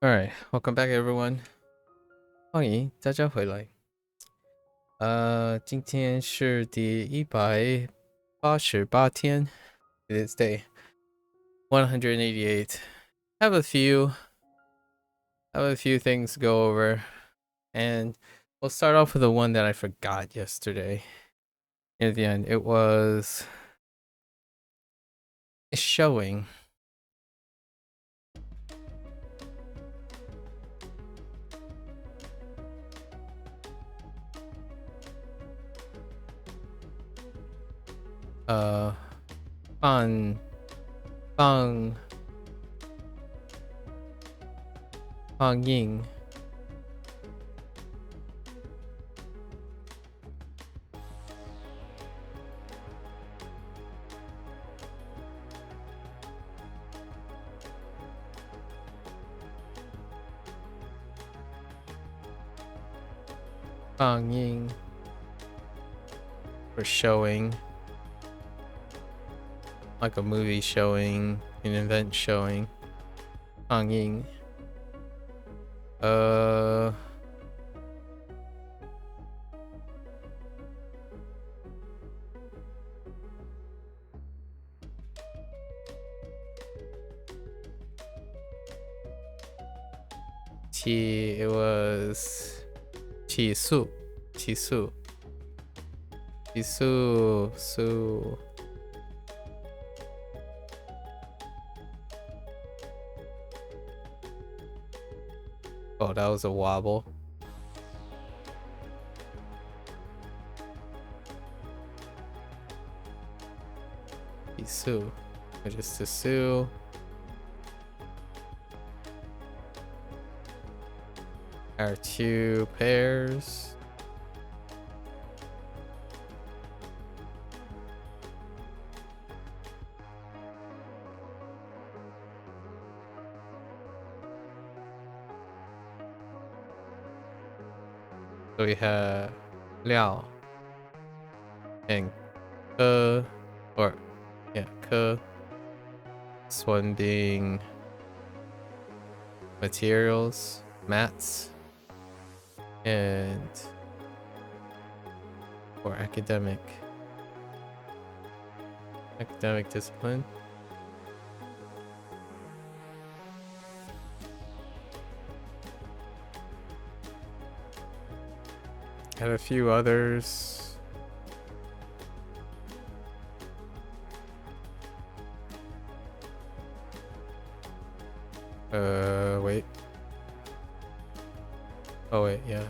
Alright, welcome back everyone. 欢迎大家回来。今天是第188天 It is day 188. Have a few things to go over, and we'll start off with the one that I forgot yesterday. At the end, it was showing. Uh, 放映放映 for showing, like a movie showing, an event showing. 放映 it was 起诉 Oh, that was a wobble. Sue, just to sue. Our two pairs. So we have Liao and Ke, or yeah, Ke. This one being materials, mats, and for academic discipline. Had a few others. Wait. Oh wait, yeah.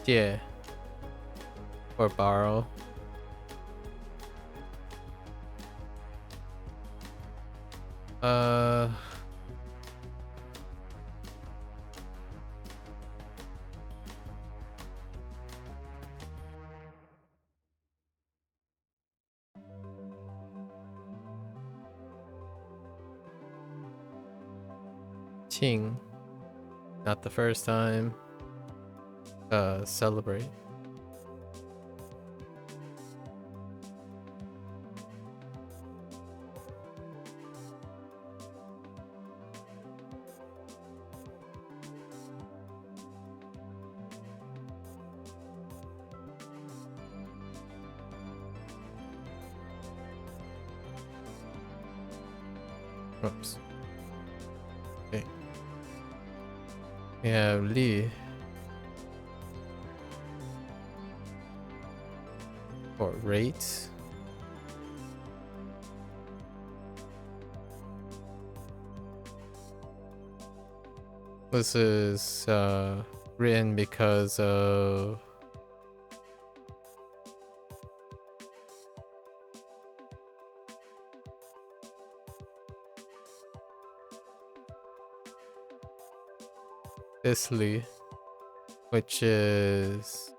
Yeah. Or borrow. Qing. Not the first time. Celebrate. Oops. Okay. We have Li. For rates. This is written because of this Li, which is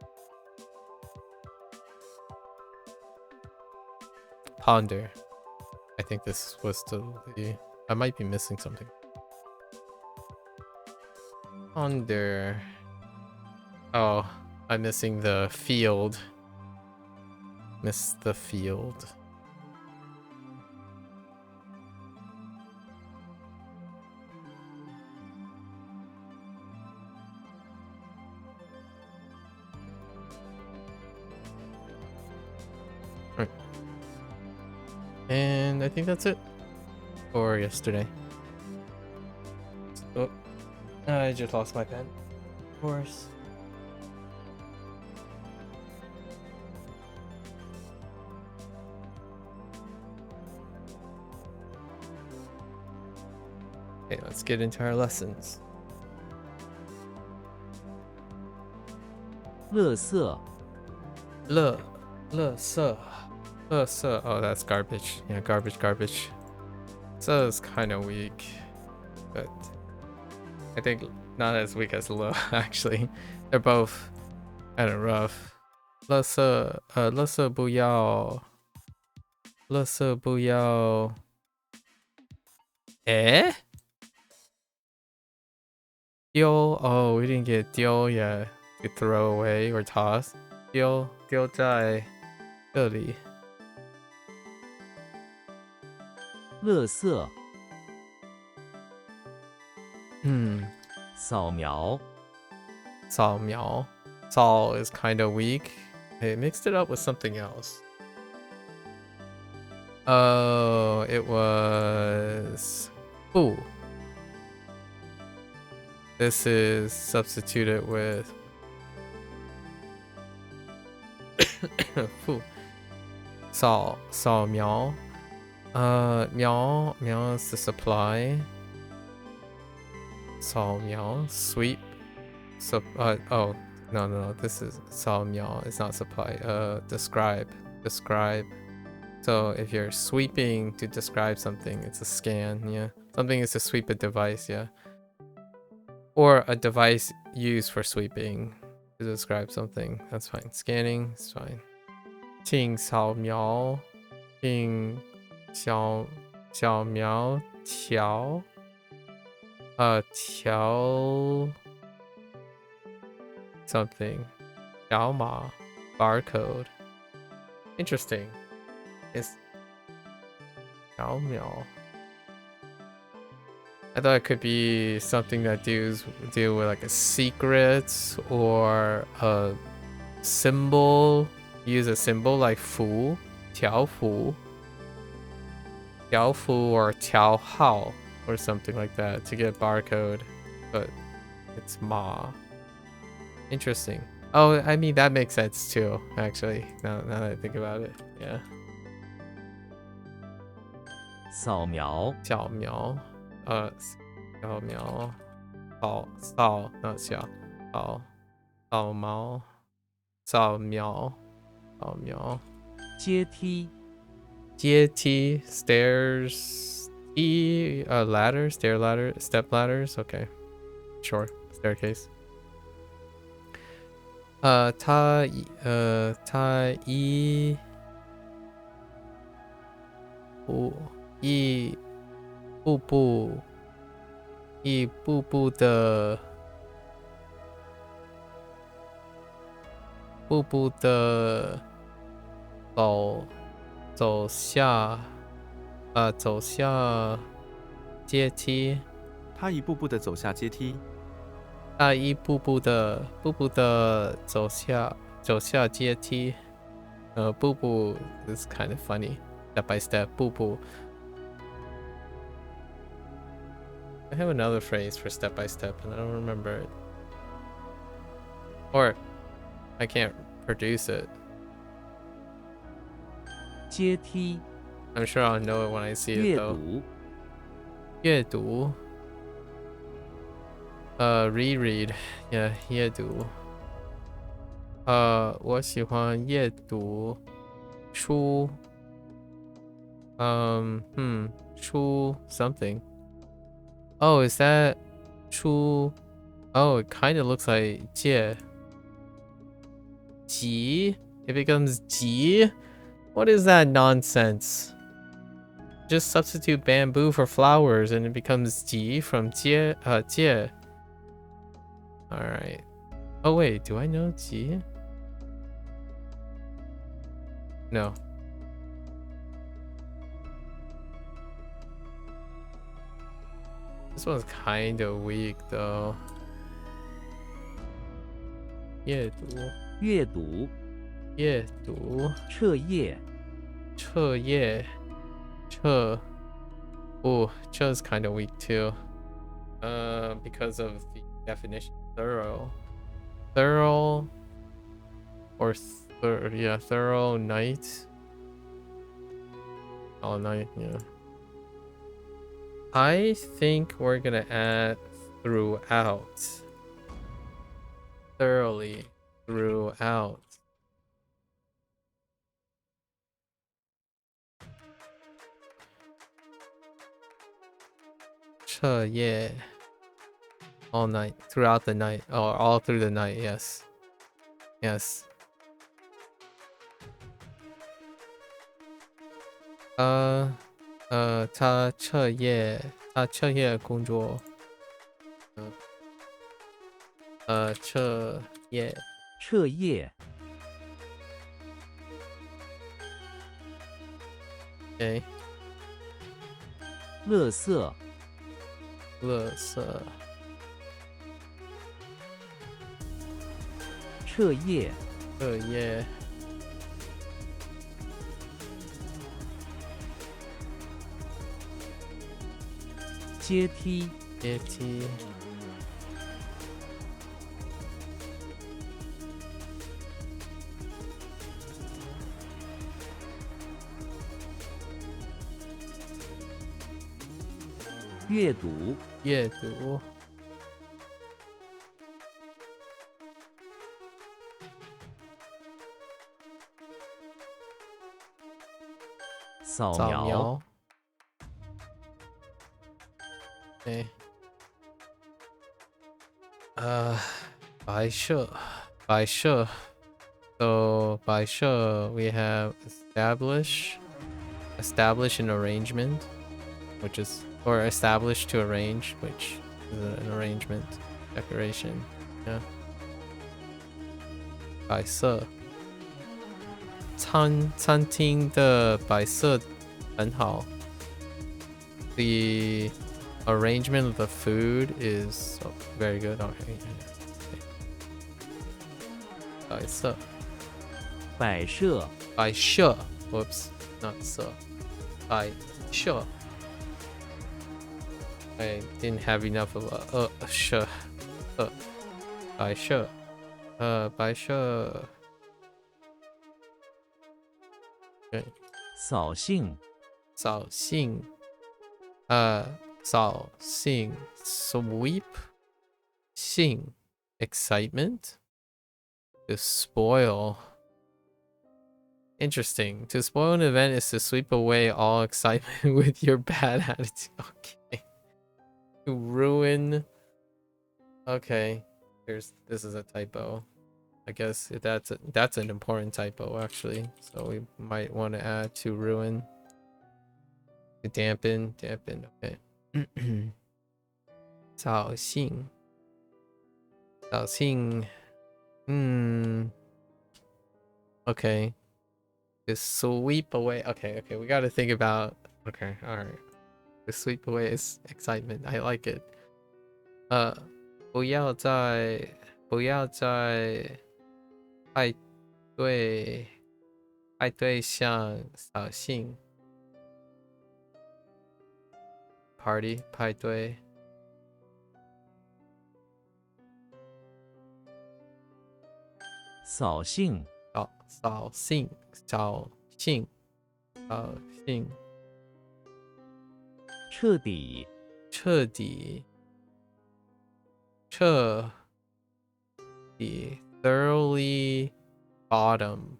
ponder. I think this was the I might be missing something. Ponder. Oh, I'm missing the field. Miss the field. Right. And I think that's it for yesterday. Oh, I just lost my pen. Of course. Okay, let's get into our lessons. 垃圾 垃圾. Oh, that's garbage. Yeah, garbage. So it's kind of weak, but I think not as weak as low. Actually, they're both kind of rough. 垃圾不要. 垃圾不要. Eh? 丢. Oh, we didn't get 丢 yet. To throw away or toss. 丢在这里. 垃圾 扫描 扫描. Sal is kind of weak. I mixed it up with something else. Oh, it was... Ooh. This is substituted with... Foo. 扫描. 苗 is the supply. 扫描 sweep. Oh no, this is 扫描. It's not supply. Describe. So if you're sweeping to describe something, it's a scan. Yeah, something is to sweep a device. Yeah, or a device used for sweeping to describe something. That's fine. Scanning is fine. 请扫描. 请扫描条. 条 something. 条码 barcode. Interesting. It's 条描. I thought it could be something that deal with like a secret or a symbol. Use a symbol like 符, 条符 or 条号 or something like that to get barcode, but it's ma. Interesting. Oh, I mean that makes sense too, actually. Now that I think about it, yeah. 扫描 扫描. 扫描. 扫 not 小. 扫描. 扫描. 扫描. 阶梯 阶梯 stairs. Ladder, step ladders. Okay, sure. Staircase. 它一步步的走下阶梯。他一步步的走下阶梯。他一步步的走下阶梯。步步 is kind of funny. Step by step. 步步. I have another phrase for step by step and I don't remember it. Or I can't produce it. 阶梯 I'm sure I'll know it when I see it though. 阅读 reread. Yeah, 阅读 我喜欢阅读书 书 something. Oh, is that 书? Oh, it kind of looks like 借 Ji? It becomes Ji? What is that nonsense? Just substitute bamboo for flowers and it becomes Ji from 借 Alright. Oh wait, do I know Ji? No. This one's kind of weak though. 阅读阅读阅读彻夜彻夜彻 Ooh, Cho is kind of weak too. Because of the definition thorough. Thorough or thorough night. All night, yeah. I think we're gonna add throughout. Thoroughly throughout. Yeah. All night. Throughout the night. Oh, all through the night, yes. Yes. 他彻夜工作。彻夜。彻夜 Okay. 垃圾垃圾。彻夜彻夜。阶梯阶梯。阅读阅读。扫描扫描。Okay. 摆设。摆设。So 摆设 we have establish an arrangement, which is or establish to arrange, which is an arrangement decoration. Yeah. 摆设。餐厅的摆设很好。The arrangement of the food is very good. Okay. 摆设。摆设摆设 Whoops, not 设。摆设。I didn't have enough of a 设。摆设。摆设。对。扫兴扫兴。扫兴 sweep 兴 excitement to spoil. Interesting. To spoil an event is to sweep away all excitement with your bad attitude. Okay. To ruin. Okay. This is a typo. I guess that's an important typo actually. So we might want to add to ruin. To dampen. Okay. 扫兴。扫兴。Okay. To sweep away. Okay. We got to think about. Okay. All right. To sweep away is excitement. I like it. 不要在派对上扫兴。Party 派对。扫兴扫兴。彻底彻底。彻底 thoroughly bottom.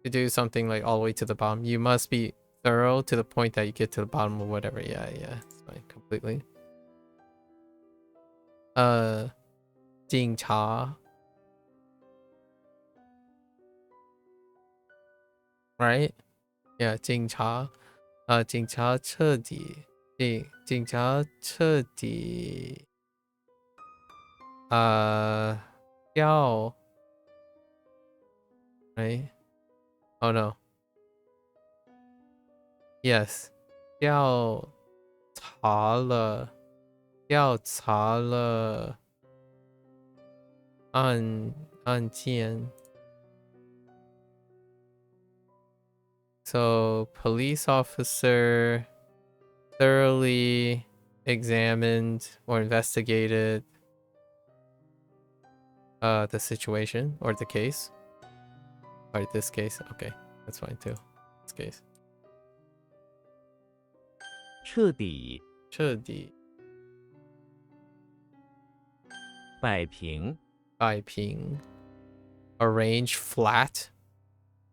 To do something like all the way to the bottom, you must be thorough to the point that you get to the bottom of whatever. Yeah, it's fine completely. 警察 right? Yeah, 警察。警察彻底。警察彻底。要 right? Oh no. Yes. 调查了案件. So police officer thoroughly examined or investigated the situation or the case. Or this case. Okay, that's fine too. This case. 彻底，彻底摆平，摆平 arrange flat.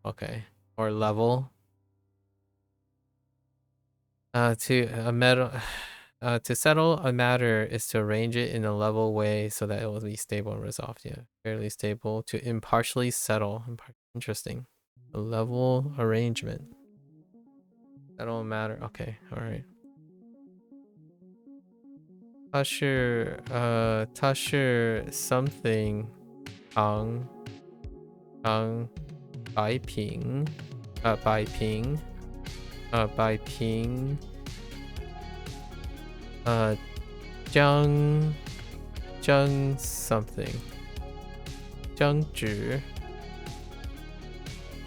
Okay, or level. To settle a matter is to arrange it in a level way so that it will be stable and resolved. Yeah, fairly stable. To impartially settle. Interesting. A level arrangement. Settle a matter. Okay, all right. 它是 something 摆平争 something 争执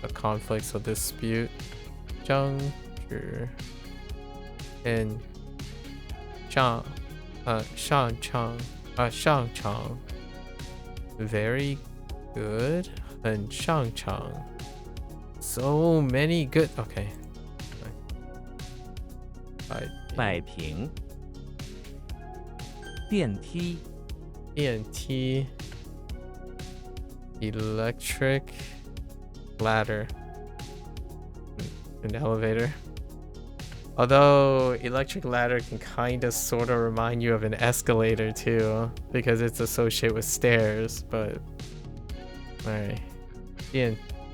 a conflict, so dispute 争执 and 上场 very good 很上场 so many good. Okay, 摆平，电梯，电梯 electric ladder, an elevator. Although electric ladder can kind of sort of remind you of an escalator too, because it's associated with stairs, but alright.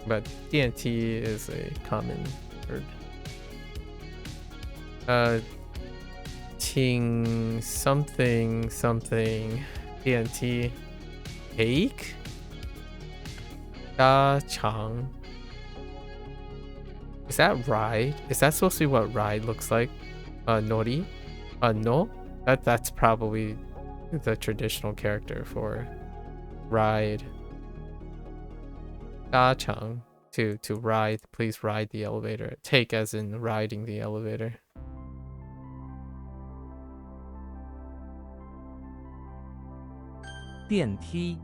But 电梯 is a common word. 请 something 电梯 take 搭场 Is that ride? Is that supposed to be what ride looks like? Nori? No? That's probably the traditional character for ride. 搭场 to ride. Please ride the elevator. Take as in riding the elevator. 电梯，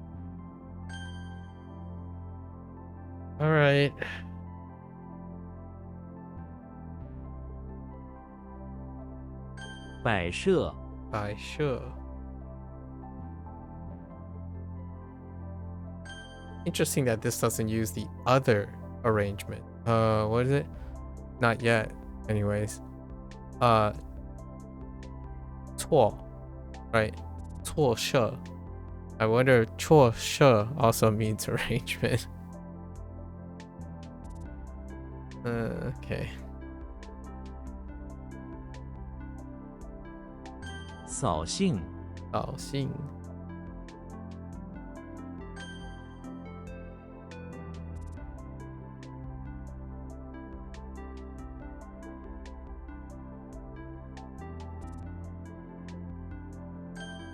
All right. 摆设，摆设 Interesting that this doesn't use the other arrangement. What is it? Not yet. Anyways. 错 right? 错设 I wonder 错设 also means arrangement. Okay. 扫兴，扫兴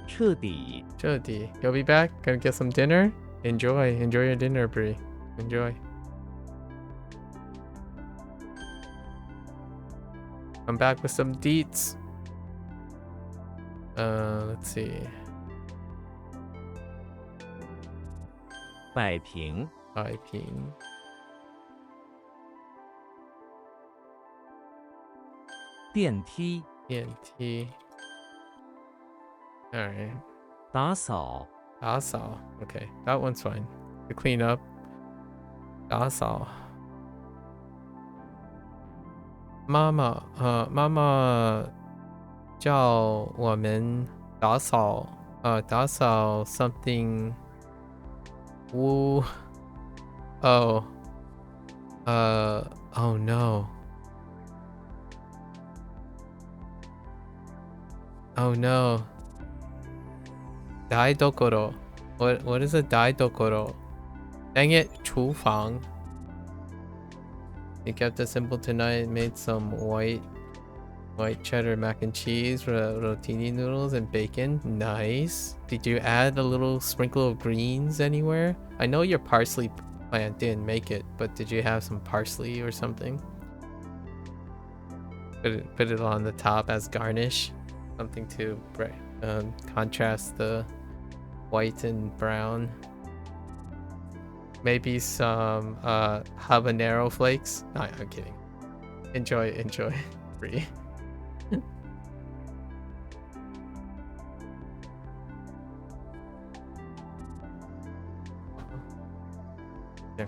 彻底，彻底 You'll be back? Gonna get some dinner? Enjoy your dinner, Brie. Enjoy. I'm back with some deets. Let's see. 摆平，摆平电梯，电梯 Alright. 打扫，打扫 Okay, that one's fine. To clean up. 打扫妈妈叫我们打扫something oh oh no oh no 台所 what is a 台所 dang it 厨房 You kept it simple tonight. Made some white cheddar mac and cheese, rotini noodles, and bacon. Nice. Did you add a little sprinkle of greens anywhere? I know your parsley plant didn't make it, but did you have some parsley or something? Put it on the top as garnish. Something to contrast the white and brown. Maybe some habanero flakes. No, I'm kidding. Enjoy. Free. I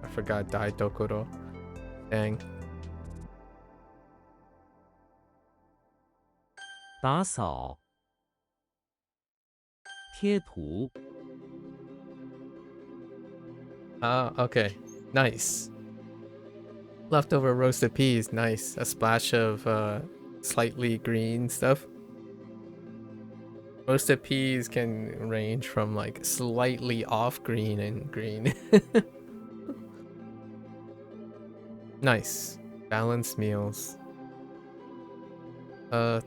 forgot Dai Dokuro. Dang. 打扫，贴图， Okay. Nice. Leftover roasted peas. Nice. A splash of slightly green stuff. Roasted peas can range from like slightly off green and green. Nice. Balanced meals. 贴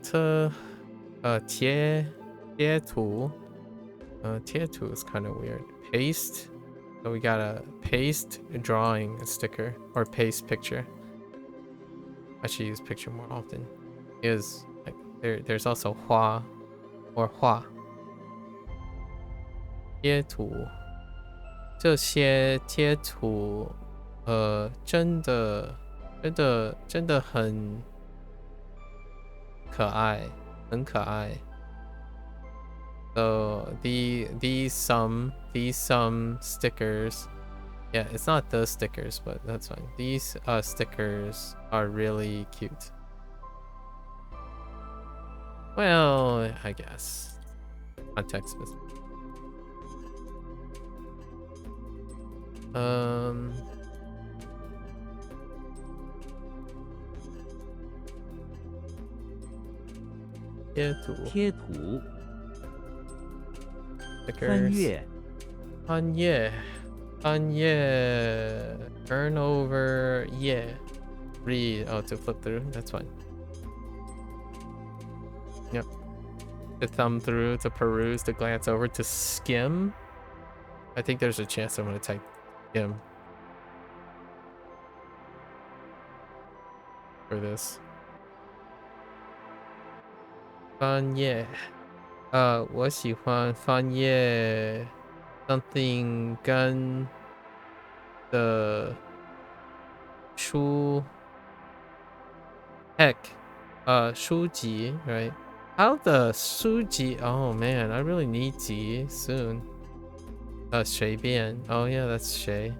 图. 贴图 is kind of weird. Paste. So we got a paste drawing sticker or paste picture. I should use picture more often. Is like there's also 画 or 画. 贴图. 这些贴图真的很可爱，很可爱。So these some stickers, yeah, it's not the stickers, but that's fine. These stickers are really cute. Well, I guess context specific. Yeah, 贴图， stickers. 翻阅，翻页 turn over, yeah. Read, oh, to flip through, that's fine. Yep. To thumb through, to peruse, to glance over, to skim. I think there's a chance I'm going to type skim for this. 翻页 我喜欢翻页 something 跟的书 heck 书籍 right? How the 书籍 oh man, I really need 集 soon. 随便 oh yeah, that's 随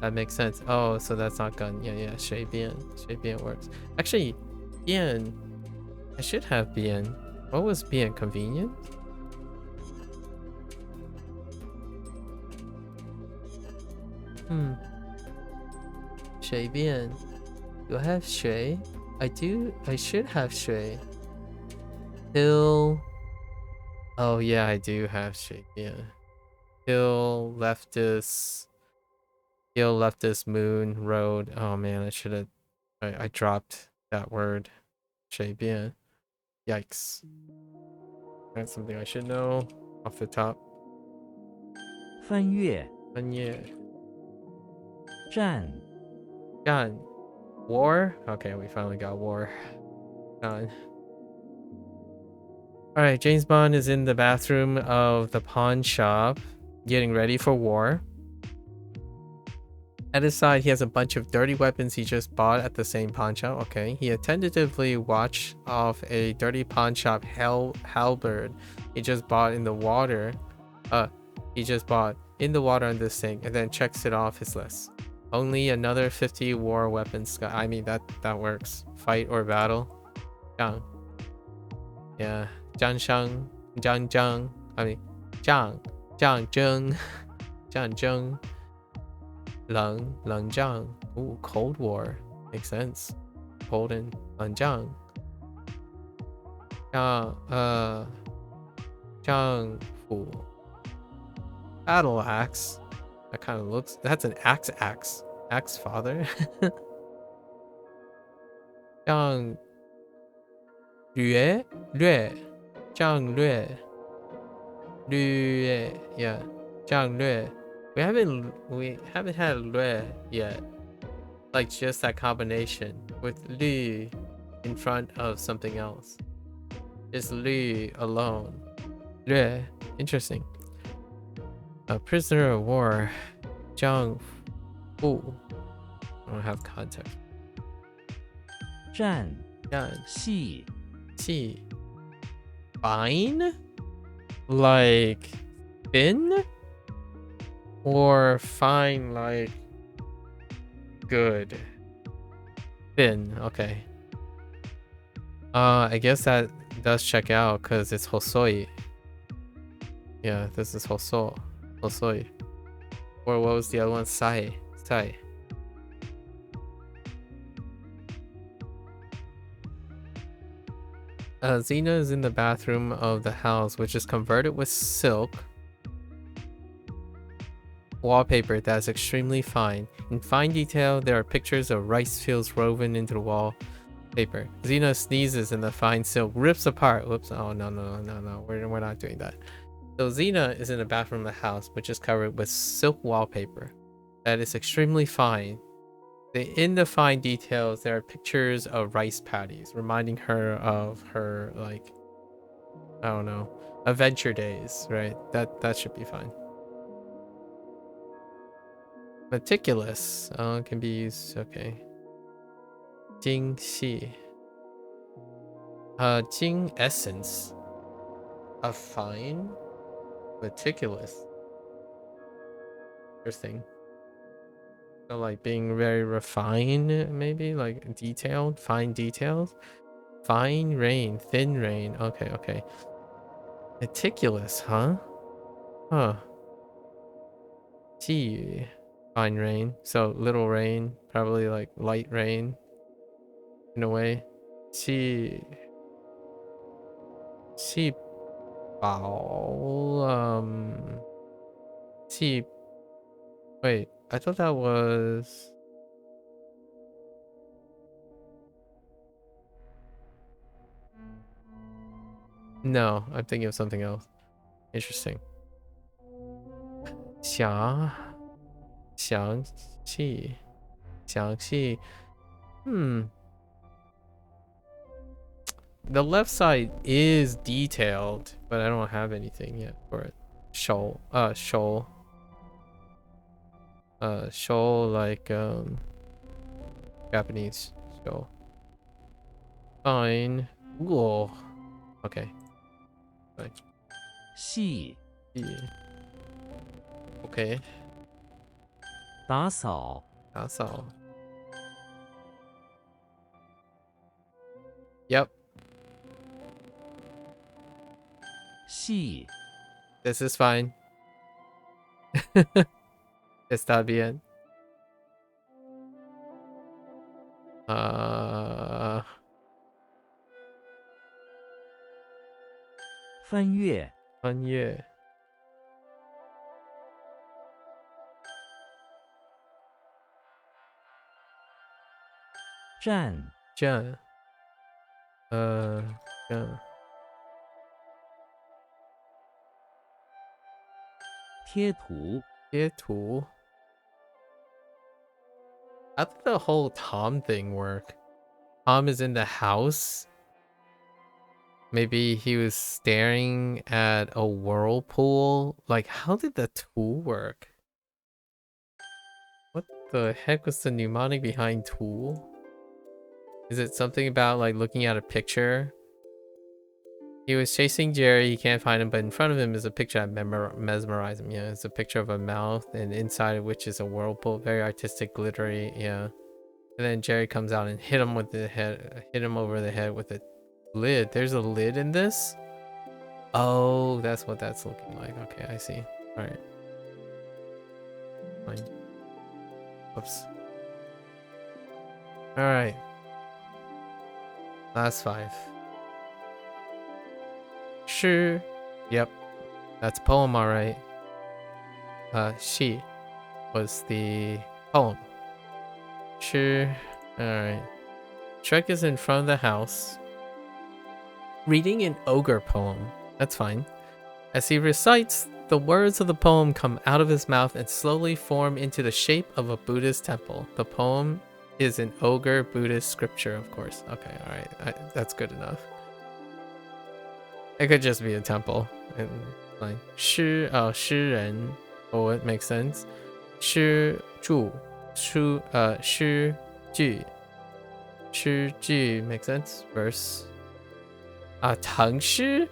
that makes sense. Oh, so that's not gun. Yeah, 随便 works. Actually, 便 I should have 便 What was 便 convenient? Shui Bian. Do I have Shui? I do. I should have Shui. Hill. Oh yeah, I do have Shui Bian. Hill, leftist. Hill, leftist, moon, road. Oh man, I should have. I dropped that word. Shui Bian. Yikes. That's something I should know off the top. 翻阅，翻页 战， Gun. War? Okay, we finally got war. Done. Alright, James Bond is in the bathroom of the pawn shop, getting ready for war. At his side, he has a bunch of dirty weapons he just bought at the same pawn shop. Okay, he attentively watched off a dirty pawn shop halberd he just bought in the water. He just bought in the water on this thing, and then checks it off his list. Only another 50 war weapons. I mean, that works. Fight or battle. Zhang. Yeah. Zhang. I mean, Zhang. Zhang. Zhang. Leng Zhang. Ooh, Cold War. Makes sense. Cold and Zhang. Zhang Fu. Battle axe. That kind of looks. That's an axe. Axe father. 像略略像略略 yeah 像略 we haven't had 略 yet, like just that combination with 略 in front of something else, just 略 alone. 略 interesting. A prisoner of war 江户 I don't have context. 战战系气 fine, like thin, or fine like good? Thin, okay. I guess that does check out because it's hosoi. Yeah, this is hosoi. Or what was the other one? Sai. Xena is in the bathroom of the house, which is converted with silk wallpaper that's extremely fine. In fine detail, there are pictures of rice fields woven into the wallpaper. Xena sneezes and the fine silk rips apart. Whoops. Oh, no. We're not doing that. So Xena is in the bathroom of the house, which is covered with silk wallpaper that is extremely fine. In the fine details, there are pictures of rice paddies, reminding her of her, like, I don't know, adventure days, right? That should be fine. Meticulous can be used, okay. 精细 Jing essence of fine, meticulous. Interesting. So like being very refined, maybe like detailed, fine details. Fine rain, thin rain. Okay. Meticulous, huh? Huh. 细雨 fine rain. So little rain, probably like light rain in a way. 细薄 细 wait, I thought that was no, I'm thinking of something else. Interesting. 详细 The left side is detailed, but I don't have anything yet for it. Shoal like Japanese shoal. Fine. Whoa. Okay. Fine. 系 Okay. 打扫 That's all. Yep. 细 This is fine. Está bien. 翻越翻越站站站贴图贴图 How did the whole Tom thing work? Tom is in the house. Maybe he was staring at a whirlpool. Like, how did the tool work? What the heck was the mnemonic behind tool? Is it something about like looking at a picture? He was chasing Jerry, he can't find him, but in front of him is a picture that mesmerized him. Yeah, it's a picture of a mouth, and inside of which is a whirlpool, very artistic, glittery, yeah. And then Jerry comes out and hit him over the head with a lid. There's a lid in this? Oh, that's what that's looking like. Okay, I see. Alright. Fine. Whoops. Alright. Last 5. Sure. Yep. That's poem, alright. She was the poem. Sure. Alright. Shrek is in front of the house, reading an ogre poem. That's fine. As he recites, the words of the poem come out of his mouth and slowly form into the shape of a Buddhist temple. The poem is an ogre Buddhist scripture, of course. Okay, alright. That's good enough. It could just be a temple. And like, 诗人. Oh, it makes sense. 诗注. 诗句. 诗句 makes sense. Verse. 唐诗?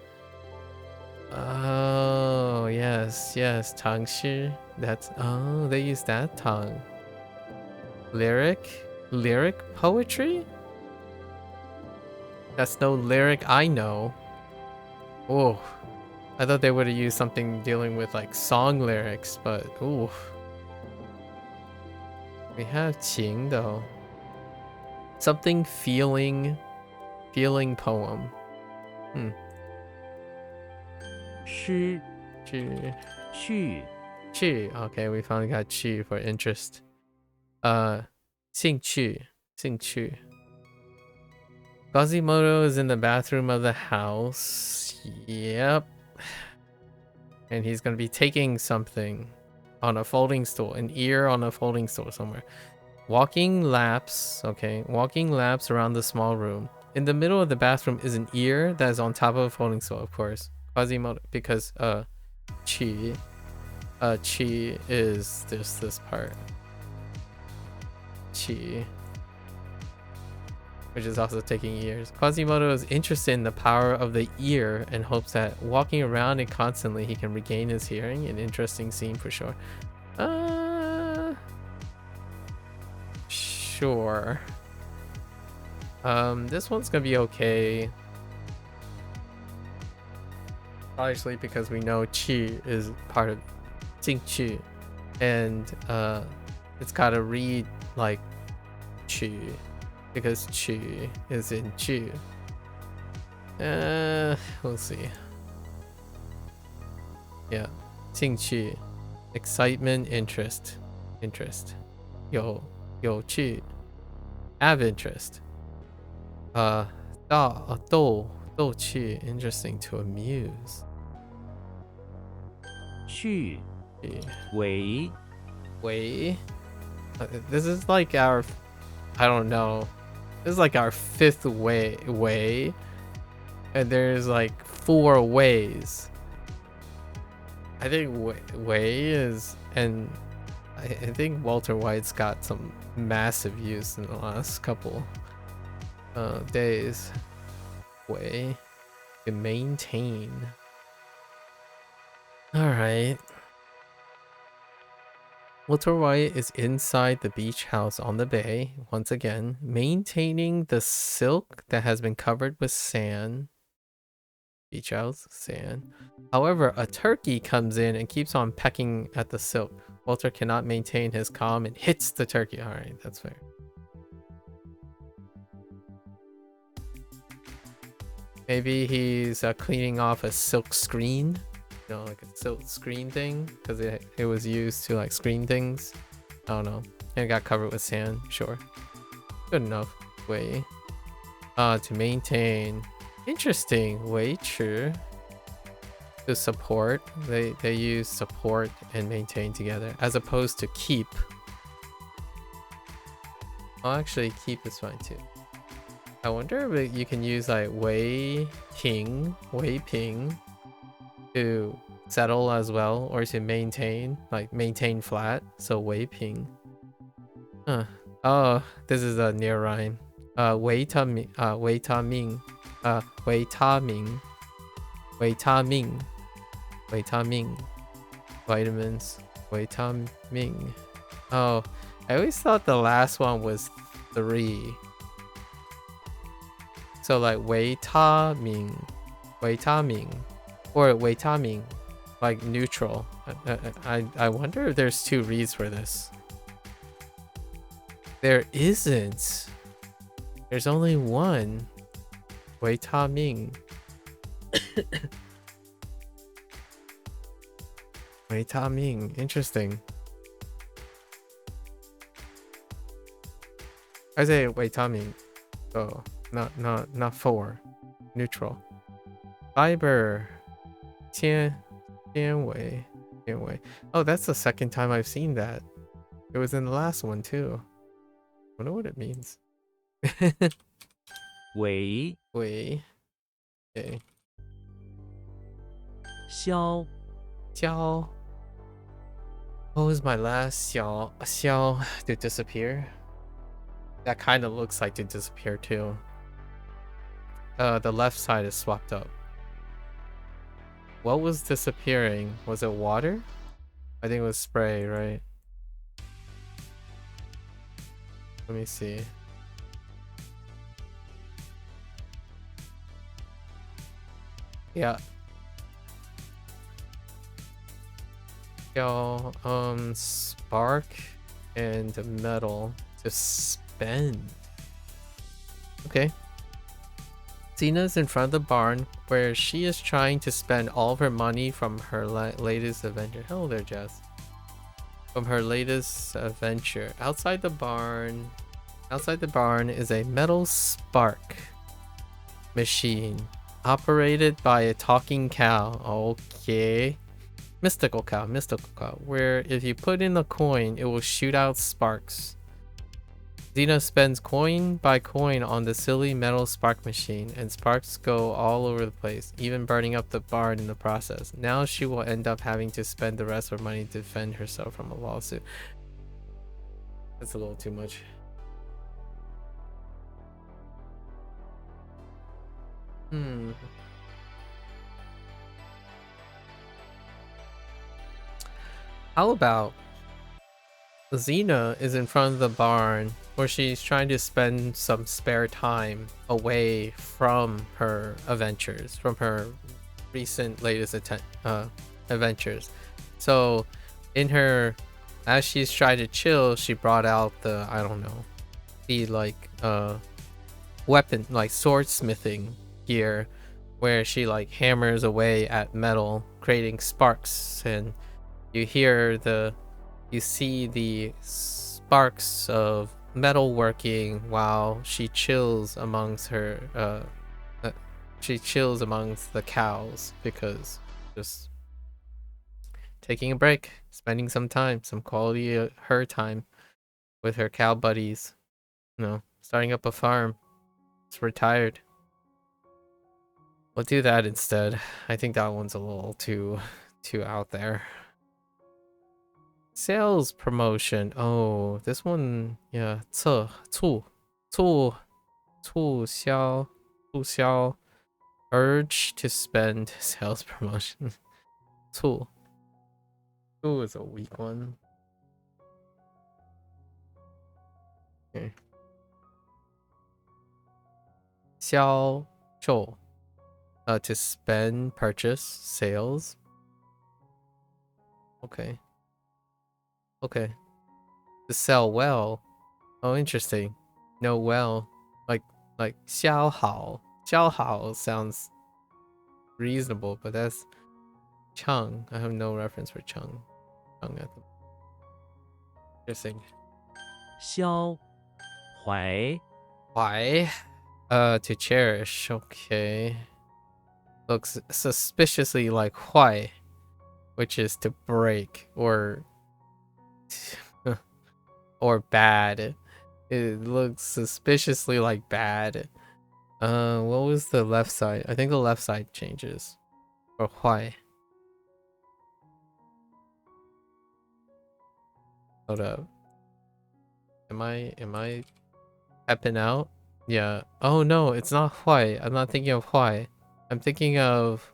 Oh, yes, Tang Shi. That's, oh, they use that tongue. Lyric poetry? That's no lyric I know. Oh, I thought they would have used something dealing with like song lyrics, but ooh. We have Qing though. Something feeling poem. 诗 Chu. 趣 Chu. Okay, we finally got Chu for interest. 兴趣. Quasimodo is in the bathroom of the house. Yep. And he's gonna be taking something on a folding stool, an ear on a folding stool somewhere. Walking laps, okay, walking laps around the small room. In the middle of the bathroom is an ear that is on top of a folding stool, of course. Quasimodo, because chi is just this part. Chi, which is also taking ears. Quasimodo is interested in the power of the ear and hopes that walking around it constantly he can regain his hearing. An interesting scene for sure. Sure. This one's gonna be okay. Obviously because we know Qi is part of Jing Qi, and it's gotta read like Qi because Qi is in Qi. We'll see. Yeah, Jing Qi, excitement, interest. 有趣 have interest. 逗趣 interesting, to amuse. 去为 this is like our, I don't know, this is like our fifth way, and there's like 4 ways. I think way is, and I think Walter White's got some massive use in the last couple days. Way to maintain. All right. Walter White is inside the beach house on the bay once again, maintaining the silk that has been covered with sand. Beach house, sand. However, a turkey comes in and keeps on pecking at the silk. Walter cannot maintain his calm and hits the turkey. All right, that's fair. Maybe he's cleaning off a silk screen, you know, like a silk screen thing, because it was used to like screen things. I don't know. And it got covered with sand. Sure, good enough. Way to maintain. Interesting. Way true. To support, they use support and maintain together as opposed to keep. Oh, actually, keep is fine too. I wonder if you can use like wei ping to settle as well, or to maintain, like maintain flat. So wei ping. Oh, this is a near rhyme. Wei ta ming. Wei ta ming. Vitamins. Wei ta ming. Oh, I always thought the last one was 3. So like wei ta ming, or wei ta ming, like neutral. I wonder if there's 2 reads for this. There isn't. There's only one. Wei ta ming. Wei ta ming. Interesting. I say wei ta ming. Oh, not four. Neutral. Fiber. 纤维. Oh, that's the second time I've seen that. It was in the last one too. I wonder what it means. 为 Wei. Okay. 消 Xiao. What was my last Xiao? Xiao to disappear? That kind of looks like to disappear too. The left side is swapped up. What was disappearing? Was it water? I think it was spray, right? Let me see. Yeah. Yo, spark and metal to spend. Okay. Xena's in front of the barn where she is trying to spend all of her money from her latest adventure. Hello there, Jess. From her latest adventure. Outside the barn is a metal spark machine operated by a talking cow. Okay. Mystical cow, where if you put in a coin, it will shoot out sparks. Xena spends coin by coin on the silly metal spark machine, and sparks go all over the place, even burning up the barn in the process. Now she will end up having to spend the rest of her money to defend herself from a lawsuit. That's a little too much. How about Xena is in front of the barn where she's trying to spend some spare time away from her adventures, from her recent latest adventures. So in her, as she's trying to chill, she brought out the, I don't know, the like weapon, like swordsmithing gear, where she like hammers away at metal, creating sparks, and you see the sparks of metal working while she chills amongst her she chills amongst the cows, because just taking a break, spending some time, some quality her time with her cow buddies, starting up a farm. It's retired. We'll do that instead. I think that one's a little too out there. Sales promotion. Oh, this one, yeah. 促销 urge to spend. Sales promotion. 促 is a weak one. Okay. 销售 to spend, purchase, sales. Okay. To sell well. Oh, interesting. No, well, like 消好sounds reasonable, but that's Chung. I have no reference for Chung at the interesting. 消怀 Why? To cherish. Okay. Looks suspiciously like why, which is to break or bad. It looks suspiciously like bad. What was the left side? I think the left side changes. Or why? Hold up. Am I pepping out? Yeah. Oh no, it's not why. I'm not thinking of why. I'm thinking of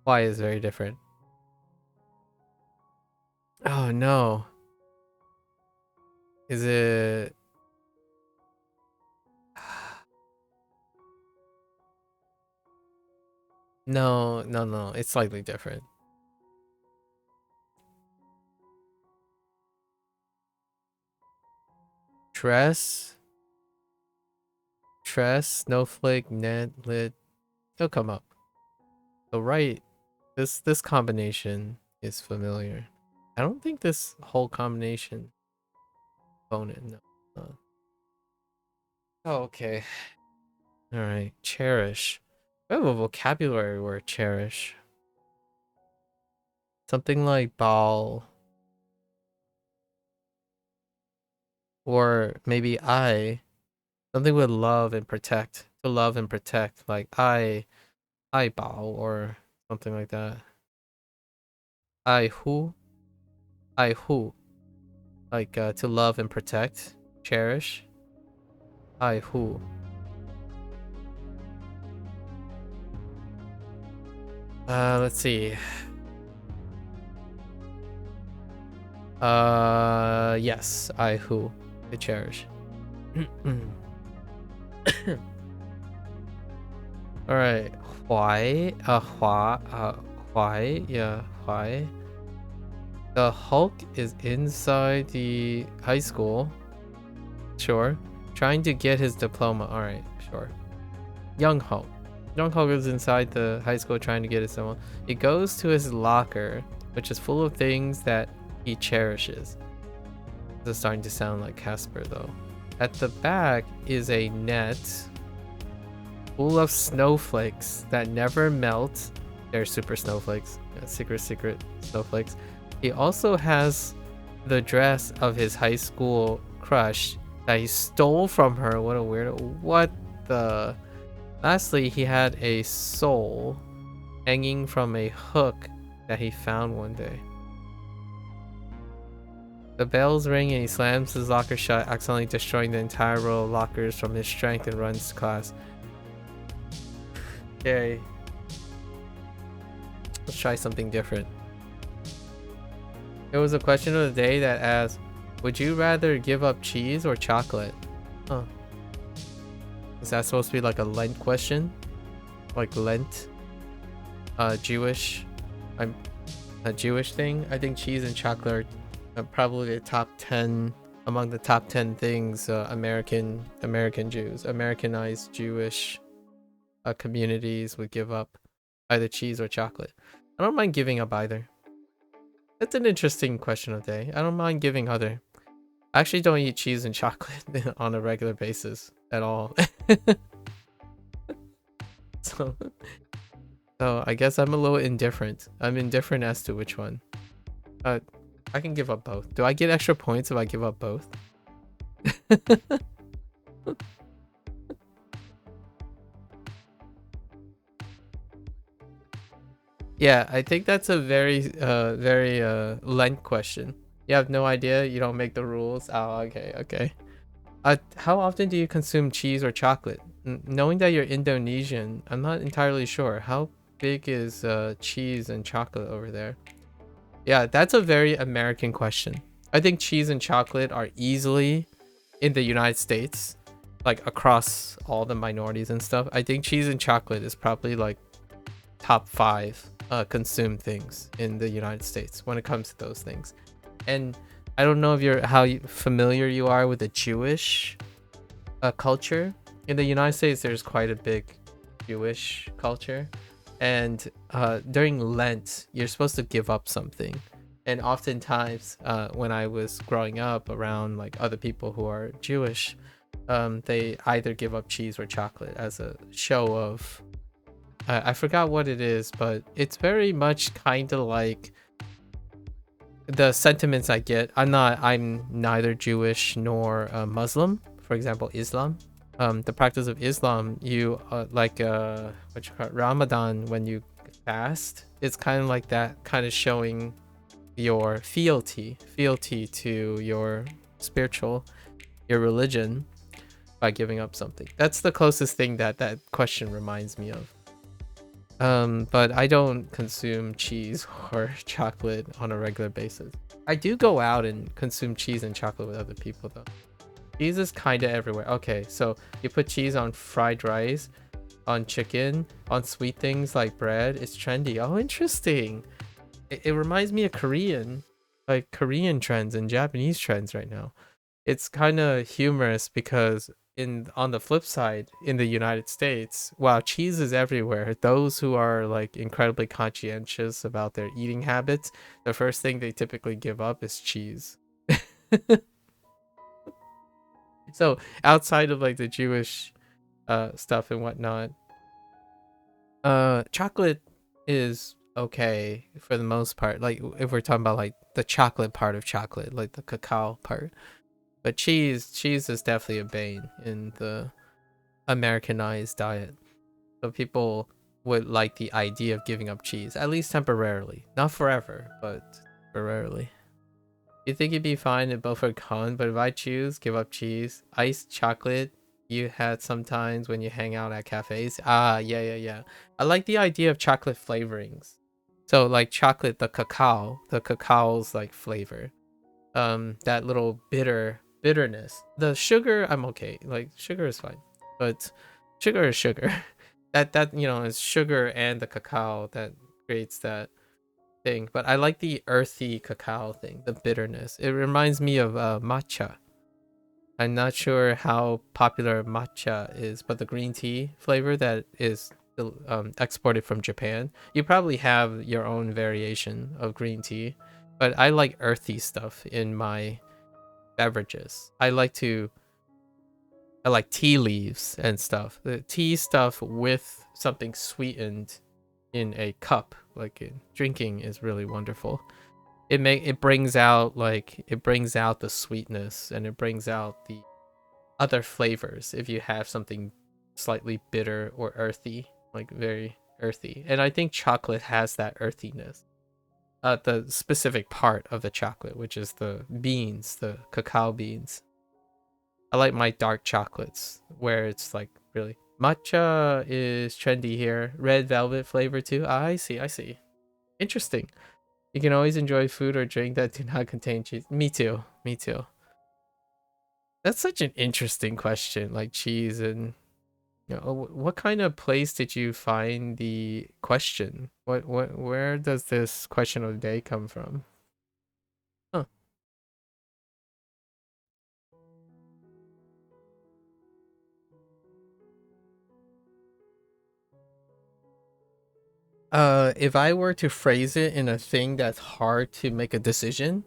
why is very different. Oh no. Is it No, it's slightly different. Tress, snowflake, net, lit. They'll come up. So right, this combination is familiar. I don't think this whole combination opponent. No. Oh, okay. All right. Cherish. I have a vocabulary word, cherish. Something like ball. Or maybe I. Something with love and protect. To love and protect. Like I bow or something like that. I who. I who. Like to love and protect. Cherish. I who. Let's see. Yes, I who. To cherish. All right, why? Why? Yeah, why? The Hulk is inside the high school. Sure. Trying to get his diploma. All right, sure. Young Hulk. Young Hulk is inside the high school trying to get his diploma. He goes to his locker, which is full of things that he cherishes. This is starting to sound like Casper, though. At the back is a net full of snowflakes that never melt. They're super snowflakes. Yeah, secret snowflakes. He also has the dress of his high school crush that he stole from her. What a weirdo. What the? Lastly, he had a soul hanging from a hook that he found one day. The bells ring and he slams his locker shut, accidentally destroying the entire row of lockers from his strength and runs to class. Okay. Let's try something different. There was a question of the day that asked, would you rather give up cheese or chocolate? Huh. Is that supposed to be like a Lent question? Like Lent? Jewish? I'm a Jewish thing? I think cheese and chocolate are probably the top 10 among the top 10 things American Jews, Americanized Jewish communities would give up, either cheese or chocolate. I don't mind giving up either. That's an interesting question of the day. I don't mind giving other. I actually don't eat cheese and chocolate on a regular basis at all. so I guess I'm a little indifferent. I'm indifferent as to which one. I can give up both. Do I get extra points if I give up both? Yeah, I think that's a very Lent question. You have no idea, you don't make the rules. Oh, okay. How often do you consume cheese or chocolate? Knowing that you're Indonesian, I'm not entirely sure. How big is cheese and chocolate over there? Yeah, that's a very American question. I think cheese and chocolate are easily in the United States, like across all the minorities and stuff. I think cheese and chocolate is probably like top 5 consumed things in the United States when it comes to those things. And I don't know if how familiar you are with the Jewish culture. In the United States, there's quite a big Jewish culture. And during Lent, you're supposed to give up something. And oftentimes, when I was growing up around like other people who are Jewish, they either give up cheese or chocolate as a show of I forgot what it is, but it's very much kind of like the sentiments I get. I'm neither Jewish nor Muslim. For example, Islam. The practice of Islam, you like what you call it, Ramadan, when you fast, it's kind of like that, kind of showing your fealty to your your religion by giving up something. That's the closest thing that question reminds me of. But I don't consume cheese or chocolate on a regular basis. I do go out and consume cheese and chocolate with other people though. Cheese is kind of everywhere. Okay, so you put cheese on fried rice, on chicken, on sweet things like bread. It's trendy. Oh, interesting. It reminds me of Korean trends and Japanese trends right now. It's kind of humorous because on the flip side, in the United States, wow, cheese is everywhere. Those who are like incredibly conscientious about their eating habits, the first thing they typically give up is cheese. So outside of like the Jewish stuff and whatnot, chocolate is okay for the most part. Like if we're talking about like the chocolate part of chocolate, like the cacao part. But cheese is definitely a bane in the Americanized diet. So people would like the idea of giving up cheese, at least temporarily. Not forever, but temporarily. You think you'd be fine if both are gone, but if I choose, give up cheese, iced chocolate you had sometimes when you hang out at cafes. Ah, yeah. I like the idea of chocolate flavorings. So like chocolate, the cacao's like flavor. That little bitterness. The sugar, I'm okay. Like sugar is fine. But sugar is sugar. that you know is sugar and the cacao that creates that thing. But I like the earthy cacao thing, the bitterness. It reminds me of matcha. I'm not sure how popular matcha is, but the green tea flavor that is exported from Japan. You probably have your own variation of green tea, but I like earthy stuff in my beverages. I like tea leaves and stuff. The tea stuff with something sweetened in a cup, like drinking, is really wonderful. It brings out the sweetness, and it brings out the other flavors if you have something slightly bitter or earthy, like very earthy. And I think chocolate has that earthiness. The specific part of the chocolate, which is the beans, the cacao beans. I like my dark chocolates where it's like really matcha is trendy here. Red velvet flavor too. Ah, I see. Interesting. You can always enjoy food or drink that do not contain cheese. Me too. That's such an interesting question, like cheese and what kind of place did you find the question? Where does this question of the day come from? Huh. If I were to phrase it in a thing that's hard to make a decision,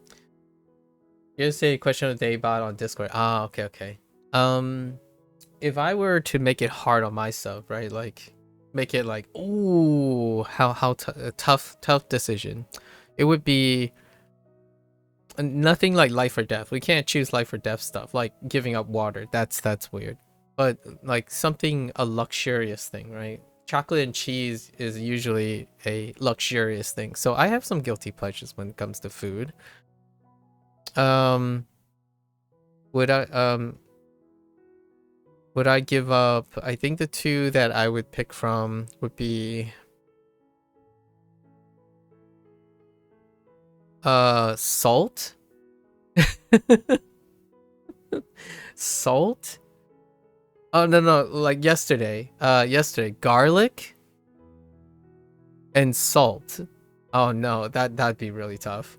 you say question of the day bot on Discord. Ah, okay. Um, if I were to make it hard on myself, right? Like make it like, ooh, a tough decision. It would be nothing like life or death. We can't choose life or death stuff like giving up water. That's weird. But like something a luxurious thing, right? Chocolate and cheese is usually a luxurious thing. So I have some guilty pleasures when it comes to food. Um would I give up? I think the two that I would pick from would be salt. Salt? Oh no, like yesterday garlic and salt. Oh no, that'd be really tough.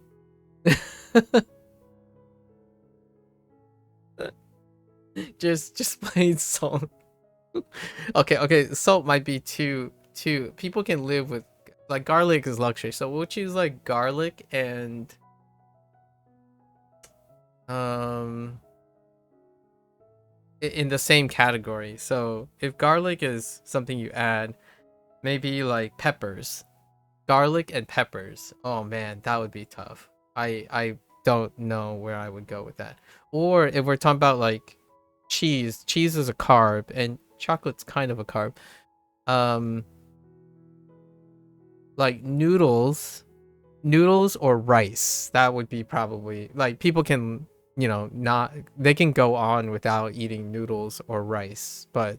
just plain salt. Okay, salt might be too people can live with, like garlic is luxury. So we'll choose like garlic and um in the same category. So if garlic is something you add, maybe like peppers. Garlic and peppers. Oh man, that would be tough. I don't know where I would go with that. Or if we're talking about like cheese is a carb and chocolate's kind of a carb. Um like noodles or rice. That would be probably like people can, not they can go on without eating noodles or rice, but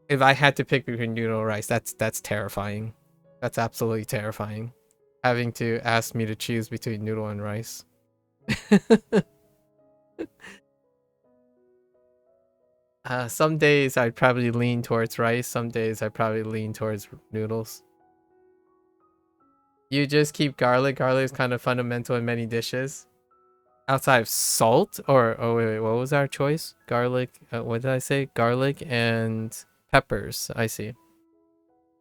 if I had to pick between noodle or rice, that's terrifying. That's absolutely terrifying. Having to ask me to choose between noodle and rice. Some days I'd probably lean towards rice. Some days I'd probably lean towards noodles. You just keep garlic. Garlic is kind of fundamental in many dishes. Outside of salt, or oh wait, what was our choice? Garlic. What did I say? Garlic and peppers. I see.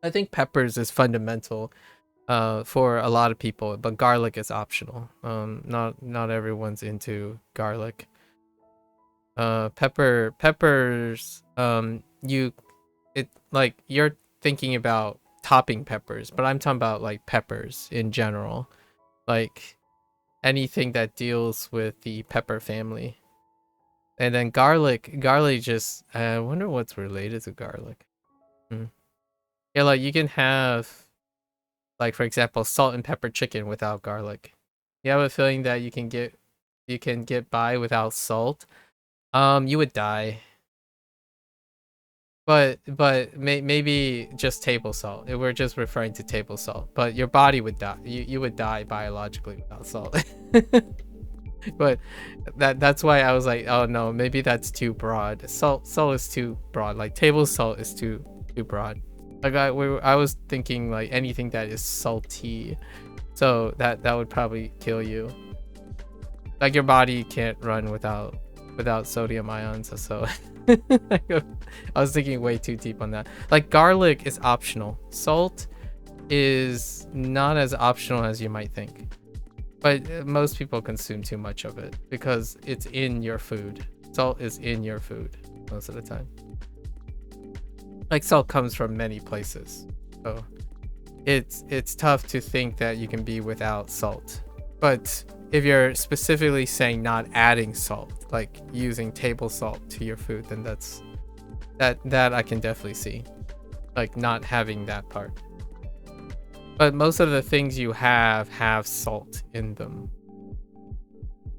I think peppers is fundamental for a lot of people, but garlic is optional. Not everyone's into garlic. Peppers, like you're thinking about topping peppers, but I'm talking about like peppers in general, like anything that deals with the pepper family. And then garlic just, I wonder what's related to garlic. Yeah, like you can have, like, for example, salt and pepper chicken without garlic. You have a feeling that you can get by without salt. You would die. But maybe just table salt. We're just referring to table salt. But your body would die. You would die biologically without salt. But that's why I was like, oh no, maybe that's too broad. Salt is too broad. Like table salt is too broad. Like I was thinking like anything that is salty, so that would probably kill you. Like your body can't run without sodium ions. So I was thinking way too deep on that. Like garlic is optional. Salt is not as optional as you might think. But most people consume too much of it because it's in your food. Salt is in your food most of the time. Like salt comes from many places. So it's tough to think that you can be without salt. But if you're specifically saying not adding salt, like using table salt to your food, then that I can definitely see. Like not having that part. But most of the things you have salt in them.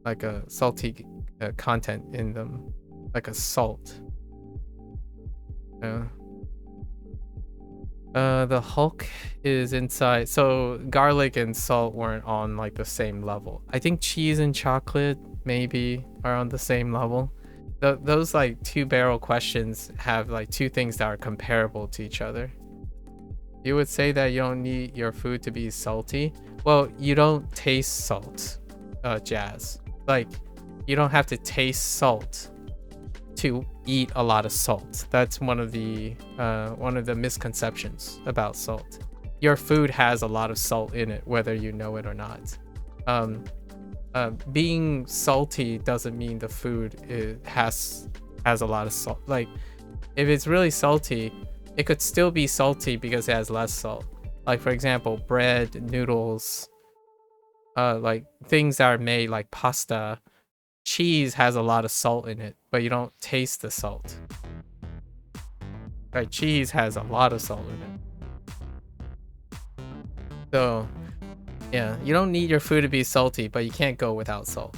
Like a salty content in them. Like a salt. The Hulk is inside. So garlic and salt weren't on like the same level. I think cheese and chocolate maybe are on the same level. Those like two barrel questions have like two things that are comparable to each other. You would say that you don't need your food to be salty. Well, you don't taste salt, Jazz. Like, you don't have to taste salt to eat a lot of salt. That's one of the misconceptions about salt. Your food has a lot of salt in it, whether you know it or not. Being salty doesn't mean the food has a lot of salt. Like, if it's really salty, it could still be salty because it has less salt. Like for example, bread, noodles, like things that are made like pasta. Cheese has a lot of salt in it, but you don't taste the salt. Right? Cheese has a lot of salt in it. So, yeah, you don't need your food to be salty, but you can't go without salt.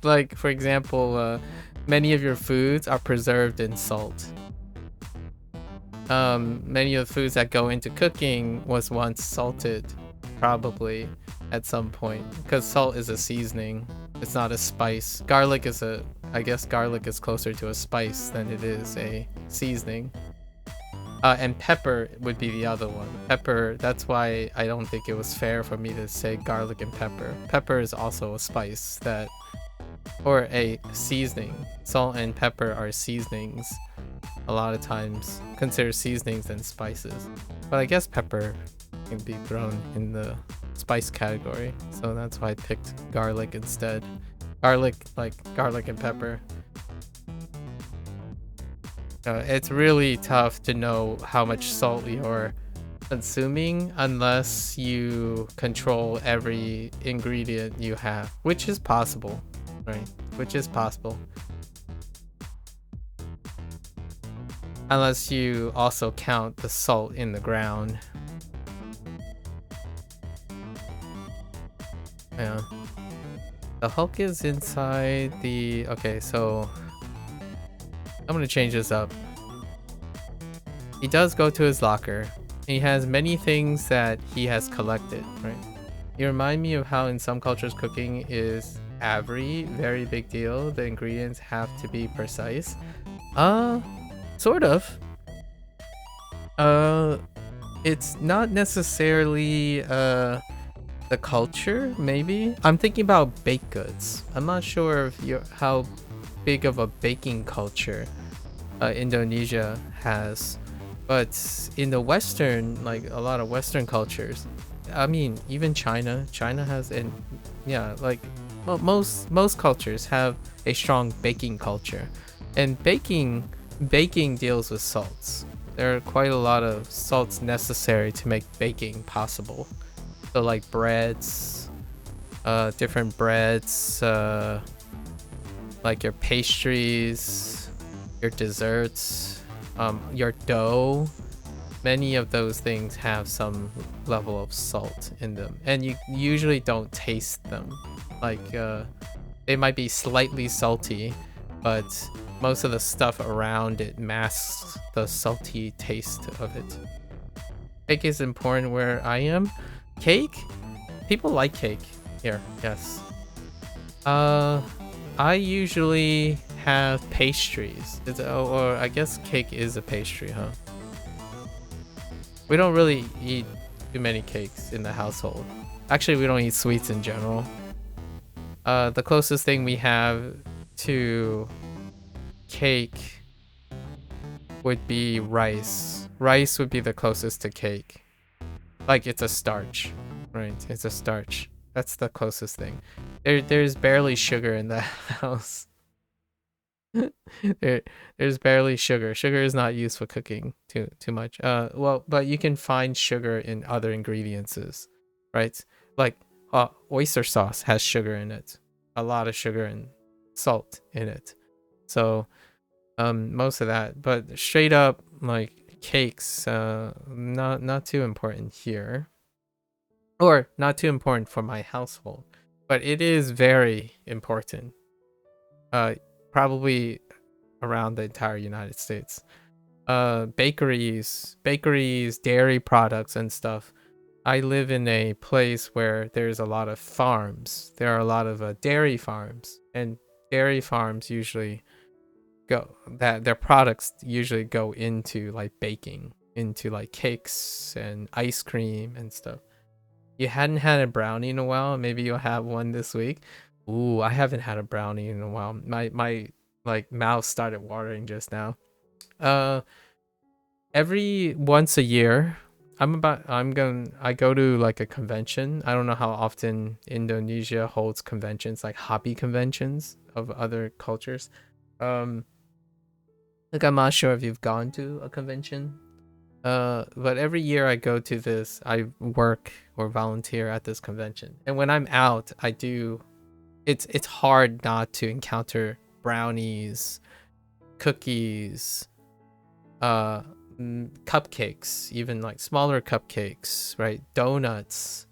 Like for example, many of your foods are preserved in salt. Many of the foods that go into cooking was once salted, probably at some point, because salt is a seasoning. It's not a spice. I guess garlic is closer to a spice than it is a seasoning. And pepper would be the other one. Pepper, that's why I don't think it was fair for me to say garlic and pepper. Pepper is also a spice or a seasoning. Salt and pepper are seasonings. A lot of times consider seasonings and spices. But I guess pepper can be thrown in the spice category. So that's why I picked garlic instead. Garlic, like garlic and pepper. It's really tough to know how much salt you're consuming unless you control every ingredient you have, which is possible. Right, which is possible. Unless you also count the salt in the ground. Yeah. The Hulk is inside the... Okay, so... I'm gonna change this up. He does go to his locker. He has many things that he has collected, right? You remind me of how in some cultures cooking is very big deal. The ingredients have to be precise. Sort of. It's not necessarily the culture, maybe. I'm thinking about baked goods. I'm not sure if how big of a baking culture Indonesia has, but in the Western, like a lot of Western cultures, I mean, even China has, and yeah, like well, most cultures have a strong baking culture, and baking deals with salts. There are quite a lot of salts necessary to make baking possible. So like breads, different breads, like your pastries, your desserts, your dough. Many of those things have some level of salt in them, and you usually don't taste them. Like they might be slightly salty, but most of the stuff around it masks the salty taste of it. Cake is important where I am. Cake? People like cake here, yes. I usually have pastries. Or I guess cake is a pastry, huh? We don't really eat too many cakes in the household. Actually, we don't eat sweets in general. The closest thing we have to cake would be rice. Rice would be the closest to cake. Like it's a starch, right? It's a starch. That's the closest thing. There's barely sugar in the house. There's barely sugar. Sugar is not used for cooking too much. Well, but you can find sugar in other ingredients, right? Like oyster sauce has sugar in it, a lot of sugar and salt in it. So most of that, but straight up like cakes, not too important here, or not too important for my household, but it is very important. Probably around the entire United States. Bakeries, dairy products and stuff. I live in a place where there's a lot of farms. There are a lot of dairy farms, and dairy farms usually their products usually go into like baking, into like cakes and ice cream and stuff. You hadn't had a brownie in a while, maybe you'll have one this week. Ooh, I haven't had a brownie in a while. My like mouth started watering just now. Every once a year, I go to like a convention. I don't know how often Indonesia holds conventions, like hobby conventions of other cultures. Like I'm not sure if you've gone to a convention. But every year I go to this, I work or volunteer at this convention. And when I'm out, it's hard not to encounter brownies, cookies, cupcakes, even like smaller cupcakes, right? Donuts.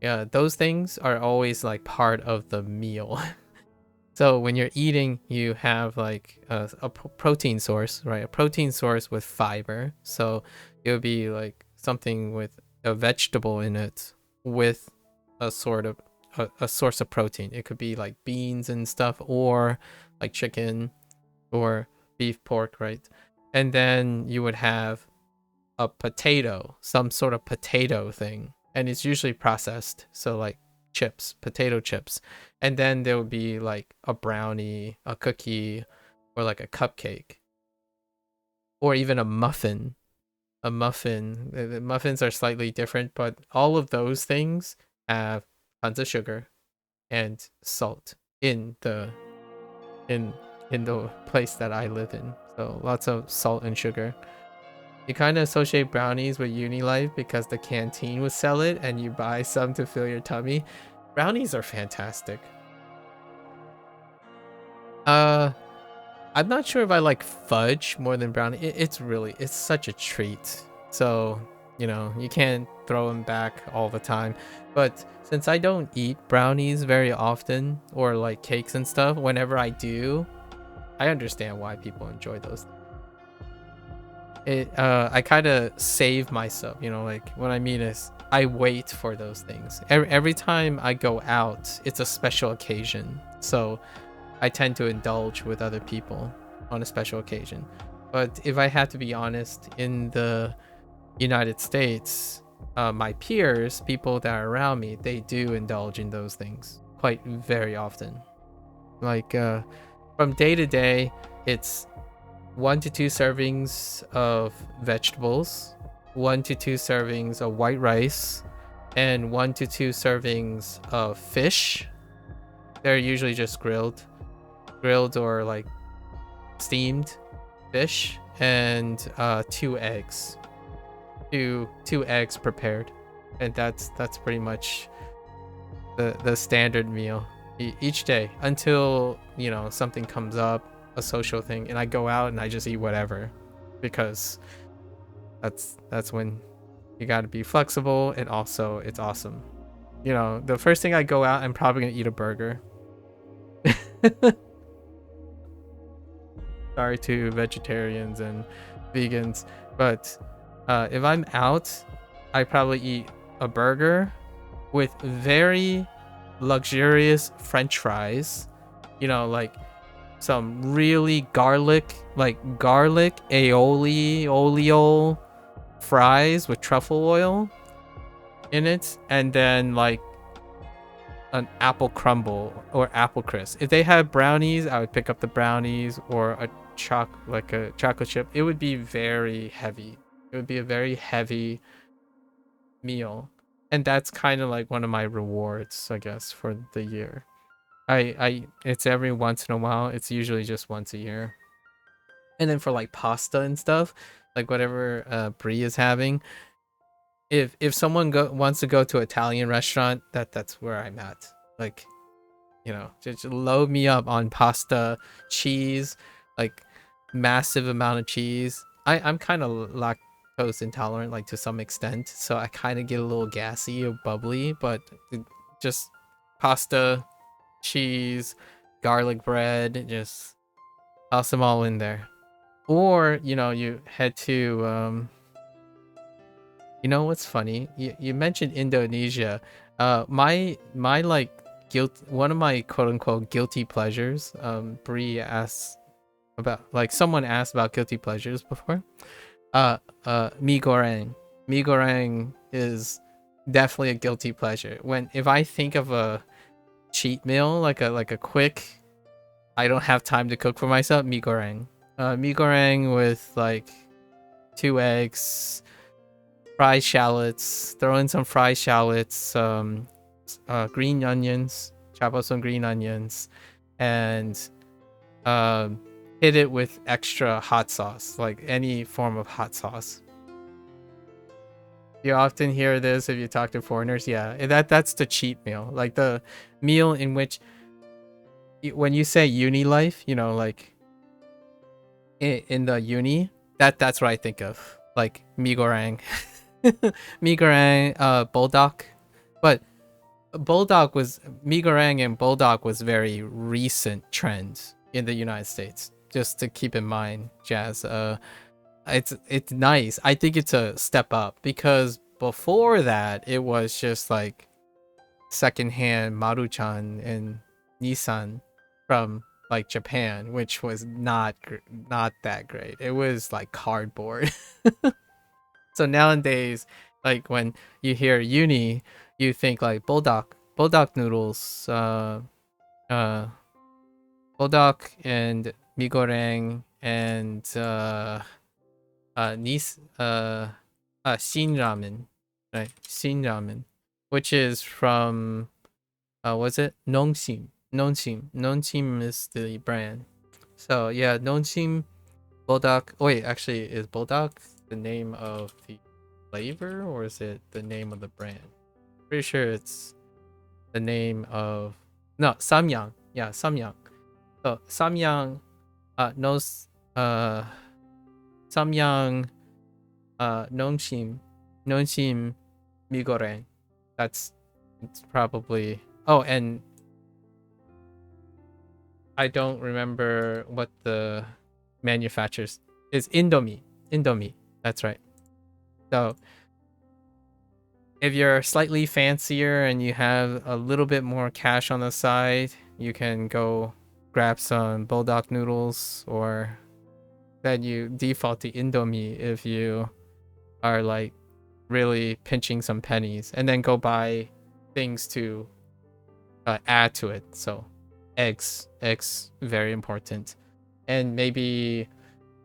Yeah, those things are always like part of the meal. So when you're eating, you have like a protein source, right? A protein source with fiber. So it would be like something with a vegetable in it with a sort of a source of protein. It could be like beans and stuff, or like chicken or beef, pork, right? And then you would have a potato, some sort of potato thing, and it's usually processed. So like chips, potato chips. And then there would be like a brownie, a cookie, or like a cupcake, or even a muffin. A muffin. The muffins are slightly different, but all of those things have tons of sugar and salt in the place that I live in. So lots of salt and sugar. You kind of associate brownies with uni life because the canteen would sell it and you buy some to fill your tummy. Brownies are fantastic. I'm not sure if I like fudge more than brownie. It's such a treat. So, you can't throw them back all the time. But since I don't eat brownies very often, or like cakes and stuff, whenever I do, I understand why people enjoy those. I kind of save myself, like what I mean is I wait for those things. Every time I go out, it's a special occasion. So I tend to indulge with other people on a special occasion. But if I had to be honest, in the United States, my peers, people that are around me, they do indulge in those things quite very often. Like from day to day, it's 1 to 2 servings of vegetables, 1 to 2 servings of white rice, and 1 to 2 servings of fish. They're usually just grilled or like steamed fish, and 2 eggs. Two eggs prepared, and that's pretty much the standard meal each day until, you know, something comes up, a social thing, and I go out and I just eat whatever, because that's when you got to be flexible, and also it's awesome. You know, the first thing I go out, I'm probably gonna eat a burger. Sorry to vegetarians and vegans, but if I'm out, I probably eat a burger with very luxurious French fries. You know, like some really garlic aioli olio fries with truffle oil in it, and then like an apple crumble or apple crisp. If they had brownies, I would pick up the brownies, or a chocolate chip. It would be very heavy. It would be a very heavy meal, and that's kind of like one of my rewards, I guess, for the year. It's every once in a while. It's usually just once a year. And then for like pasta and stuff, like whatever Brie is having, if someone wants to go to an Italian restaurant, that's where I'm at. Like, you know, just load me up on pasta, cheese, like massive amount of cheese. I'm kind of lactose intolerant, like to some extent, so I kind of get a little gassy or bubbly, but just pasta, cheese, garlic bread, just toss them all in there. Or, you know, you head to you know what's funny? You mentioned Indonesia. My like one of my quote unquote guilty pleasures. Bree asked about, like, someone asked about guilty pleasures before. Mi goreng. Mi goreng is definitely a guilty pleasure. If I think of a cheat meal, like a quick, I don't have time to cook for myself, mi goreng. Mi goreng with like 2 eggs, fried shallots, throw in some fried shallots, green onions, chop up some green onions, and hit it with extra hot sauce, like any form of hot sauce. You often hear this if you talk to foreigners. Yeah, that's the cheat meal, like the meal in which, when you say uni life, you know, like in the uni, that's what I think of, like mi goreng. Mi goreng, bulldog, but mi goreng and bulldog was very recent trends in the United States. Just to keep in mind, Jazz. It's nice. I think it's a step up, because before that it was just like secondhand Maruchan and Nissan from like Japan, which was not that great. It was like cardboard. So nowadays, like when you hear uni, you think like bulldog noodles, uh, bulldog and mi goreng, and Shin ramen, right? Shin ramen, which is from was it Nongshim? Nongshim is the brand. So yeah, Nongshim bulldog. Oh, wait, actually, is bulldog the name of the flavor, or is it the name of the brand? Pretty sure it's the name of, no, Samyang. Yeah, Samyang. So Samyang knows Samyang Nongshim mi goreng. It's probably, oh, and I don't remember what the manufacturers is. Indomie. That's right. So if you're slightly fancier and you have a little bit more cash on the side, you can go grab some bulldog noodles, or then you default to Indomie if you are like really pinching some pennies, and then go buy things to add to it. So eggs, very important, and maybe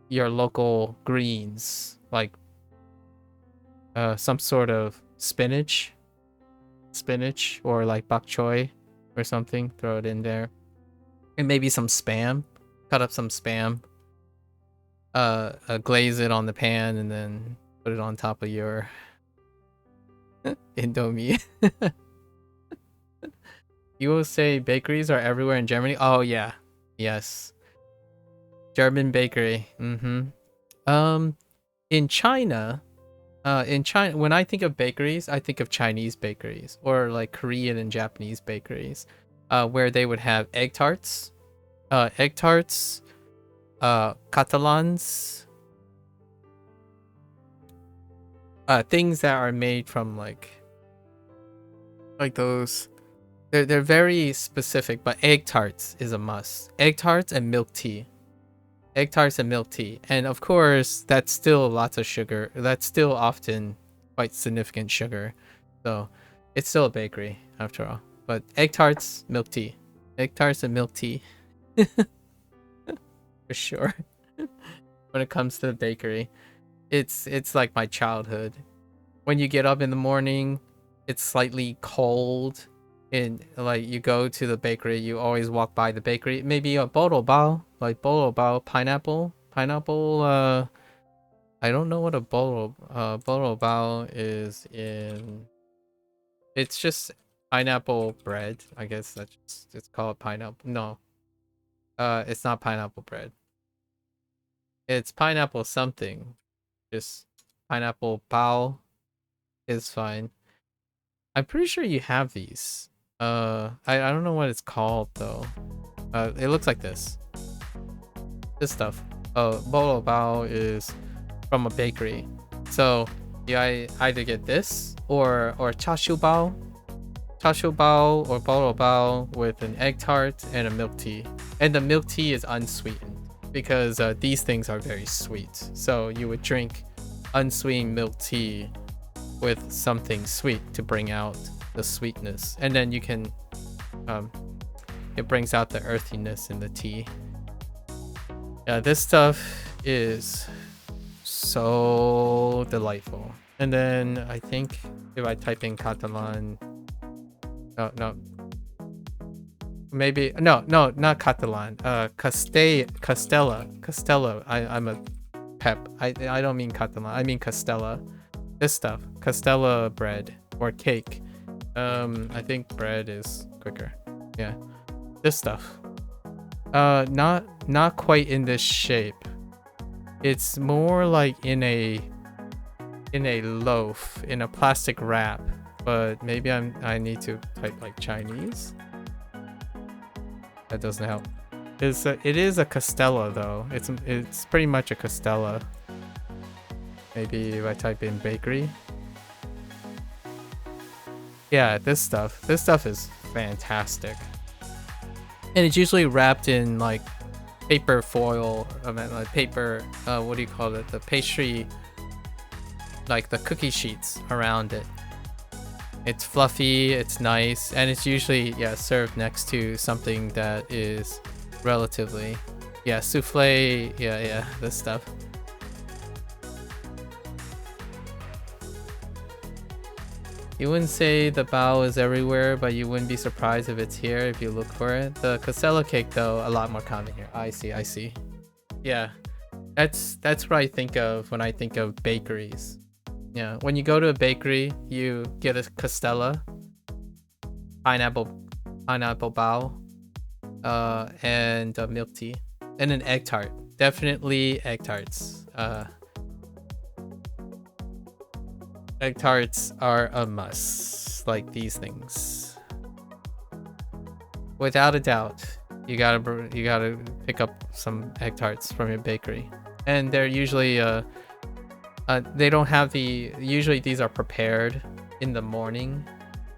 your local greens, like some sort of spinach, or like bok choy, or something. Throw it in there. And maybe some spam. Cut up some spam. Glaze it on the pan and then put it on top of your Indomie. You will say bakeries are everywhere in Germany? Oh yeah. Yes. German bakery. In China, when I think of bakeries, I think of Chinese bakeries or like Korean and Japanese bakeries, where they would have egg tarts, catalans, things that are made from like those. They're very specific, but egg tarts is a must. Egg tarts and milk tea. Egg tarts and milk tea. And of course, that's still lots of sugar. That's still often quite significant sugar. So it's still a bakery after all. But egg tarts, milk tea. Egg tarts and milk tea. For sure. When it comes to the bakery, it's like my childhood. When you get up in the morning, it's slightly cold. And like you go to the bakery, you always walk by the bakery. Maybe a bolo bao, like bolo bao, pineapple. I don't know what a bolo bao is in. It's just pineapple bread. I guess it's called pineapple. No, it's not pineapple bread. It's pineapple something. Just pineapple bao is fine. I'm pretty sure you have these. I don't know what it's called though. It looks like this. This stuff. Bolo bao is from a bakery. So you either get this or chashu bao or bolo bao with an egg tart and a milk tea. And the milk tea is unsweetened because these things are very sweet. So you would drink unsweetened milk tea with something sweet to bring out the sweetness, and then you can it brings out the earthiness in the tea. Yeah, this stuff is so delightful. And then I think if I type in Catalan, maybe no, not Catalan, Castella. I'm a pep. I don't mean Catalan, I mean Castella. This stuff, Castella bread or cake. I think bread is quicker. Yeah, this stuff. Not quite in this shape. It's more like in a loaf, in a plastic wrap. But maybe I need to type like Chinese. That doesn't help. It is a Castella though. It's pretty much a Castella. Maybe if I type in bakery. Yeah, this stuff is fantastic. And it's usually wrapped in like paper foil, like paper, what do you call it? The pastry, like the cookie sheets around it. It's fluffy, it's nice, and it's usually, yeah, served next to something that is relatively, yeah, souffle, yeah, this stuff. You wouldn't say the bao is everywhere, but you wouldn't be surprised if it's here if you look for it. The Castella cake, though, a lot more common here. I see. Yeah, that's what I think of when I think of bakeries. Yeah, when you go to a bakery, you get a Castella, pineapple bao, and a milk tea, and an egg tart. Definitely egg tarts. Egg tarts are a must, like these things. Without a doubt, you gotta pick up some egg tarts from your bakery, and they're usually they don't have usually these are prepared in the morning,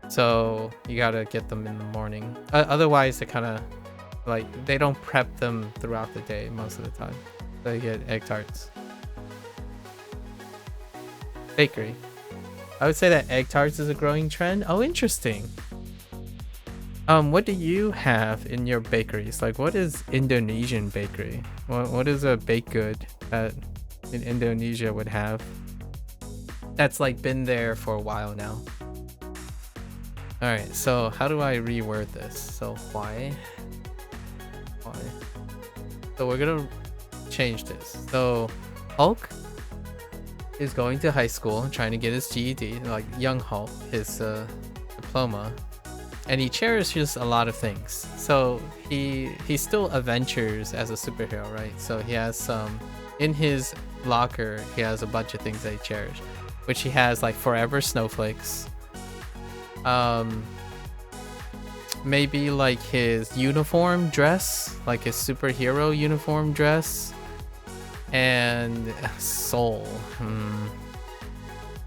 so you gotta get them in the morning. Otherwise, they kind of like they don't prep them throughout the day most of the time. So you get egg tarts. Bakery. I would say that egg tarts is a growing trend. Oh, interesting. What do you have in your bakeries? Like, what is Indonesian bakery? What is a baked good that in Indonesia would have? That's like been there for a while now. All right, so how do I reword this? So why? So we're gonna change this. So Hulk is going to high school, trying to get his GED, like young Hulk, his diploma, and he cherishes a lot of things. So he still adventures as a superhero, right? So he has some in his locker. He has a bunch of things that he cherishes, which he has like forever snowflakes. Maybe like his uniform dress, like his superhero uniform dress, and soul,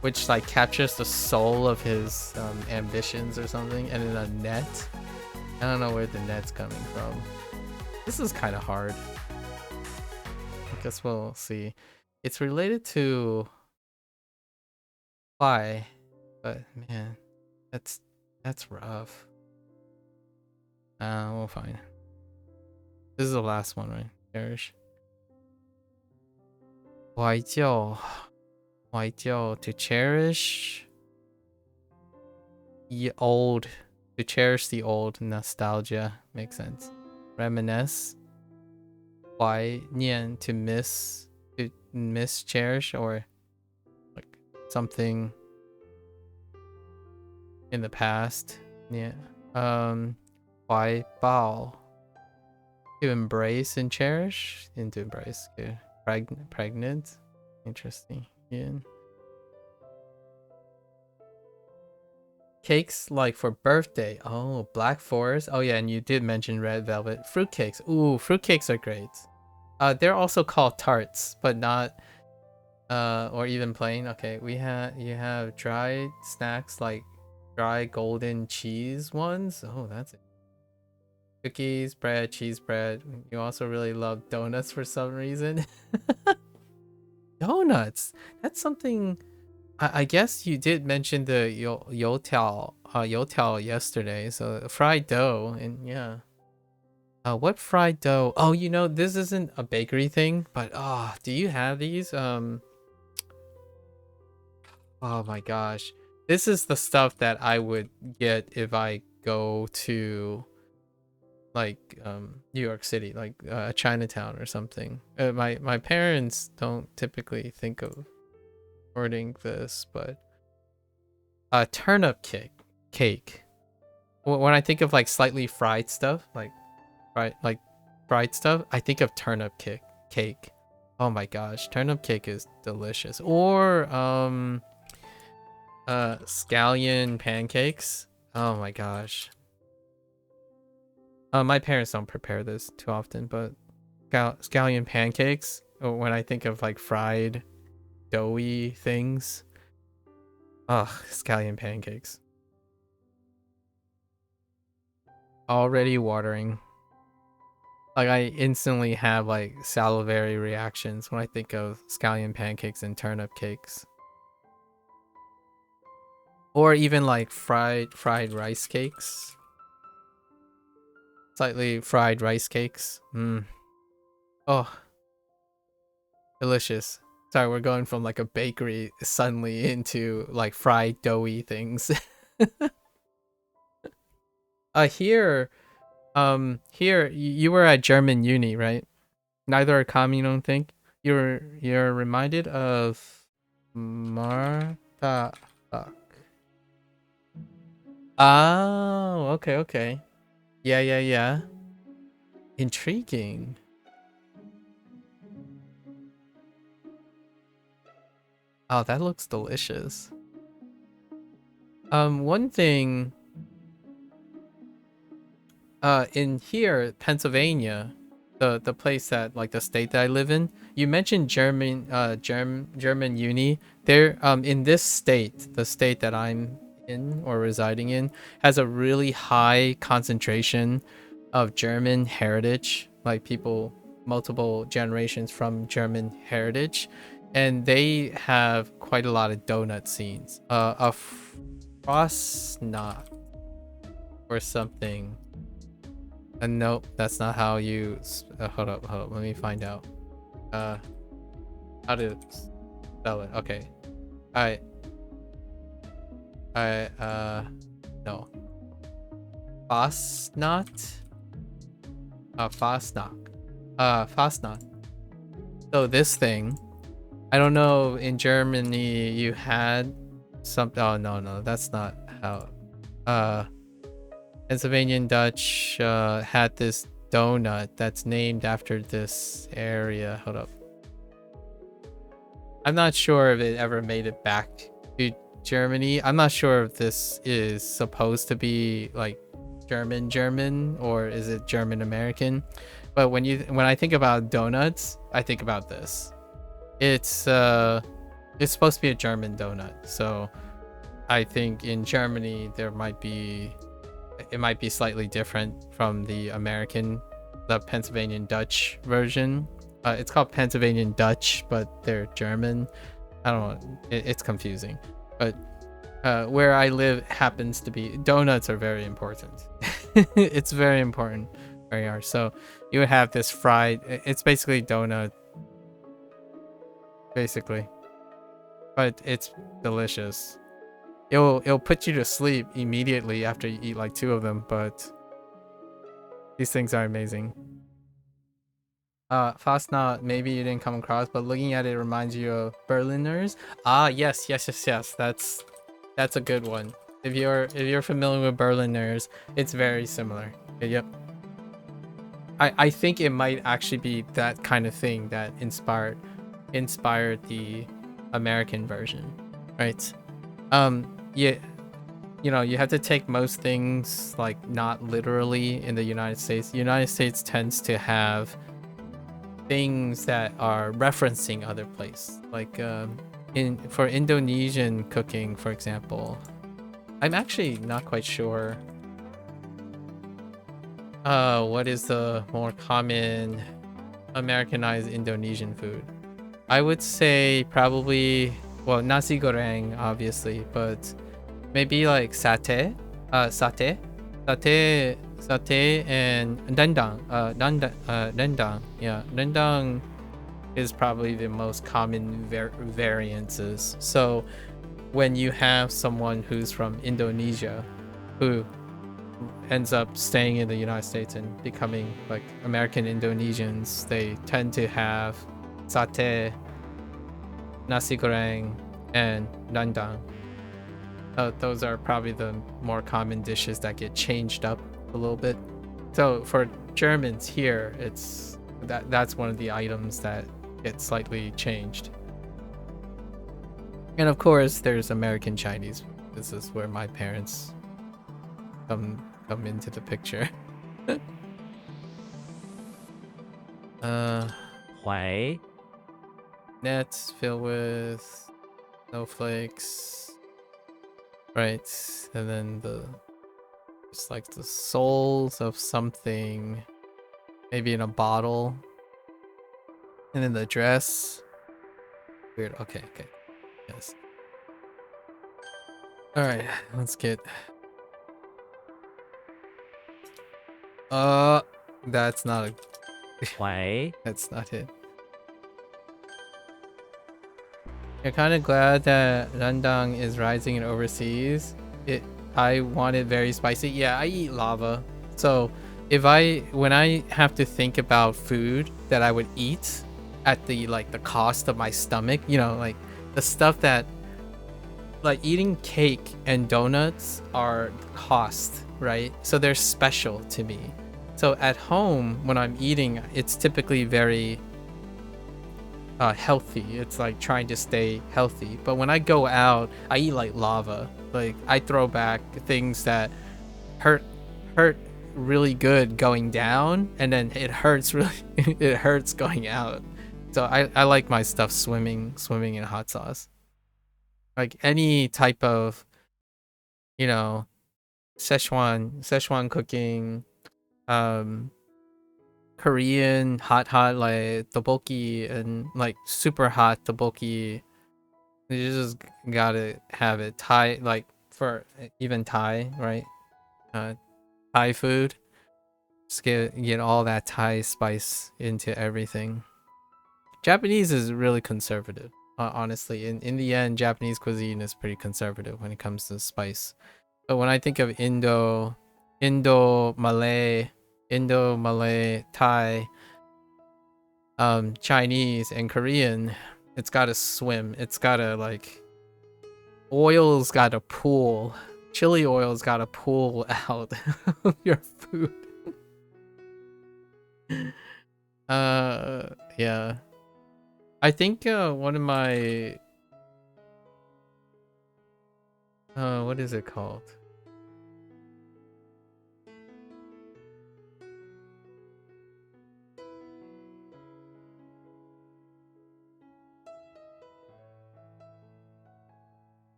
which like captures the soul of his ambitions or something, and then a net. I don't know where the net's coming from. This is kind of hard. I guess we'll see. It's related to why, but man, that's rough. We'll find. This is the last one, right? Cherish. 怀旧 to cherish the old, to cherish the old, nostalgia makes sense. Reminisce, 怀念 to miss, cherish, or like something in the past. Yeah. 怀抱 to embrace and cherish, into embrace. Okay. Pregnant, interesting. Yeah. Cakes like for birthday. Oh, Black Forest. Oh yeah, and you did mention red velvet. Fruitcakes. Ooh, fruitcakes are great. They're also called tarts, but not or even plain. Okay, you have dried snacks like dry golden cheese ones. Oh, that's it. Cookies, bread, cheese bread. You also really love donuts for some reason. Donuts. That's something. I guess you did mention the youtiao yesterday. So fried dough, and yeah. What fried dough? Oh, you know, this isn't a bakery thing, but do you have these? Oh my gosh, this is the stuff that I would get if I go to like New York City, like Chinatown or something. My parents don't typically think of ordering this, but turnip cake. When I think of like slightly fried stuff, like fried stuff, I think of turnip cake. Oh my gosh, turnip cake is delicious. Or scallion pancakes. Oh my gosh. My parents don't prepare this too often, but scallion pancakes, when I think of like fried doughy things. Ugh, scallion pancakes. Already watering. Like I instantly have like salivary reactions when I think of scallion pancakes and turnip cakes. Or even like fried rice cakes. Slightly fried rice cakes. Oh, delicious. Sorry, we're going from like a bakery suddenly into like fried doughy things. Here you were at German uni, right? Neither are common, you don't think? You're reminded of Martha. Oh, okay. Yeah. Intriguing. Oh, that looks delicious. One thing in here, Pennsylvania, the place that like the state that I live in, you mentioned German uni. There in this state, the state that I'm in or residing in, has a really high concentration of German heritage, like people multiple generations from German heritage, and they have quite a lot of donut scenes. A frostnot or something. Nope, that's not how you. Hold up. Let me find out. How to spell it? Okay. I No. Fastnacht? Fastnacht. Fastnacht. So this thing, I don't know, in Germany you had something. Oh, no, that's not how. Pennsylvania Dutch had this donut that's named after this area. Hold up. I'm not sure if it ever made it back to Germany. I'm not sure if this is supposed to be like German or is it German American. But when I think about donuts, I think about this. It's supposed to be a German donut. So I think in Germany it might be slightly different from the Pennsylvania Dutch version. It's called Pennsylvania Dutch, but they're German. I don't know. It's confusing. But where I live happens to be donuts are very important. It's very important where you are. So you would have this fried. It's basically donut, basically, but it's delicious. It'll put you to sleep immediately after you eat like 2 of them, but these things are amazing. Fastnacht, maybe you didn't come across, but looking at it reminds you of Berliners. Ah, yes. That's a good one. If you're familiar with Berliners, it's very similar. Okay, yep. I think it might actually be that kind of thing that inspired the American version, right? Yeah, you have to take most things like not literally in the United States. The United States tends to have things that are referencing other places, like for Indonesian cooking, for example. I'm actually not quite sure what is the more common Americanized Indonesian food. I would say probably, well, nasi goreng obviously, but maybe like satay and rendang. Rendang. Yeah, rendang is probably the most common variances. So when you have someone who's from Indonesia who ends up staying in the United States and becoming like American Indonesians, they tend to have satay, nasi goreng, and rendang. Those are probably the more common dishes that get changed up a little bit. So for Germans here, that's one of the items that gets slightly changed. And of course, there's American Chinese. This is where my parents come into the picture. 怀 Nets filled with snowflakes, right? And then it's like the souls of something, maybe in a bottle. And then the dress. Weird. Okay. Yes. All right, let's get. That's not a. 怀 That's not it. You're kind of glad that rendang is rising in overseas. I want it very spicy. Yeah, I eat lava. So when I have to think about food that I would eat at the cost of my stomach, like the stuff that, like eating cake and donuts are cost, right? So they're special to me. So at home when I'm eating, it's typically very healthy. It's like trying to stay healthy. But when I go out, I eat like lava. Like I throw back things that hurt really good going down, and then it hurts going out. So I like my stuff swimming in hot sauce. Like any type of, Szechuan cooking, Korean hot like tteokbokki, and like super hot tteokbokki. You just gotta have it. Thai, like for even Thai, right? Thai food. Just get all that Thai spice into everything. Japanese is really conservative. Honestly, in the end, Japanese cuisine is pretty conservative when it comes to spice. But when I think of Indo-Malay, Thai, Chinese, and Korean, it's gotta swim. It's gotta like oil's gotta pool. Chili oil's gotta pool out of your food. Yeah. I think one of my what is it called?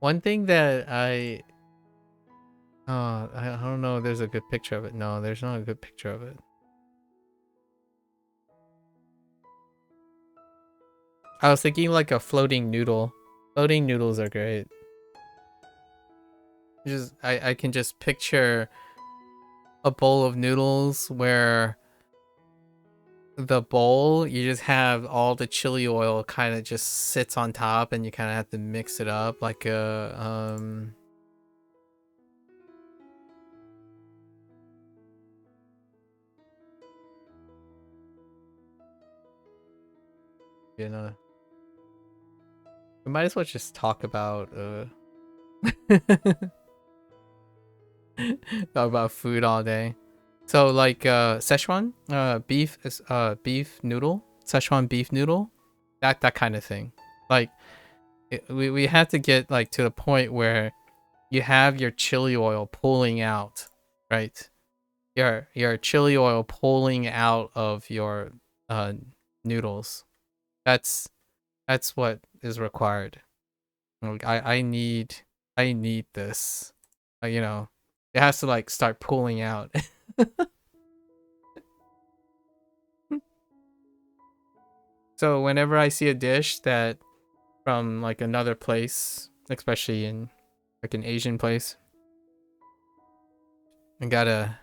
One thing that I don't know if there's a good picture of it. No, there's not a good picture of it. I was thinking like a floating noodle. Floating noodles are great. Just I can just picture a bowl of noodles where the bowl you just have all the chili oil kind of just sits on top and you kind of have to mix it up like a you know, we might as well just talk about talk about food all day. So like Szechuan beef noodle, Szechuan beef noodle, that kind of thing. Like we have to get like to the point where you have your chili oil pulling out, right? Your chili oil pulling out of your noodles. That's what is required. Like I need this. You know, it has to like start pulling out. So whenever I see a dish that from like another place, especially in like an Asian place, I gotta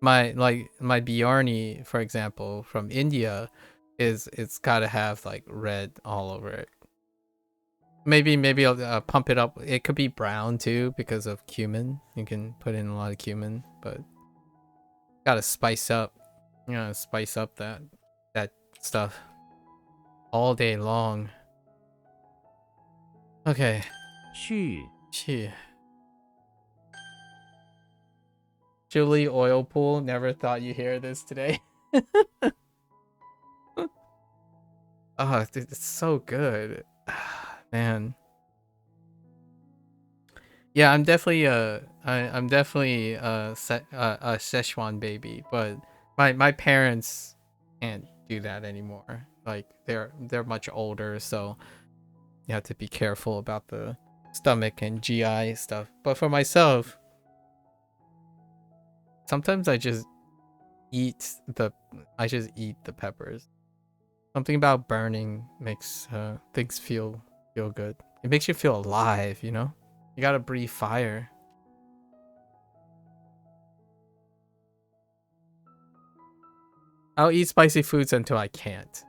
my biryani, for example, from India, it's gotta have like red all over it. Maybe I'll pump it up. It could be brown too because of cumin. You can put in a lot of cumin, but gotta spice up. You know, spice up that stuff all day long. Okay. 去 Chili oil pool. Never thought you'd hear this today. Oh, dude, it's so good. Man. Yeah, I'm definitely I'm definitely a Szechuan baby, but my parents can't do that anymore. Like they're much older, so you have to be careful about the stomach and GI stuff. But for myself, sometimes I just eat the peppers. Something about burning makes things feel good. It makes you feel alive, you know? You gotta breathe fire. I'll eat spicy foods until I can't,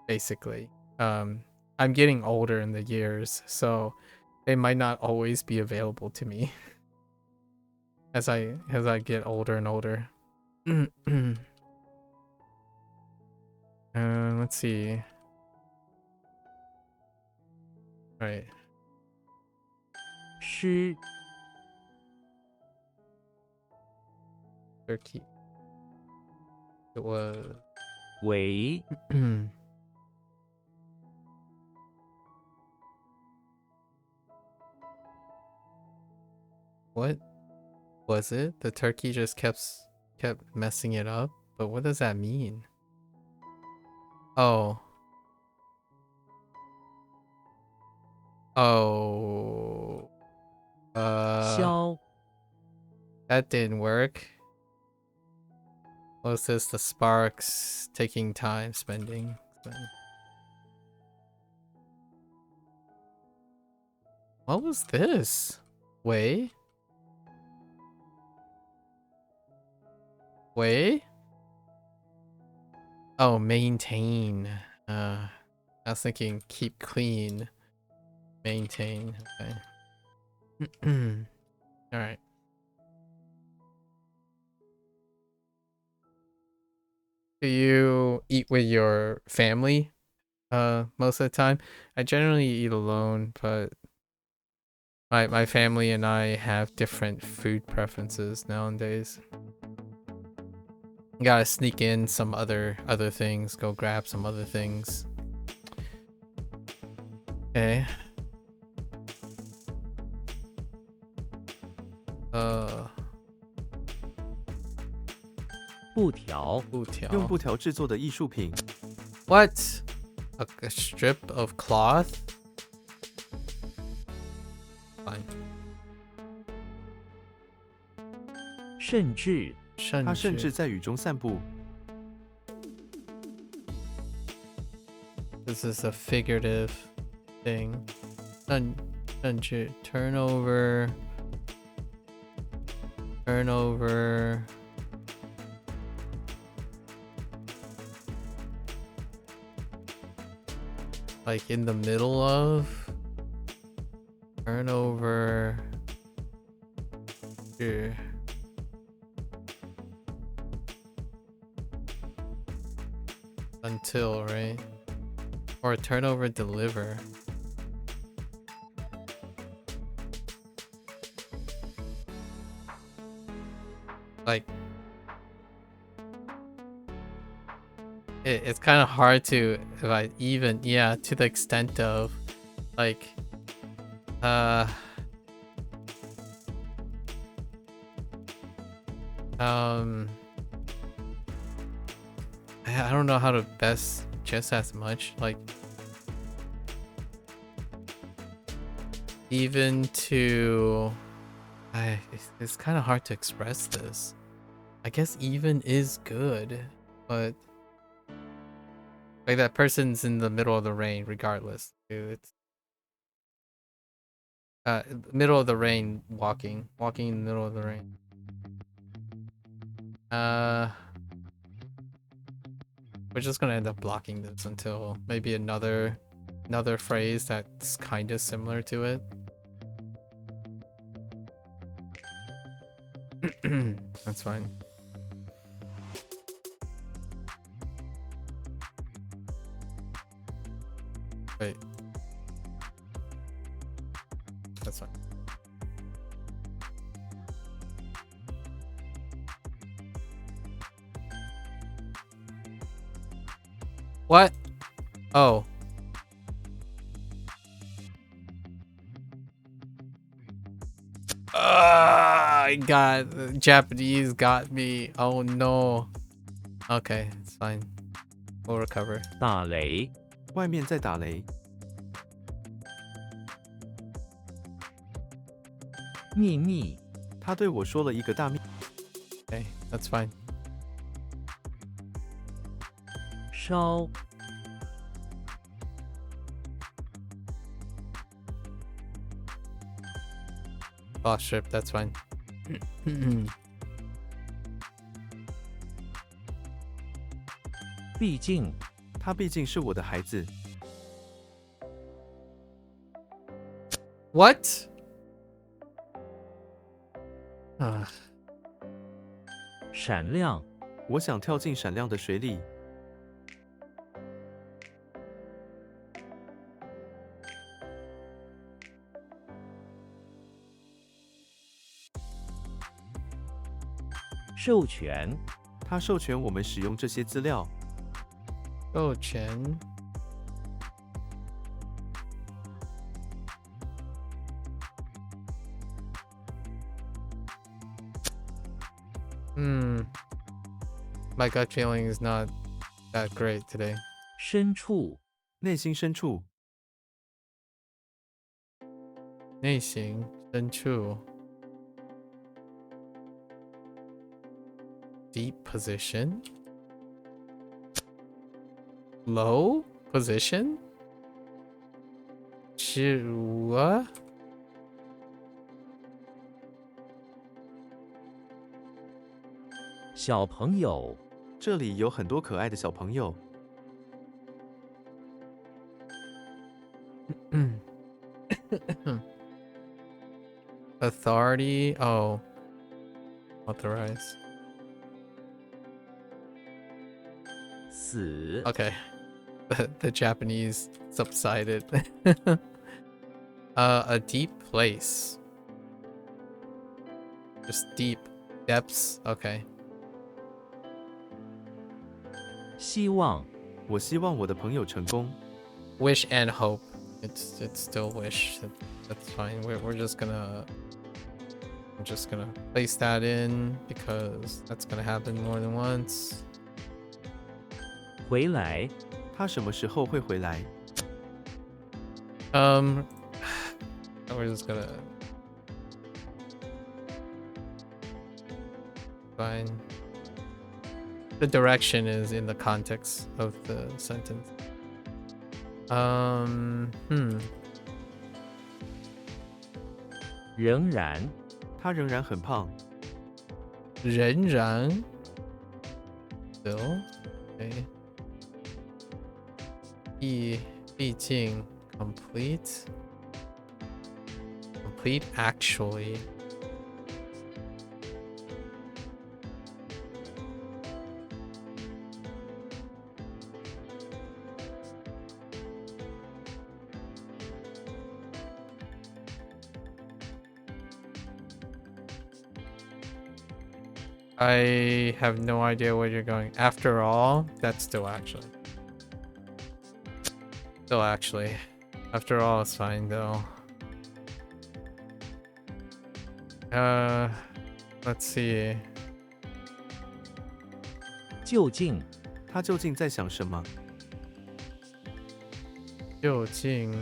basically. I'm getting older in the years, so they might not always be available to me as I get older and older. Let's see. Right. 吃 Turkey. It was 为 what was it? The turkey just kept messing it up? But what does that mean? Oh. Oh. 消 That didn't work. What's this? The sparks taking time spending. What was this? Way? Way? Oh, maintain. I was thinking keep clean. Maintain. Okay. Alright. Do you eat with your family most of the time? I generally eat alone, but my family and I have different food preferences nowadays. Gotta sneak in some other things, go grab some other things. Okay. 布条，布条。用布条制作的艺术品， What? A strip of cloth? Fine. 甚至，它甚至在雨中散步。 This is a figurative thing. 甚至 turn over. Like in the middle of. Turn over. Here. Until, right? Or turn over, deliver. Like, it's kind of hard to, like, even, yeah, to the extent of, like, I don't know how to best just as much, like, even to, it's kind of hard to express this. I guess even is good, but like that person's in the middle of the rain regardless. Dude, it's middle of the rain walking in the middle of the rain. We're just gonna end up blocking this until maybe another phrase that's kind of similar to it. That's fine. Wait. That's fine. What? Oh. I got Japanese got me. Oh no. Okay, it's fine. We'll recover. 打雷，外面在打雷，秘密，他对我说了一个大秘。 Okay, that's fine. 烧， Boss strip, that's fine. 毕竟，他毕竟是我的孩子。 What? 闪亮，我想跳进闪亮的水里。 授权，他授权我们使用这些资料。授权。My gut feeling is not that great today. 深处，内心深处，内心深处。Deep position. Low position. 是 what? 小朋友，这里有很多可爱的小朋友。 Authority. Oh. Authorize. 死 Okay. The Japanese subsided. A deep place. Just deep. Depths. Okay. 希望我希望我的朋友成功。 Wish and hope. It's still wish. That's fine. We're just gonna. I'm just gonna place that in because that's gonna happen more than once. 回来他什么时候会回来？ We're just gonna. Fine. The direction is in the context of the sentence. 仍然他仍然很胖。仍然 still okay. 毕竟 complete actually. I have no idea where you're going. After all, that's still actually. Still actually. After all, it's fine though. Let's see. 究竟他究竟在想什么？究竟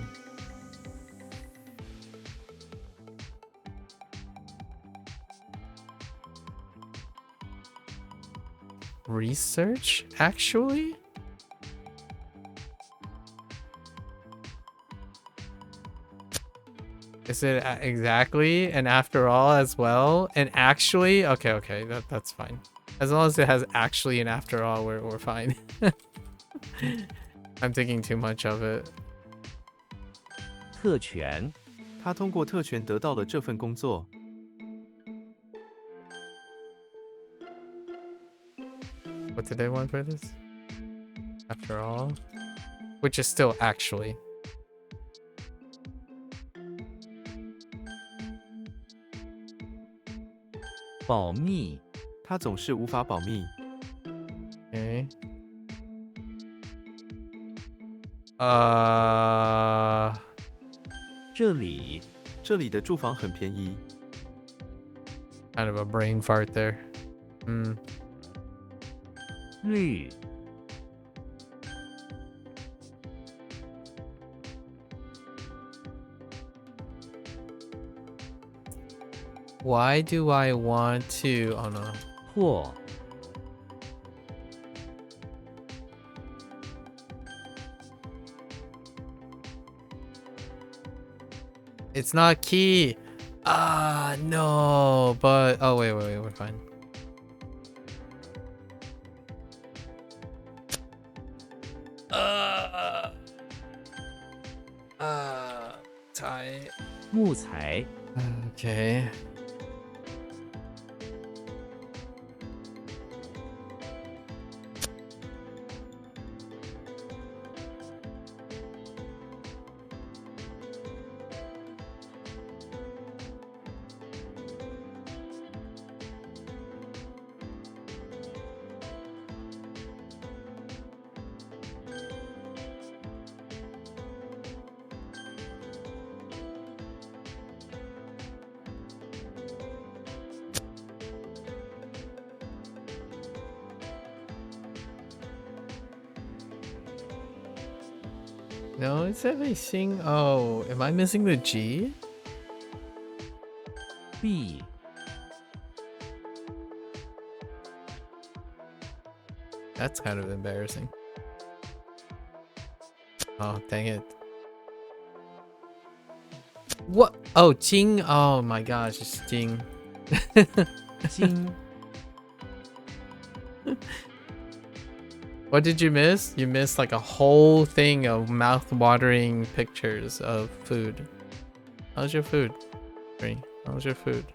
research actually? Is it exactly and after all as well? And actually? Okay, that's fine. As long as it has actually and after all, we're fine. I'm thinking too much of it. 特权他通过特权得到了这份工作。 What did they want for this? After all? Which is still actually. 保密他总是无法保密。 Okay. Uh, 这里这里的住房很便宜。 kind of a brain fart there. 绿 Why do I want to? Oh no. 或 It's not key. Ah, no. But oh wait, we're fine. Tie. 木材 Okay. No, it's everything. Oh, am I missing the G? B That's kind of embarrassing. Oh, dang it. What? Oh, Jing. Oh my gosh, it's Jing. 金 What did you miss? You missed like a whole thing of mouth-watering pictures of food. How's your food? Green. How's your food?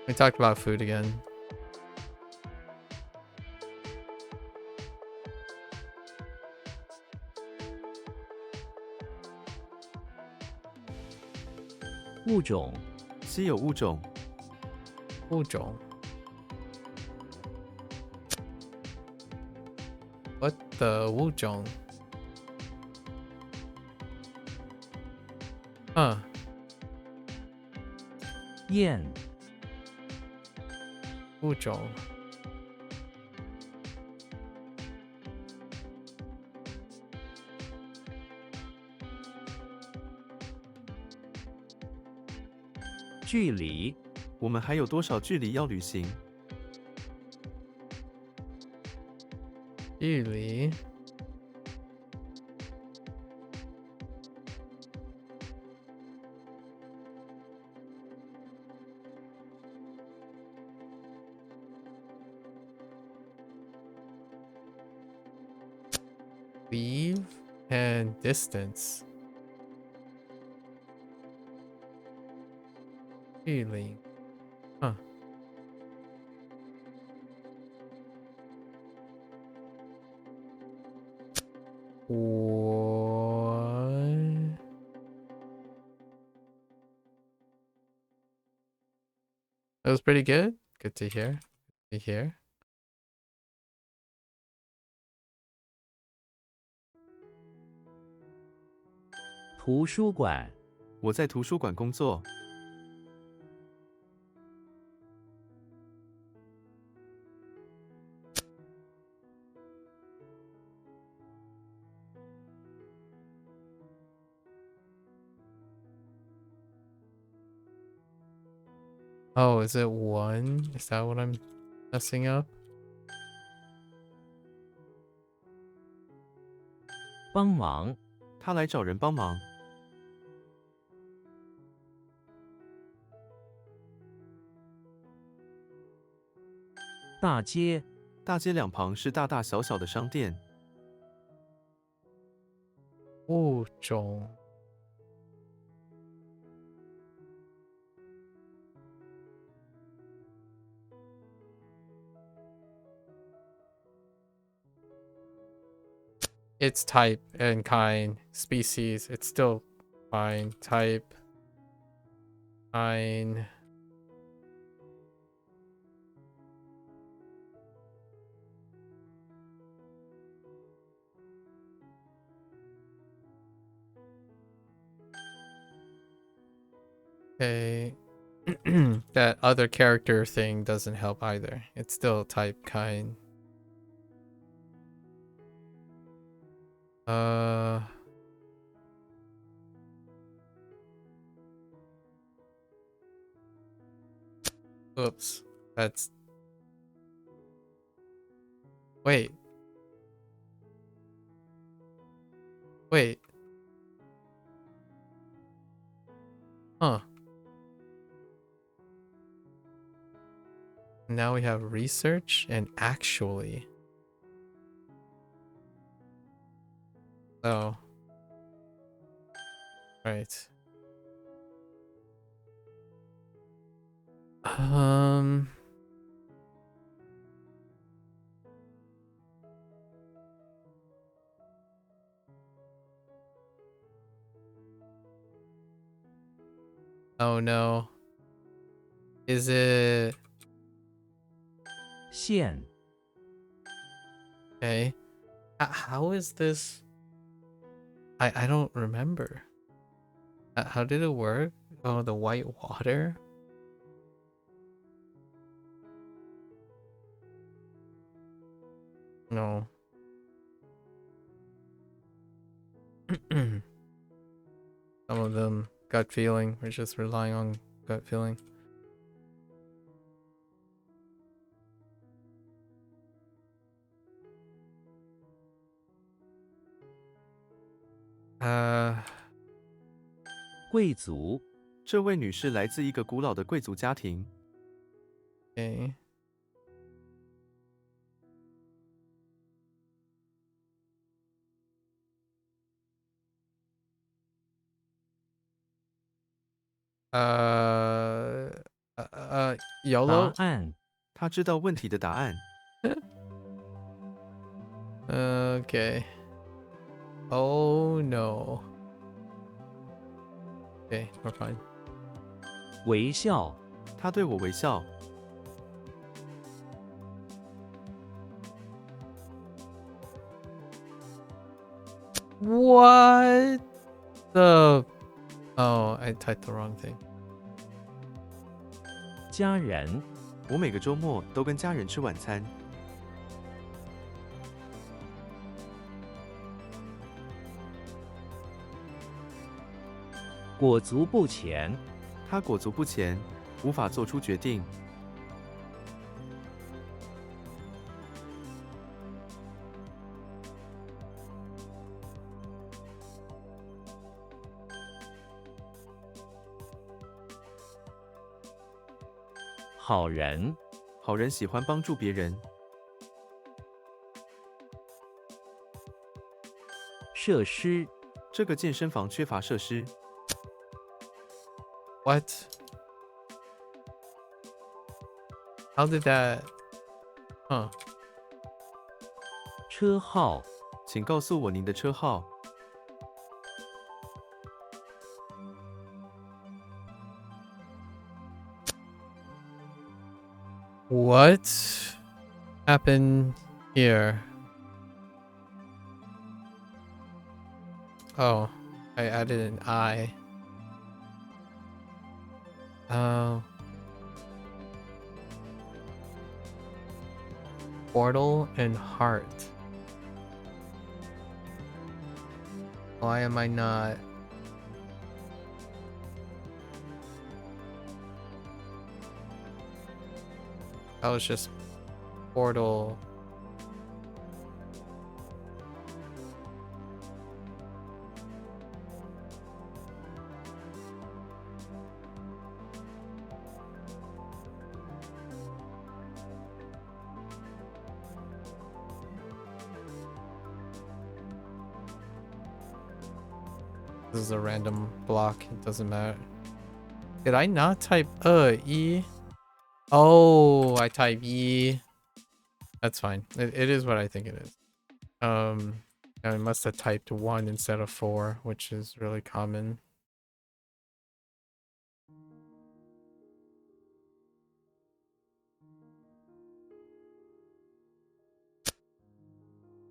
We talked about food again. 物种，稀有物种，物种。What the 物种？雁，物种。距离，我们还有多少距离要旅行？距离。Leave and distance. 距离。What? That was pretty good. Good to hear. Good to hear. 图书馆，我在图书馆工作。Oh, is it one? Is that what I'm messing up? 帮忙，他来找人帮忙。大街，大街两旁是大大小小的商店。物种。It's type and kind, species. It's still fine. Type, kind. Okay. That other character thing doesn't help either. It's still type, kind. Oops. That's... Wait. Wait. Huh. Now we have research and actually. Oh. Right. Oh no. Is it... 线， Okay. How is this? I don't remember. How did it work? Oh, the white water? No. Some of them gut feeling. We're just relying on gut feeling. Uh, 贵族，这位女士来自一个古老的贵族家庭。okay. YOLO? 答案，她知道问题的答案。Okay. Oh no. Okay, we're fine. 微笑，他对我微笑。 What the? Oh, I typed the wrong thing. 家人，我每个周末都跟家人吃晚餐。裹足不前，他裹足不前，无法做出决定。好人，好人喜欢帮助别人。设施，这个健身房缺乏设施。 What? How did that? Huh. 车号，请告诉我您的车号。 What happened here? Oh, I added an I. Oh. Portal and heart. Why am I not? That was just portal. This is a random block. It doesn't matter. Did I not type E? Oh, I type E. That's fine. It is what I think it is. I must have typed 1 instead of 4, which is really common.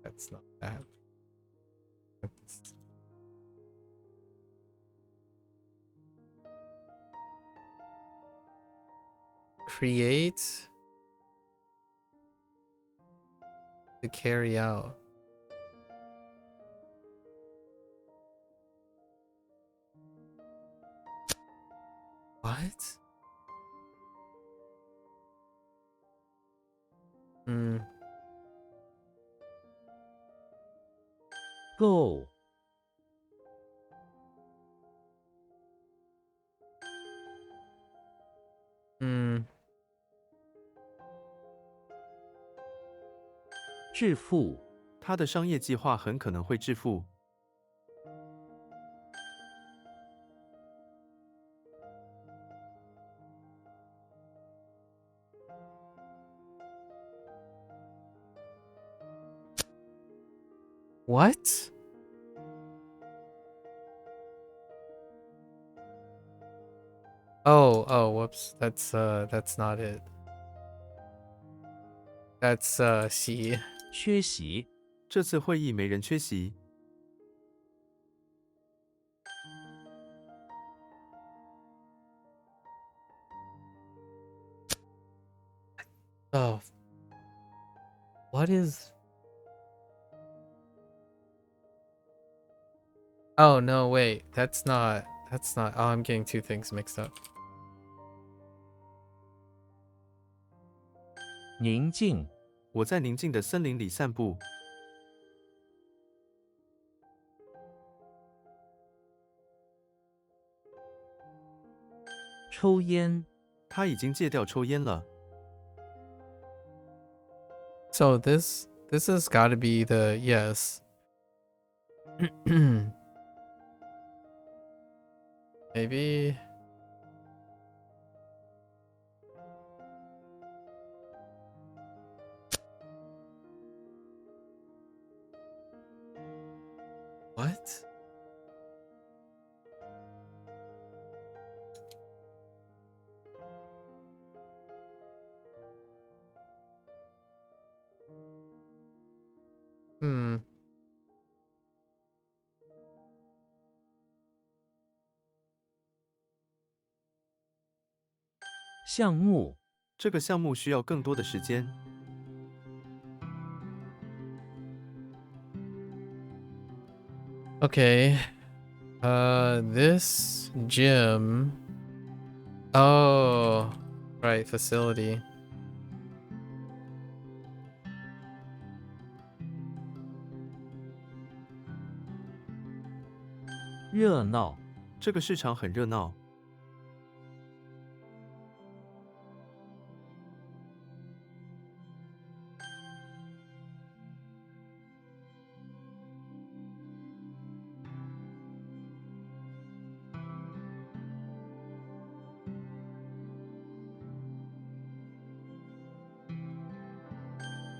That's not that. Create to carry out. What?够，致富，他的商业计划很可能会致富。 What? Oh, whoops. That's not it. That's C. 缺席，这次会议没人缺席。 Oh. What is... Oh, no, wait. That's not... Oh, I'm getting two things mixed up. 宁静，我在宁静的森林里散步。抽烟，他已经戒掉抽烟了。 So this has got to be the yes. Maybe... What? 项目，这个项目需要更多的时间。 Okay. This gym. Oh, right, facility. 热闹，这个市场很热闹。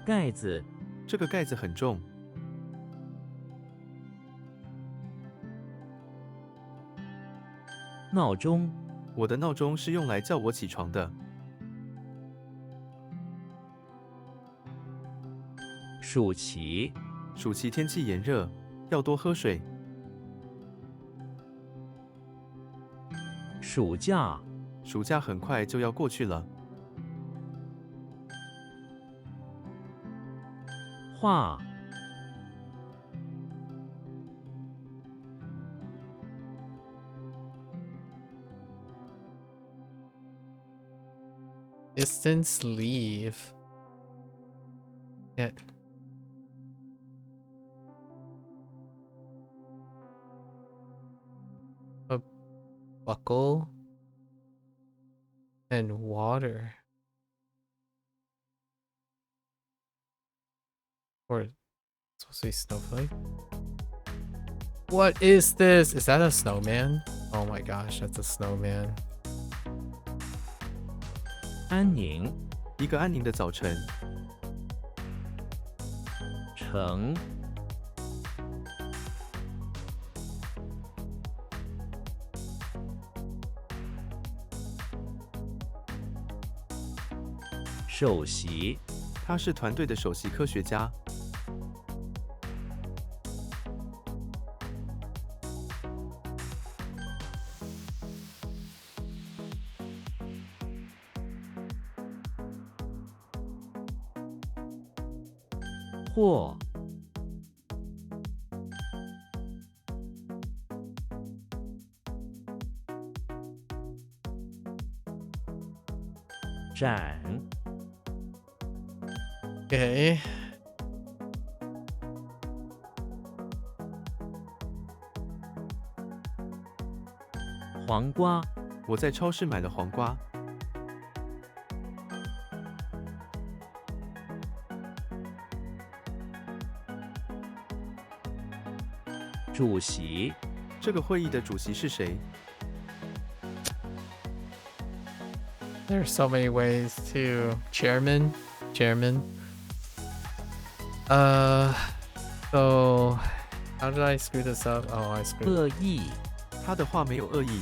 盖子，这个盖子很重。 闹钟，我的闹钟是用来叫我起床的。 暑期，暑期天气炎热，要多喝水。 暑假，暑假很快就要过去了。 画， Distance leave. Yeah. A buckle and water. Or supposed to be snowflake. What is this? Is that a snowman? Oh my gosh, that's a snowman. 安宁，一个安宁的早晨。 城，首席，他是团队的首席科学家。 或，展， Okay. 黄瓜，我在超市买了黄瓜。 主席，这个会议的主席是谁？ There are so many ways to chairman. So how did I screw this up? Oh, I screwed. 恶意，他的话没有恶意。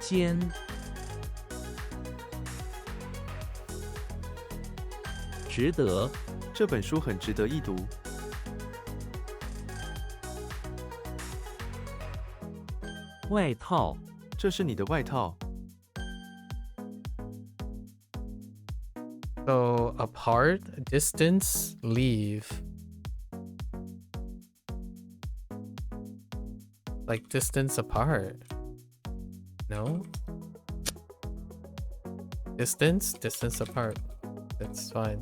间，值得，这本书很值得一读。 外套，这是你的外套。 So apart, distance, leave. Like distance apart. No? Distance apart. That's fine. .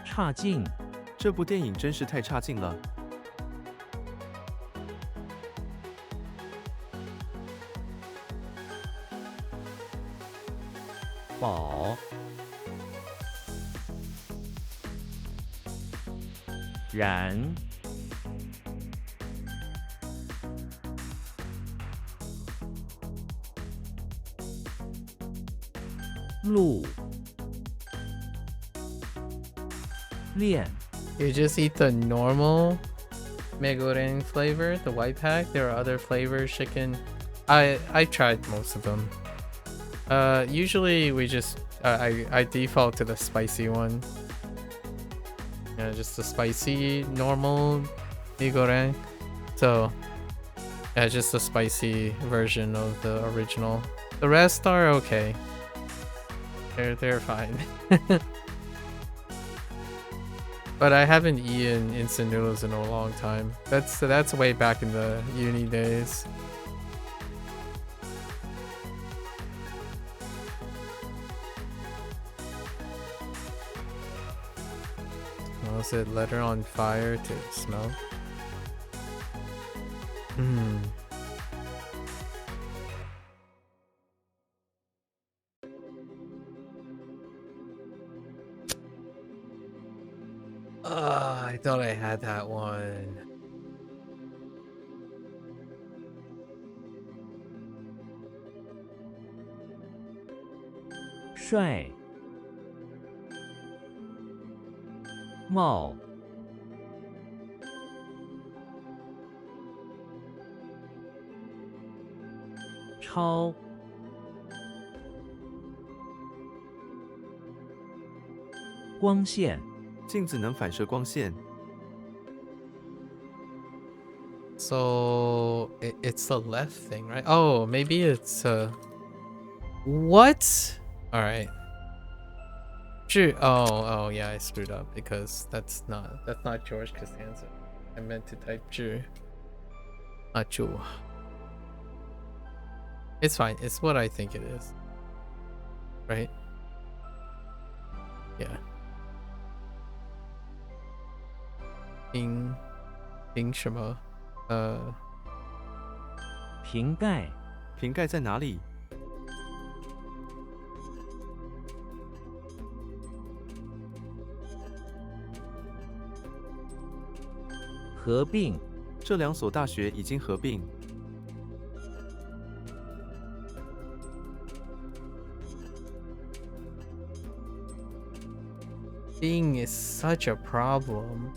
差劲，这部电影真是太差劲了。 宝，然，路，练 You just eat the normal Megoreng flavor, the white pack. There are other flavors chicken. I tried most of them. Usually we just I default to the spicy one. Yeah, just the spicy normal Megoreng. So yeah, just the spicy version of the original. The rest are okay. They're fine. But I haven't eaten instant noodles in a long time. That's way back in the uni days. Was it letter on fire to smell? Hmm. I thought I had that one. 帅帽超光线 镜子能反射光线， So it's the left thing, right? Oh, maybe it's what? All right. Oh yeah, I screwed up because that's not George Costanza. I meant to type Zhu, not Zhu. It's fine. It's what I think it is, right? Yeah. Bing 什么？瓶盖瓶盖在哪里？合并这两所大学已经合并。 Being is such a problem.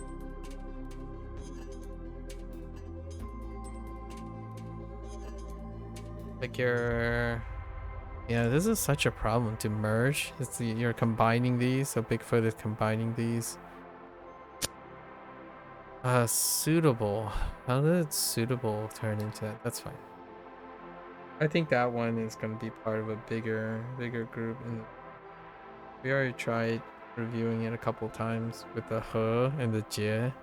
Like yeah, this is such a problem to merge. You're combining these, so Bigfoot is combining these. Suitable. How did suitable turn into that? That's fine. I think that one is gonna be part of a bigger group, and we already tried reviewing it a couple times with the he and the jie.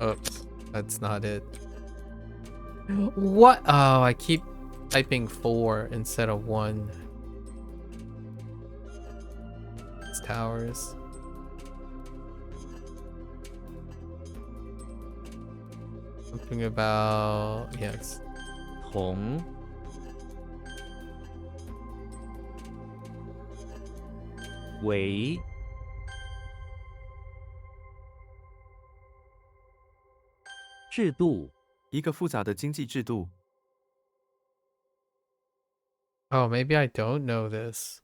Oops, that's not it. What? Oh, I keep typing 4 instead of 1. It's towers. Something about yes. 铜为制度一个复杂的经济制度。 Oh, maybe I don't know this.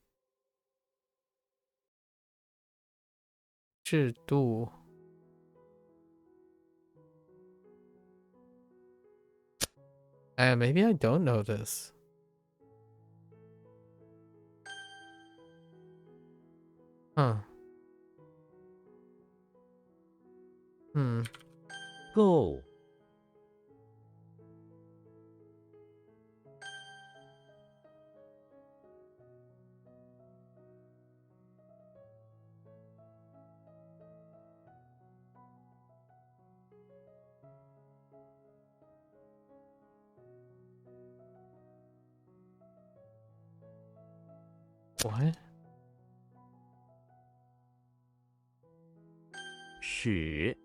制度. Maybe I don't know this. Huh. Go What? 使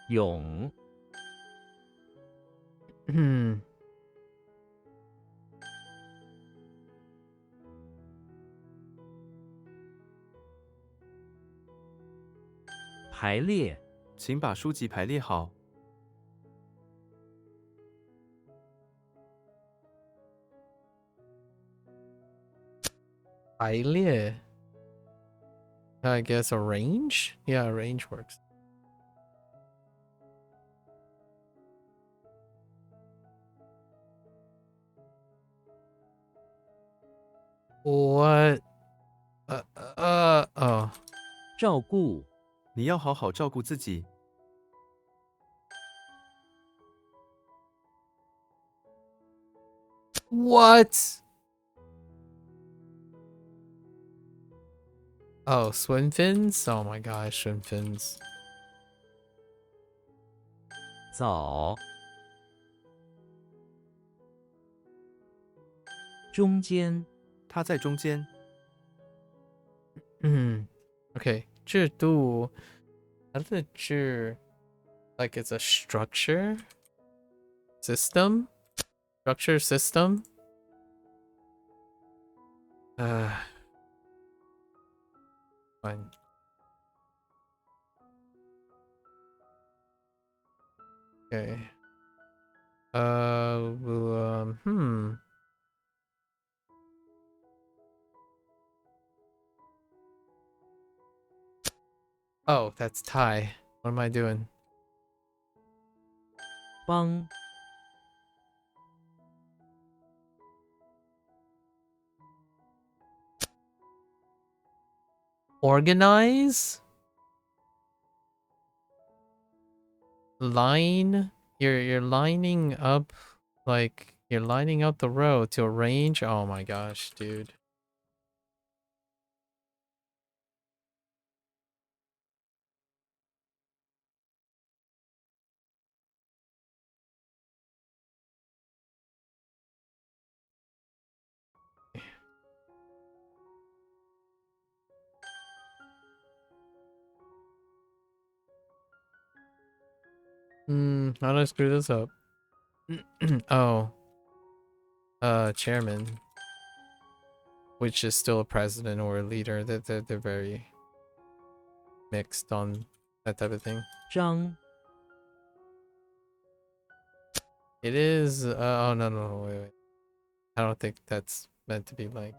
勇 Hmm. 排列，请把书籍排列好。排列 I guess arrange? Yeah, arrange works. What? Oh. 照顾，你要好好照顾自己。What? Oh, swim fins? Oh my gosh, swim fins. 早，中间，它在中间， Okay. 制度 how does it 制 like it's a structure? System? Structure system? Fine. Okay. Oh, that's Thai. What am I doing? 帮， Organize? Line? You're lining up like you're lining up the row to arrange. Oh my gosh, dude. How do I screw this up? Oh. Chairman. Which is still a president or a leader. They're very mixed on that type of thing. 张， It is oh no, wait. I don't think that's meant to be like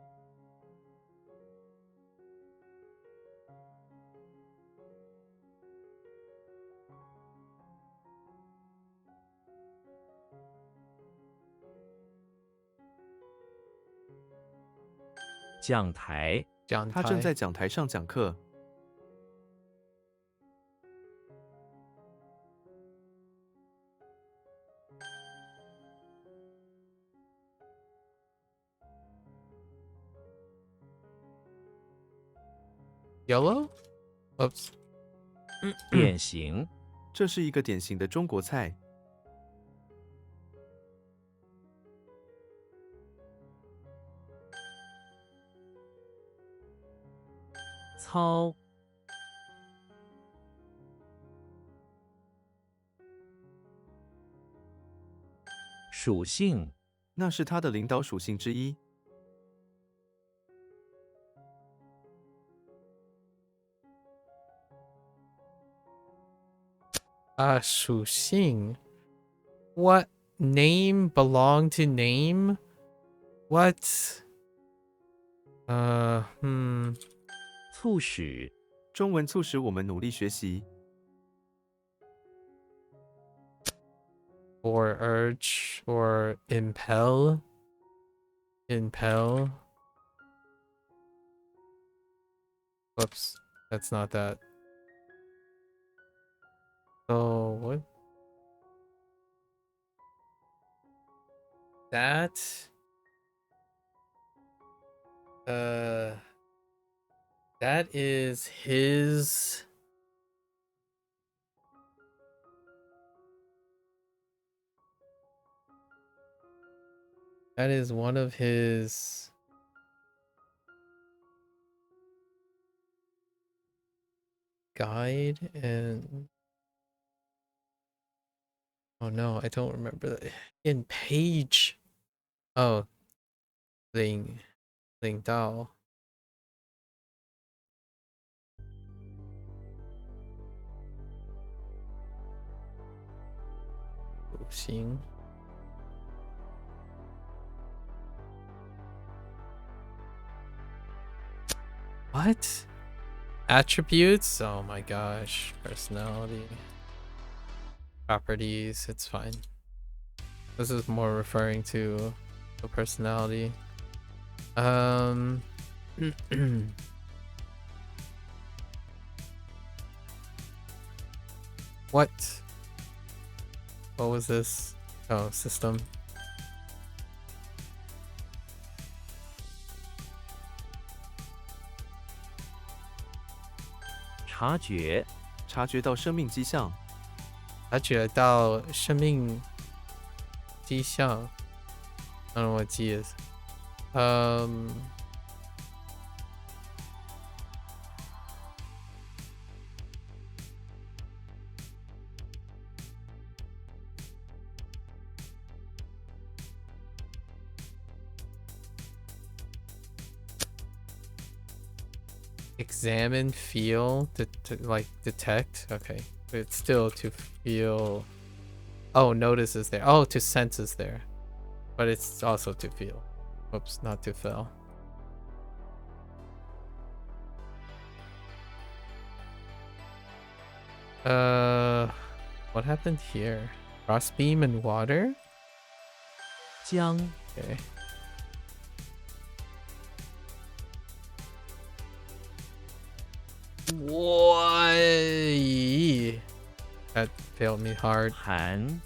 讲台，讲他正台。在讲台上讲课。Yellow? Oops. 典型，这是一个典型的中国菜。操，属性，那是它的领导属性之一。属性. What name belong to name? What? 促使，中文促使我们努力学习。or urge or impel. Impel. Whoops. That's not that. So what? That that is his that is one of his guide and oh no, I don't remember that. In page. Oh, Ling Dao. 属性 What? Attributes? Oh my gosh. Personality. Properties. It's fine. This is more referring to the personality. What? What was this? Oh, system. 察觉，察觉到生命迹象，察觉到生命迹象 I don't know what G is. Examine, feel, like detect. Okay, but it's still to feel. Oh, notice is there. Oh, to sense is there, but it's also to feel. Oops, not to feel. What happened here? Crossbeam and water. 将 Okay. Why? That failed me hard. 含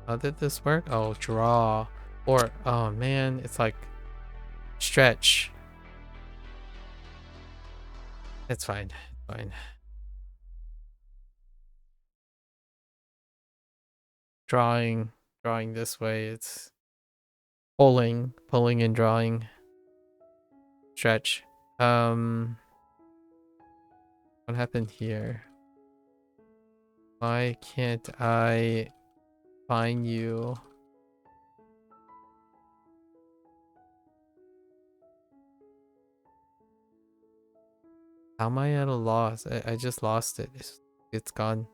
How did this work? Oh, draw. Or, oh man, it's like stretch. It's fine. Fine. Drawing this way. It's pulling and drawing. Stretch. What happened here? Why can't I find you? How am I at a loss? I just lost it. It's gone.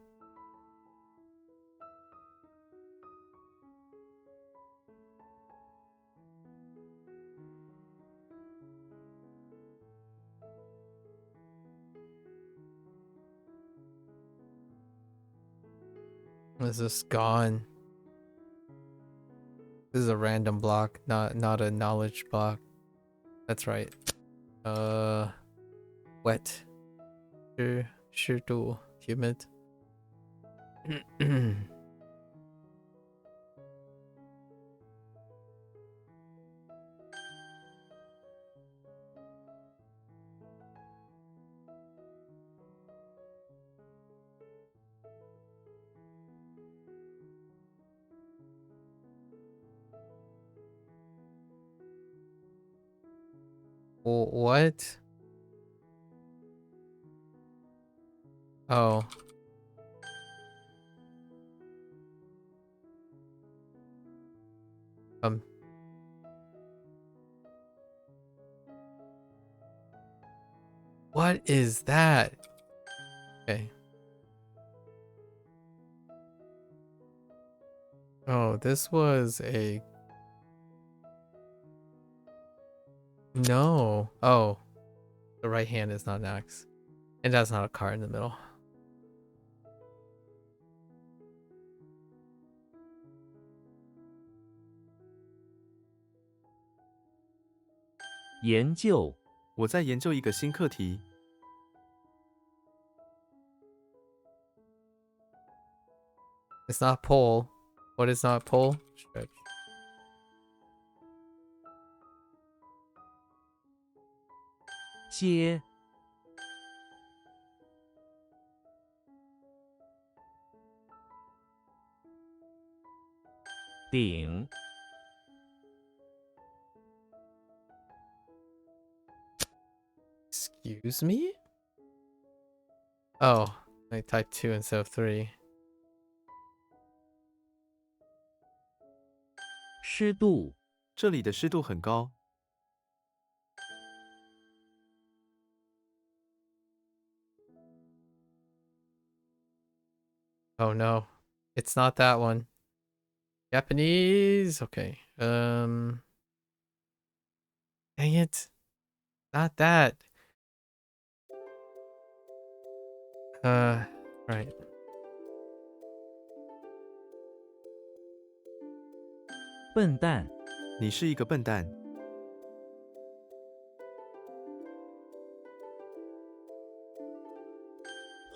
This is gone. This is a random block, not a knowledge block. That's right. Wet. 湿度 humid. What? Oh. What is that? Okay. Oh, this was a... No. Oh. The right hand is not an axe. And that's not a card in the middle. "研究 我在研究一个新课题， It's not pull. What is not pull? Stretch. 接 顶 Excuse me? Oh, I typed 2 instead of 3. 湿度，这里的湿度很高。 Oh no, it's not that one. Japanese. Okay. Dang it, not that. Right. 笨蛋，你是一个笨蛋。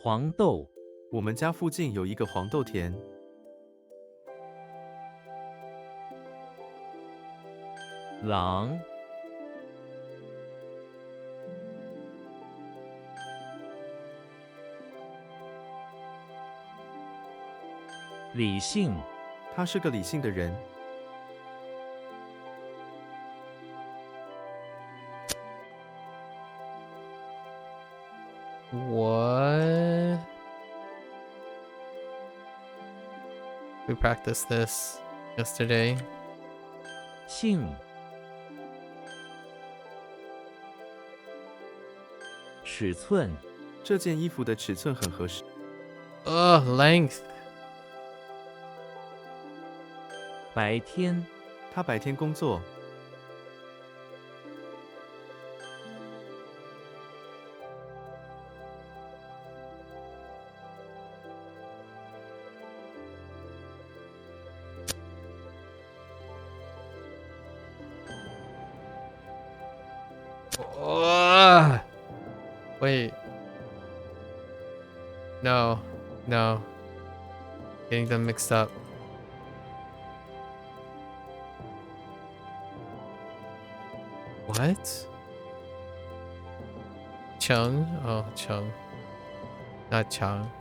黄豆，我们家附近有一个黄豆田。狼，理性，他是个理性的人。 What? We practiced this yesterday. 性，尺寸，这件衣服的尺寸很合适。 Length. 白天，他白天工作。 Wait. No. No. Getting them mixed up. What? Chung? Oh, Chung. Not Chang.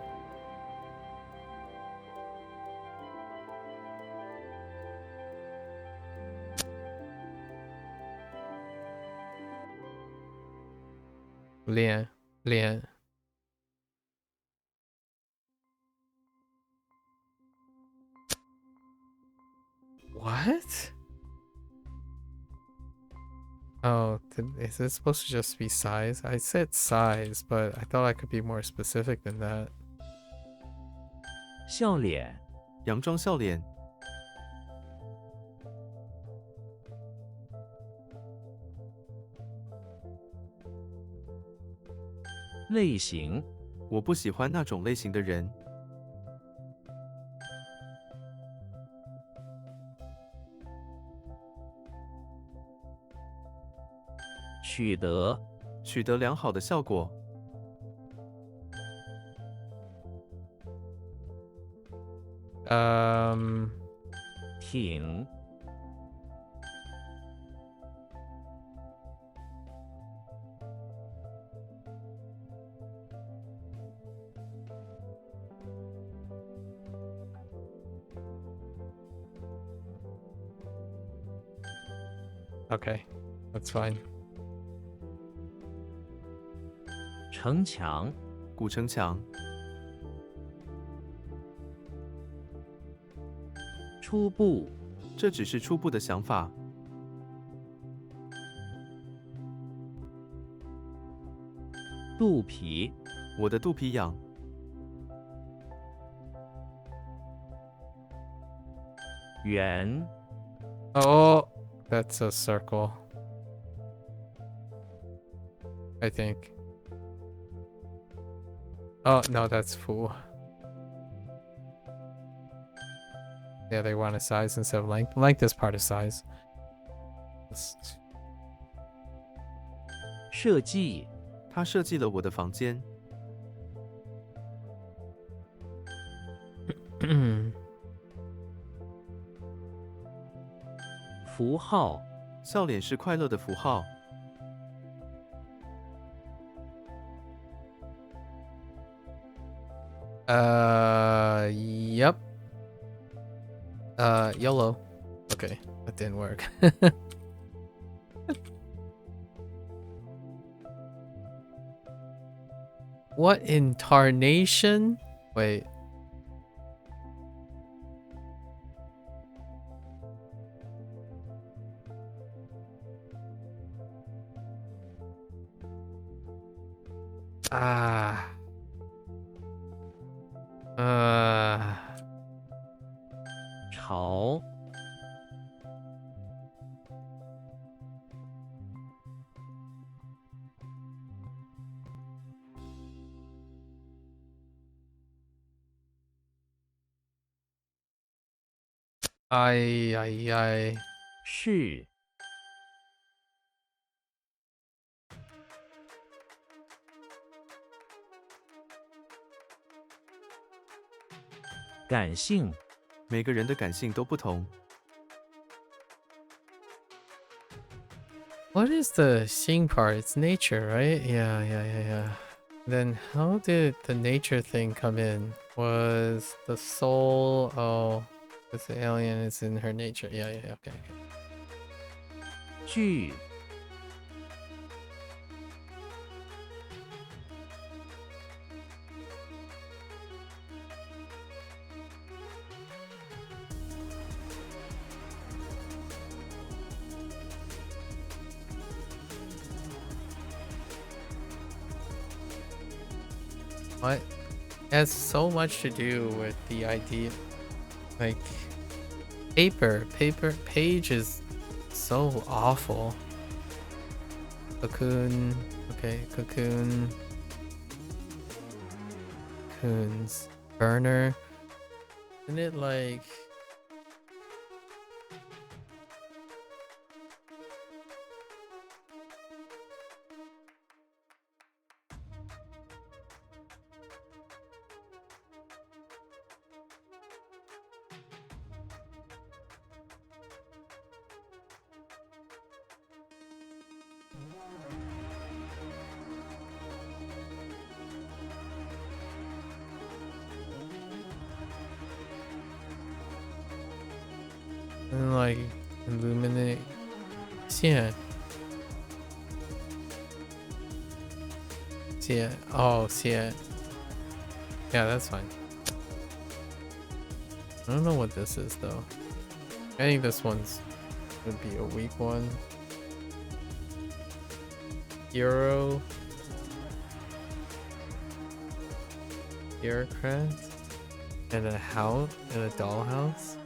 Lian. Lian. What? Oh, is it supposed to just be size? I said size, but I thought I could be more specific than that. 笑脸，佯装笑脸。类型，我不喜欢那种类型的人。取得，取得良好的效果。挺，Okay, that's fine. 城墙，古城墙。初步，这只是初步的想法。肚皮，我的肚皮痒。圆， Oh, that's a circle. I think. Oh, no, that's full. Yeah, they want a size instead of length. Length is part of size. 设计，他设计了我的房间。符号，笑脸是快乐的符号。Yep. Yellow. Okay, that didn't work. What in tarnation? Wait. 啊，潮，哎哎哎，是，感性，每个人的感性都不同。 What is the seeing part? It's nature, right? Yeah. Then how did the nature thing come in? Was the soul? Oh, it's the alien. It's in her nature. Yeah. Okay. 剧，What? It has so much to do with the idea, like page is so awful. Cocoon. Okay, cocoon. Cocoons. Burner. Isn't it like? And like illuminate. Yeah. See it. Oh, see it. Yeah, that's fine. I don't know what this is though. I think this one's would be a weak one. Hero. Bureaucrat. And a house. And a dollhouse.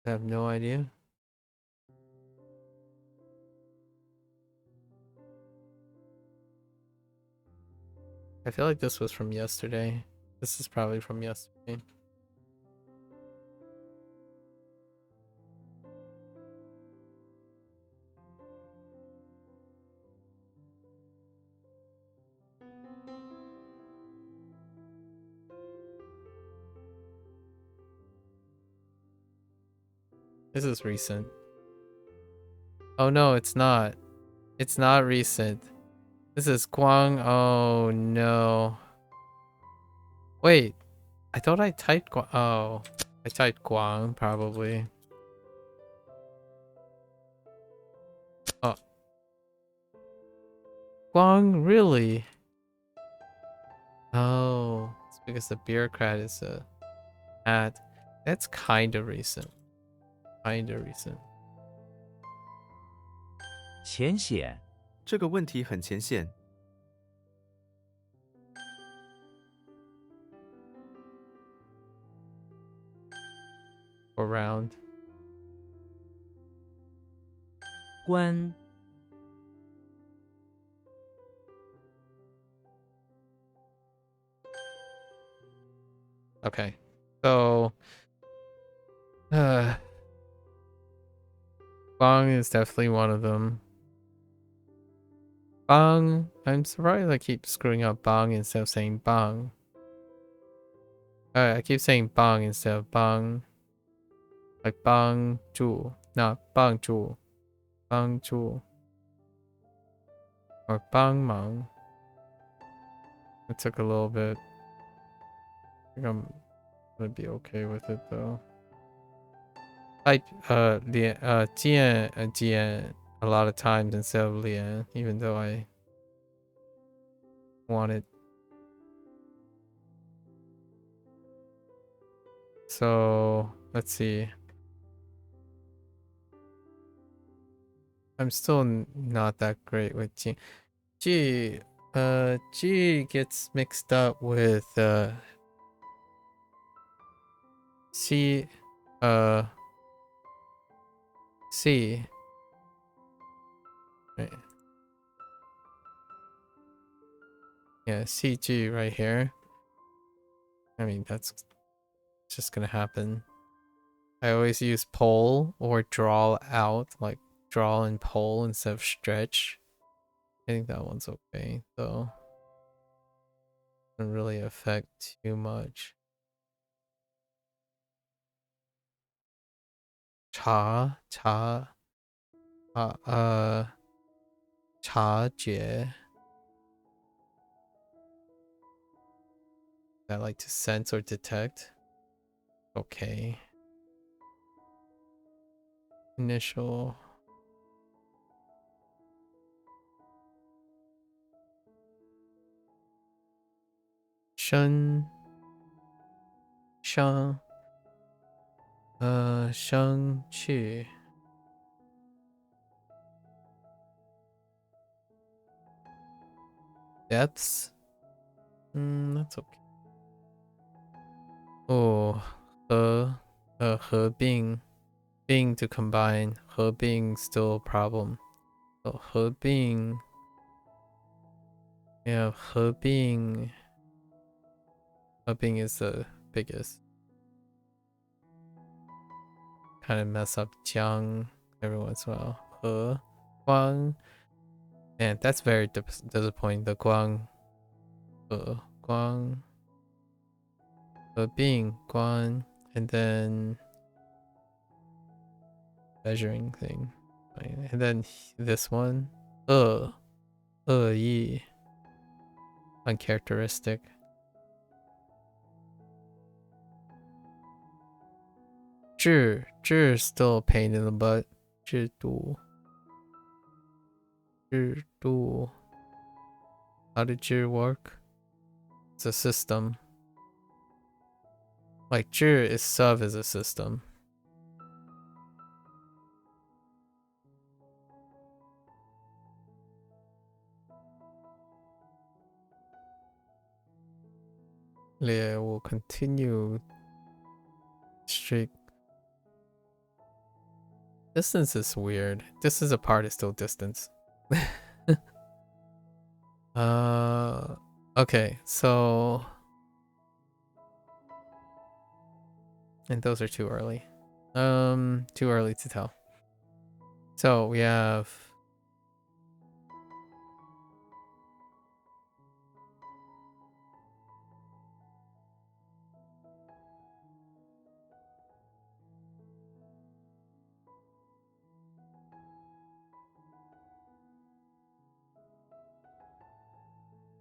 I have no idea. I feel like this was from yesterday. This is probably from yesterday. This is recent. Oh no, it's not. It's not recent. This is Guang. Oh no. Wait. I thought I typed Guang. Oh. I typed Guang, probably. Oh. Guang, really? Oh. It's because the bureaucrat is a hat. That's kinda recent. Kinda recent. 浅显，这个问题很浅显。 Around. 关， Okay. So Bong is definitely one of them. Bong. I'm surprised I keep screwing up Bong instead of saying Bong. I keep saying Bong instead of Bong. Like Bong Zhu. Not Bong Zhu. Bong Zhu. Or Bong Mong. It took a little bit. I think I'm gonna be okay with it though. Type Jian and Jian a lot of times instead of Lian, even though I want it. So let's see. I'm still not that great with G. G gets mixed up with C, C. Right. Yeah, CG right here. I mean, that's just gonna happen. I always use pull or draw out, like draw and pull instead of stretch. I think that one's okay, though. Doesn't really affect too much. Cha, jie. I like to sense or detect. Okay. Initial. Sheng. Sheng. Sheng qi. Depths. That's okay. Oh, 合并 并 to combine 合并 still a problem. So 合并 yeah, 合并 is the biggest. Kind of mess up jiang every once in a while. 和 guang. Man, that's very disappointing. The guang 光 being 光 and then measuring thing, and then this one 恶意 uncharacteristic. 制 is still a pain in the butt. 制度 how did 制 work? It's a system. Like 制 is sub as a system. Yeah, we'll continue streak. Distance is weird. This is a part is still distance. Okay, so and those are too early. Too early to tell. So we have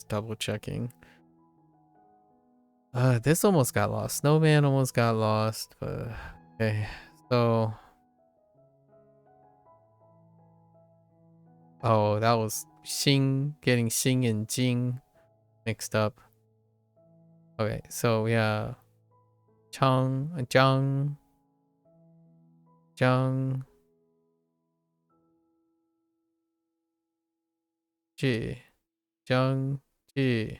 double checking. This almost got lost. Snowman almost got lost, but okay. So oh, that was Xing getting Xing and Jing mixed up. Okay, so yeah. Zhang Ji Zhang Ji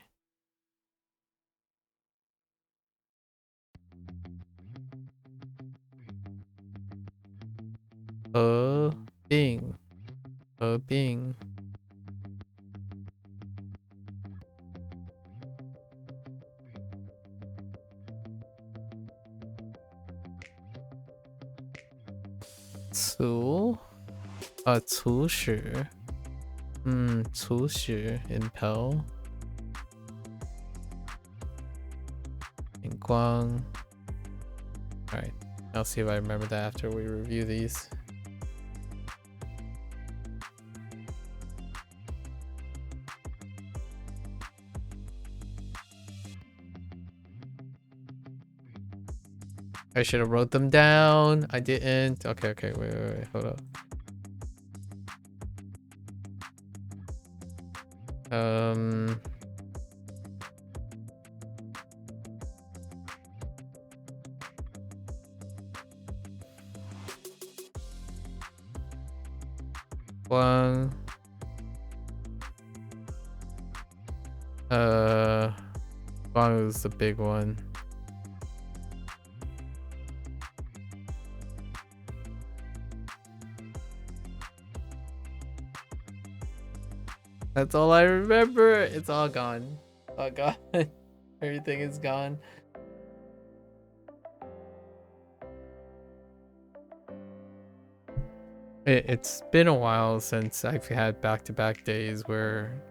合并 促使 促使 impel 荧光 Alright, I'll see if I remember that after we review these. I should have wrote them down. I didn't. Okay, wait, hold up. One. One is the big one. That's all I remember. It's all gone. All gone. Everything is gone. It's been a while since I've had back-to-back days where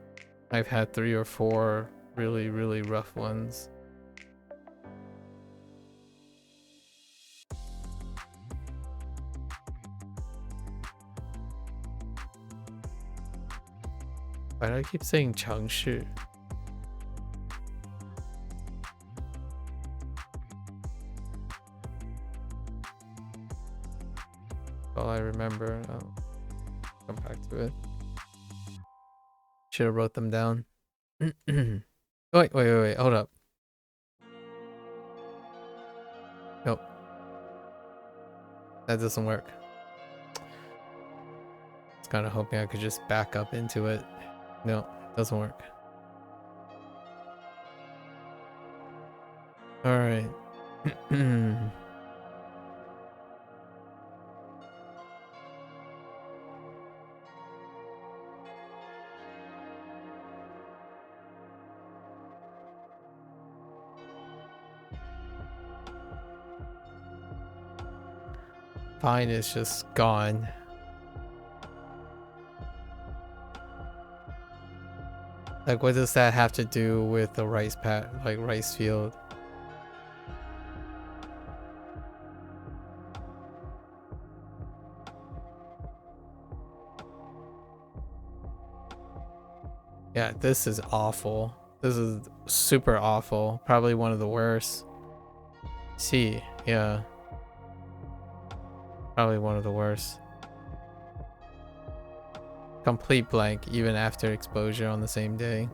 I've had 3 or 4 really, really rough ones. Why do I keep saying Chengshi? All I remember. I'll come back to it. Should have wrote them down. Wait, hold up. Nope. That doesn't work. I was kind of hoping I could just back up into it. No, doesn't work. Alright. Fine is just gone. Like, what does that have to do with the rice rice field? Yeah, this is awful. This is super awful. Probably one of the worst. See, yeah. Probably one of the worst. Complete blank even after exposure on the same day.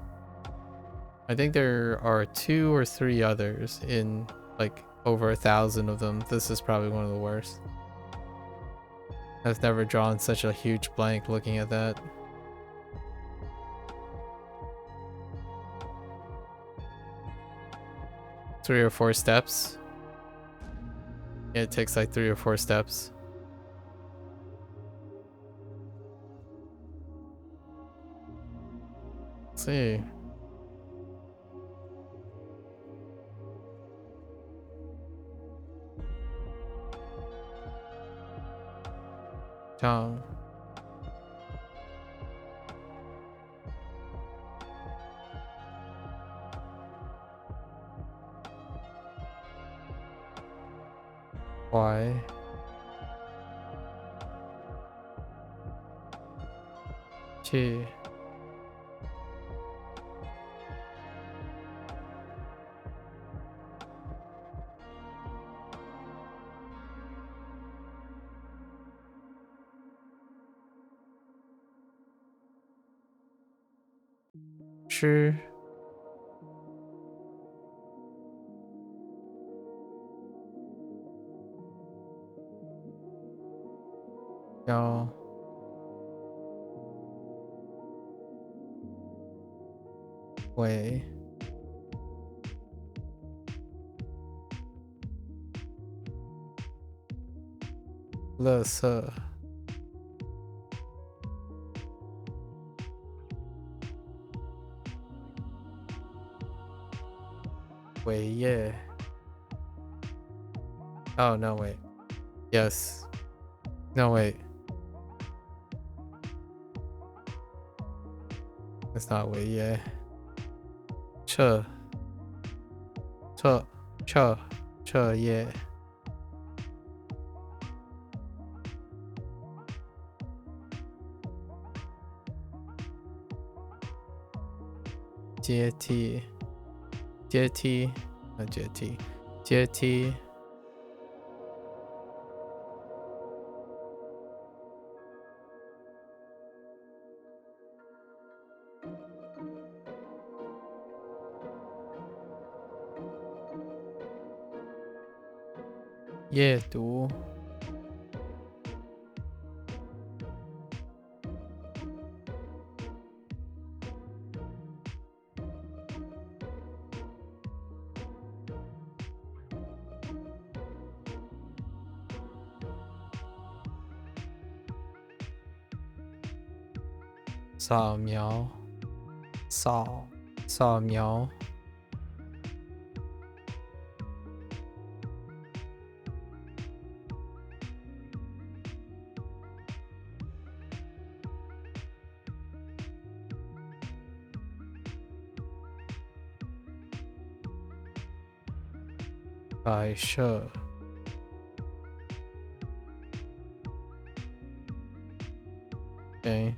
I think there are 2 or 3 others in like over 1,000 of them. This is probably one of the worst. I've never drawn such a huge blank looking at that. Three or 4 steps. Yeah, it takes like 3 or 4 steps. Let's see. Tongue. Why? Chi. Sure. No. Way. Lessa. Way, yeah. Oh, no, wait. Yes. No, wait. It's not way, yeah. Che. Che, yeah. JT. JT. Not JT. JT. Yeah, 读扫描，扫描，摆设。Okay.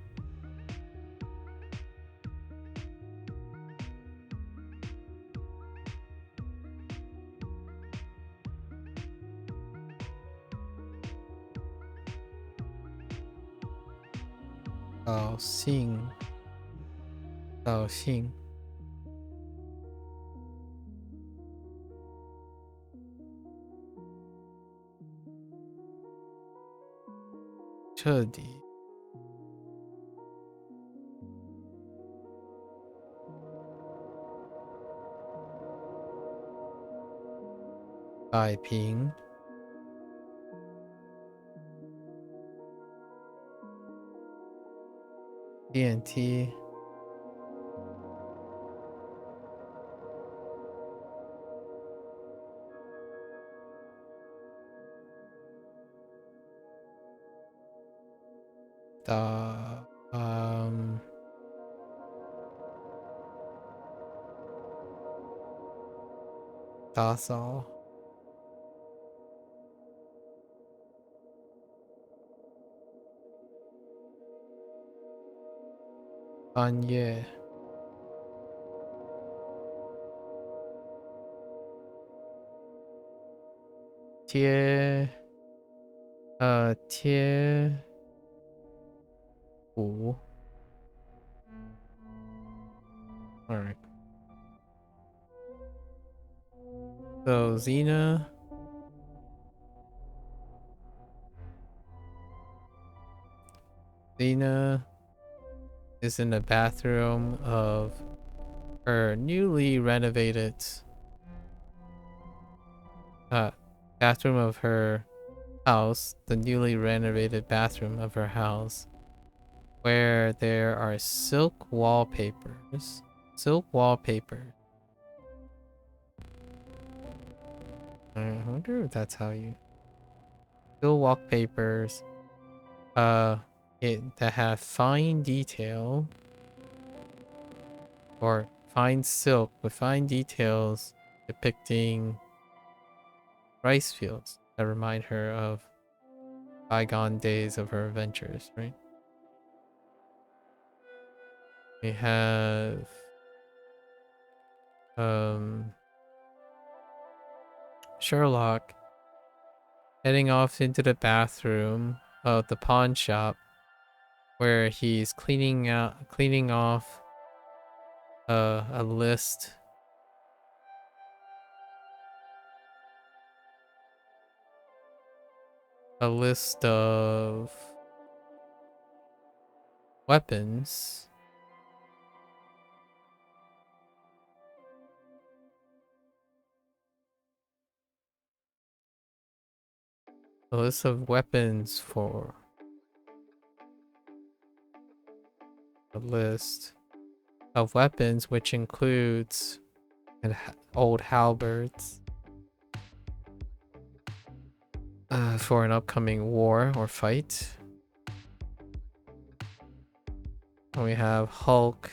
Tạo sinh, tạo sinh.彻底。摆平。电梯。打扫。翻页。贴补。Alright. So Xena is in the bathroom of her newly renovated bathroom of her house, the newly renovated bathroom of her house, where there are silk wallpapers. Silk wallpaper. I wonder if that's how you... Silk wallpapers that have fine detail, or fine silk with fine details depicting rice fields that remind her of bygone days of her adventures, right? We have Sherlock heading off into the bathroom of the pawn shop, where he's cleaning off a list of weapons. A list of weapons for a list of weapons, which includes old halberds for an upcoming war or fight. And we have Hulk,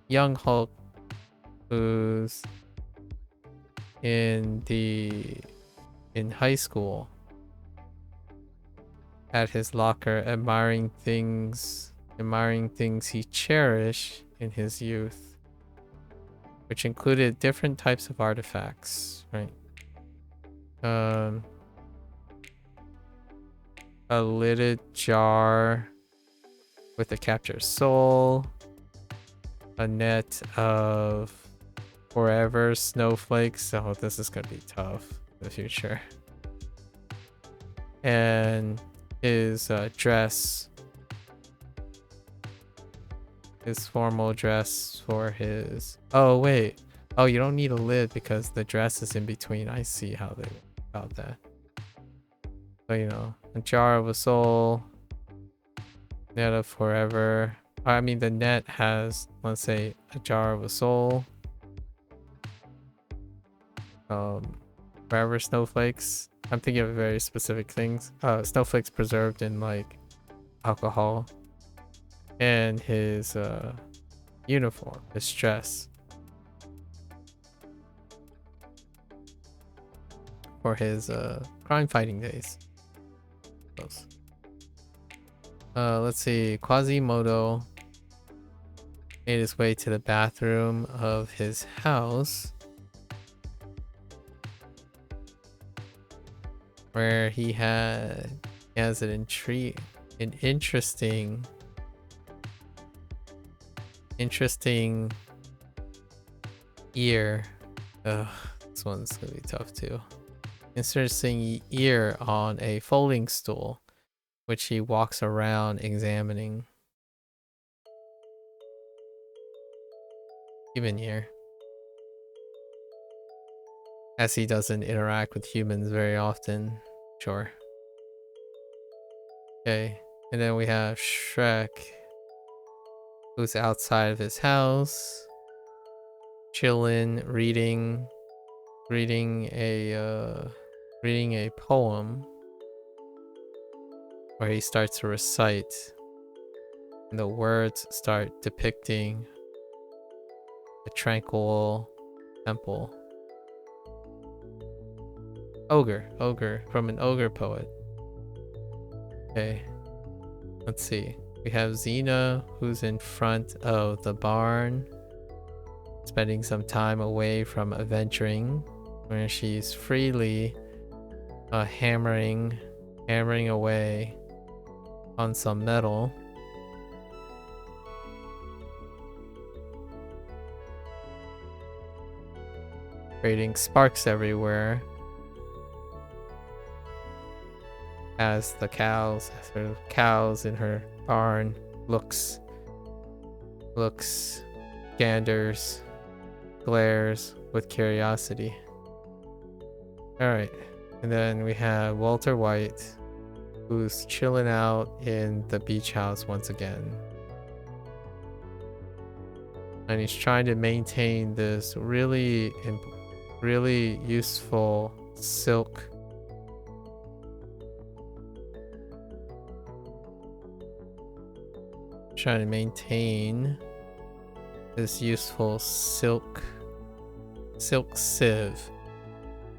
young Hulk, who's in high school, at his locker, admiring things he cherished in his youth, which included different types of artifacts, right? A lidded jar with a captured soul, a net of forever snowflakes. Oh, this is gonna be tough in the future. And his dress, his formal dress for his... Oh, wait. Oh, you don't need a lid because the dress is in between. I see how they about that. So, you know, a jar of a soul, net of forever. I mean, the net has, let's say, a jar of a soul. Forever snowflakes. I'm thinking of very specific things. Snowflakes preserved in like alcohol. And his uniform, his dress. For his crime fighting days. Close. Let's see. Quasimodo made his way to the bathroom of his house, where he has an interesting ear. This one's gonna be tough too. Interesting ear on a folding stool, which he walks around examining. Even ear. As he doesn't interact with humans very often. Sure. Okay. And then we have Shrek, who's outside of his house, chilling, reading a poem where he starts to recite, and the words start depicting a tranquil temple. Ogre from an ogre poet. Okay, let's see. We have Xena, who's in front of the barn, spending some time away from adventuring, where she's freely hammering away on some metal. Creating sparks everywhere. As the cows in her barn looks, ganders, glares with curiosity. Alright, and then we have Walter White, who's chilling out in the beach house once again. And he's trying to maintain this really useful silk silk sieve.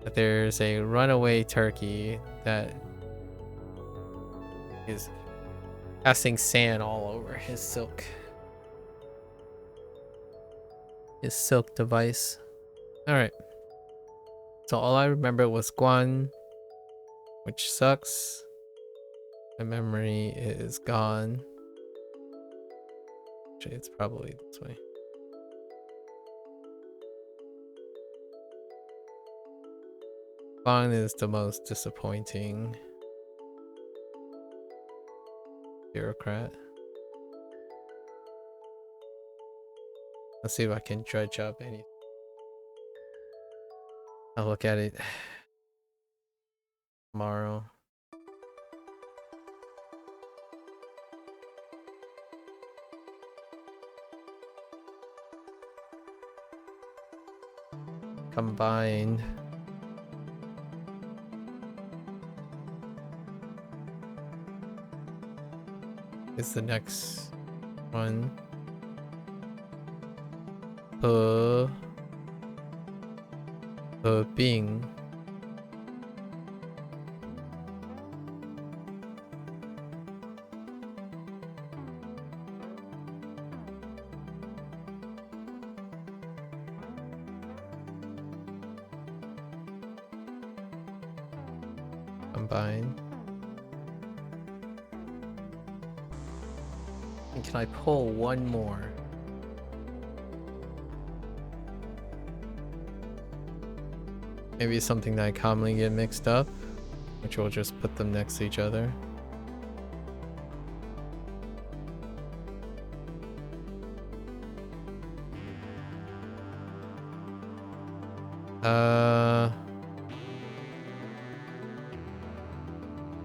But there's a runaway turkey that is casting sand all over his silk device. Alright. So all I remember was Guan, which sucks. My memory is gone. Actually, it's probably this way. Guan is the most disappointing bureaucrat. Let's see if I can dredge up any. I'll look at it tomorrow. Combined. Is the next one. Bing. Combine. And can I pull one more? Maybe something that I commonly get mixed up, which will just put them next to each other.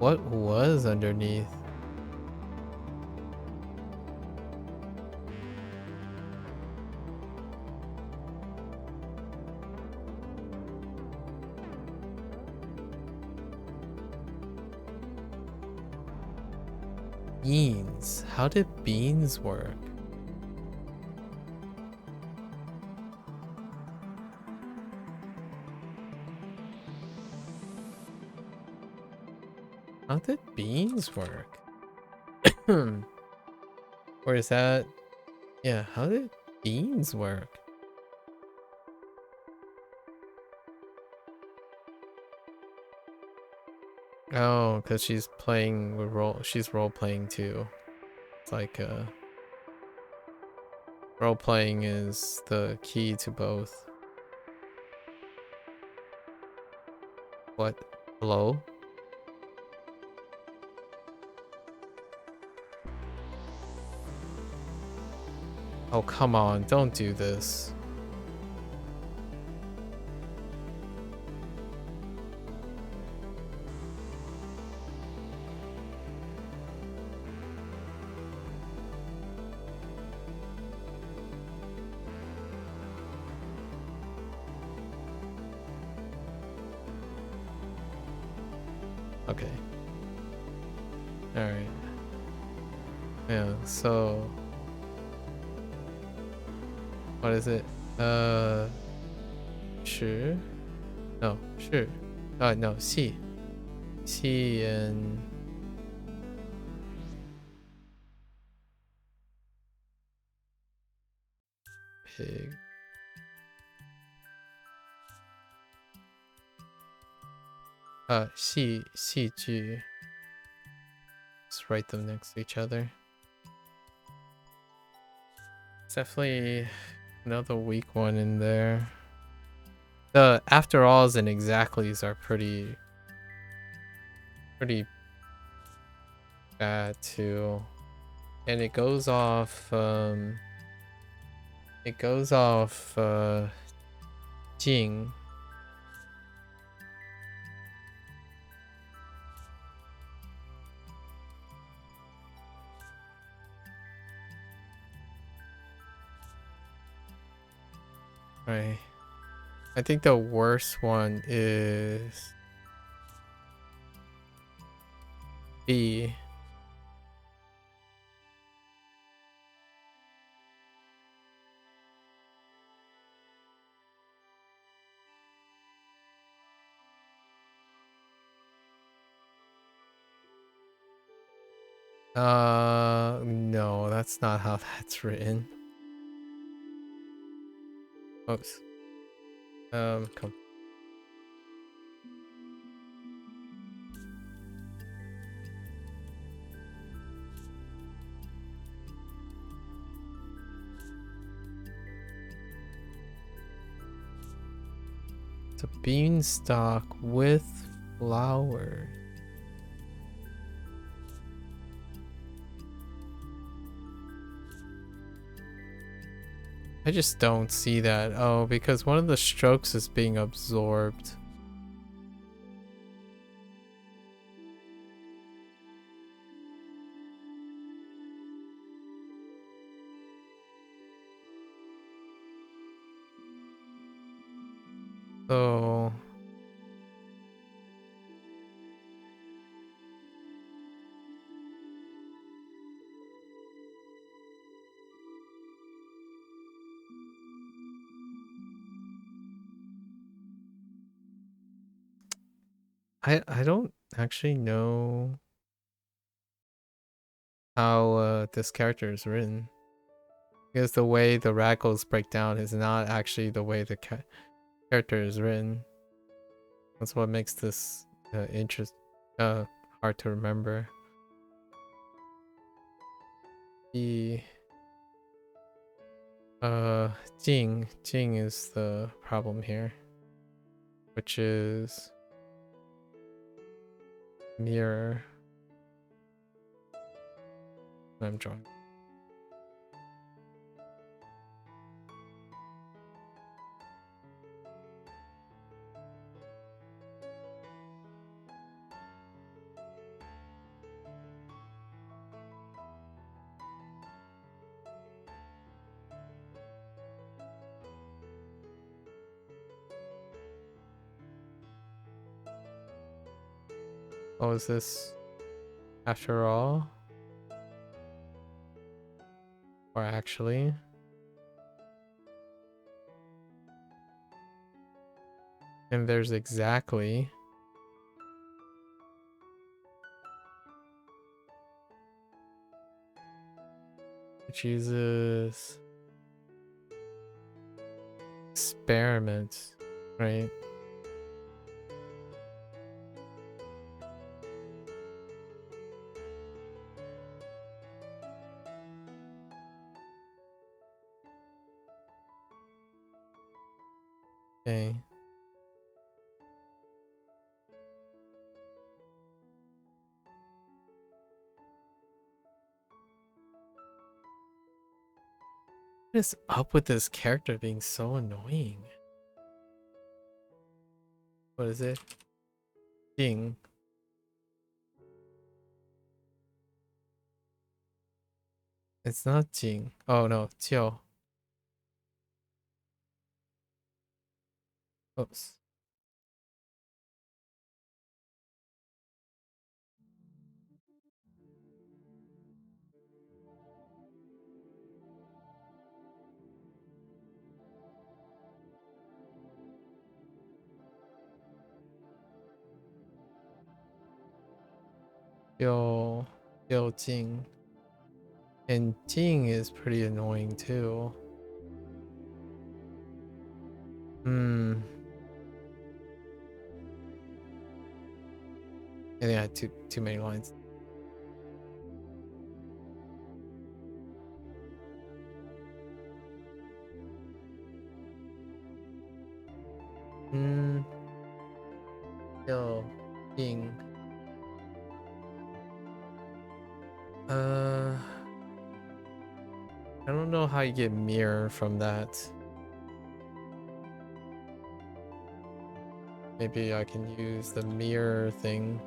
What was underneath? Beans. How did beans work? How did beans work? Or is that... Yeah, how did beans work? Oh, because she's playing with she's role playing too. It's like role playing is the key to both. What? Hello? Oh, come on, don't do this. Okay. Alright. Yeah, so... What is it? 十? No, 是. No, 系. 系 and... Pig. 戏剧. Let's write them next to each other. It's definitely another weak one in there. The after alls and exactlys are pretty bad too. And it goes off Jing. Right. I think the worst one is B. No, that's not how that's written. Oops. Come. It's a beanstalk with flowers. I just don't see that. Oh, because one of the strokes is being absorbed. So... I don't actually know how this character is written. Because the way the radicals break down is not actually the way the character is written. That's what makes this hard to remember. The Jing is the problem here, which is mirror. I'm drawing. Oh, is this after all? Or actually? And there's exactly. Which uses experiment, right? Okay. What is up with this character being so annoying? What is it? Jing. It's not Jing. Oh no, Jiao. Oops. Jiao. Jiao Jing. And Jing is pretty annoying too. Hmm. And yeah, too many lines. Hmm. Jiao Jing. I don't know how you get mirror from that. Maybe I can use the mirror thing.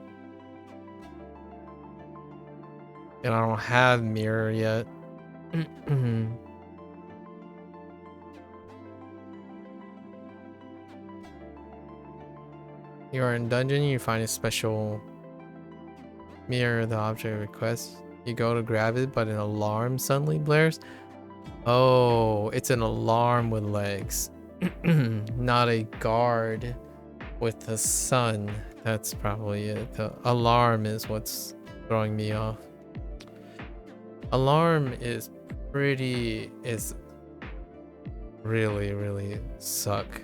And I don't have mirror yet. You are in dungeon, you find a special mirror, the object request. You go to grab it, but an alarm suddenly blares. Oh, it's an alarm with legs. Not a guard with the sun. That's probably it. The alarm is what's throwing me off. Alarm is really suck.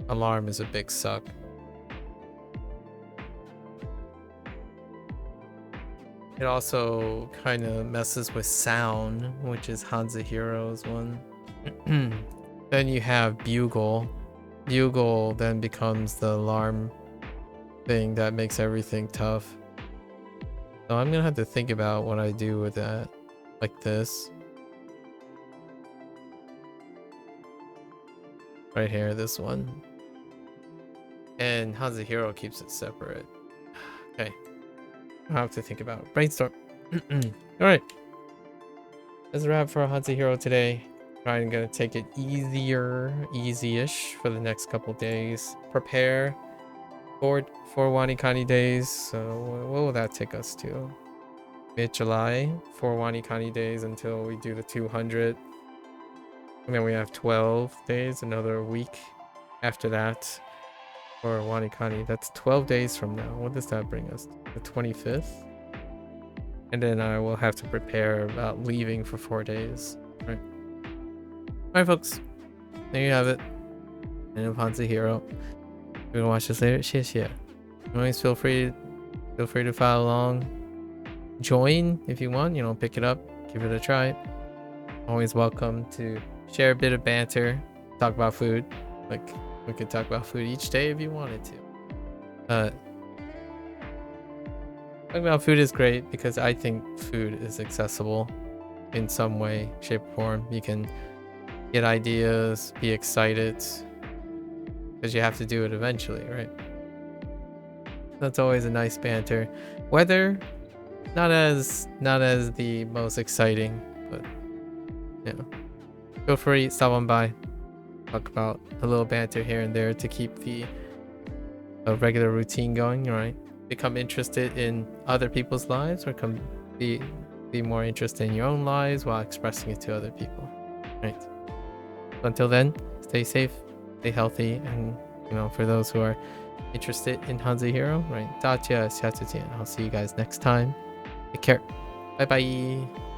Alarm is a big suck. It also kind of messes with sound, which is HanziHero's one. Then you have Bugle. Bugle then becomes the alarm thing that makes everything tough. So I'm gonna have to think about what I do with that. Like this. Right here, this one. And HanziHero keeps it separate. Okay. I'll have to think about it. Brainstorm. Alright. That's a wrap for HanziHero today. I'm gonna take it easy-ish for the next couple days. Prepare for Wanikani days. So what will that take us to? Mid-July for Wanikani days until we do the 200. And then we have 12 days, another week after that for Wanikani. That's 12 days from now. What does that bring us to? The 25th? And then I will have to prepare about leaving for 4 days. Right. Alright, folks. There you have it. End of HanziHero. If you're gonna watch this later, 谢谢. Always feel free to follow along. Join if you want, pick it up, give it a try. Always welcome to share a bit of banter, talk about food. Like, we could talk about food each day if you wanted to. Talking about food is great because I think food is accessible in some way, shape, or form. You can get ideas, be excited, because you have to do it eventually, right? That's always a nice banter. Weather, not as the most exciting, but feel free, stop on by, talk about a little banter here and there to keep the regular routine going. All right. become interested in other people's lives, or be more interested in your own lives while expressing it to other people, right? So until then, stay safe, stay healthy, and for those who are interested in HanziHero, right? 大家下次见. I'll see you guys next time. Take care. Bye bye.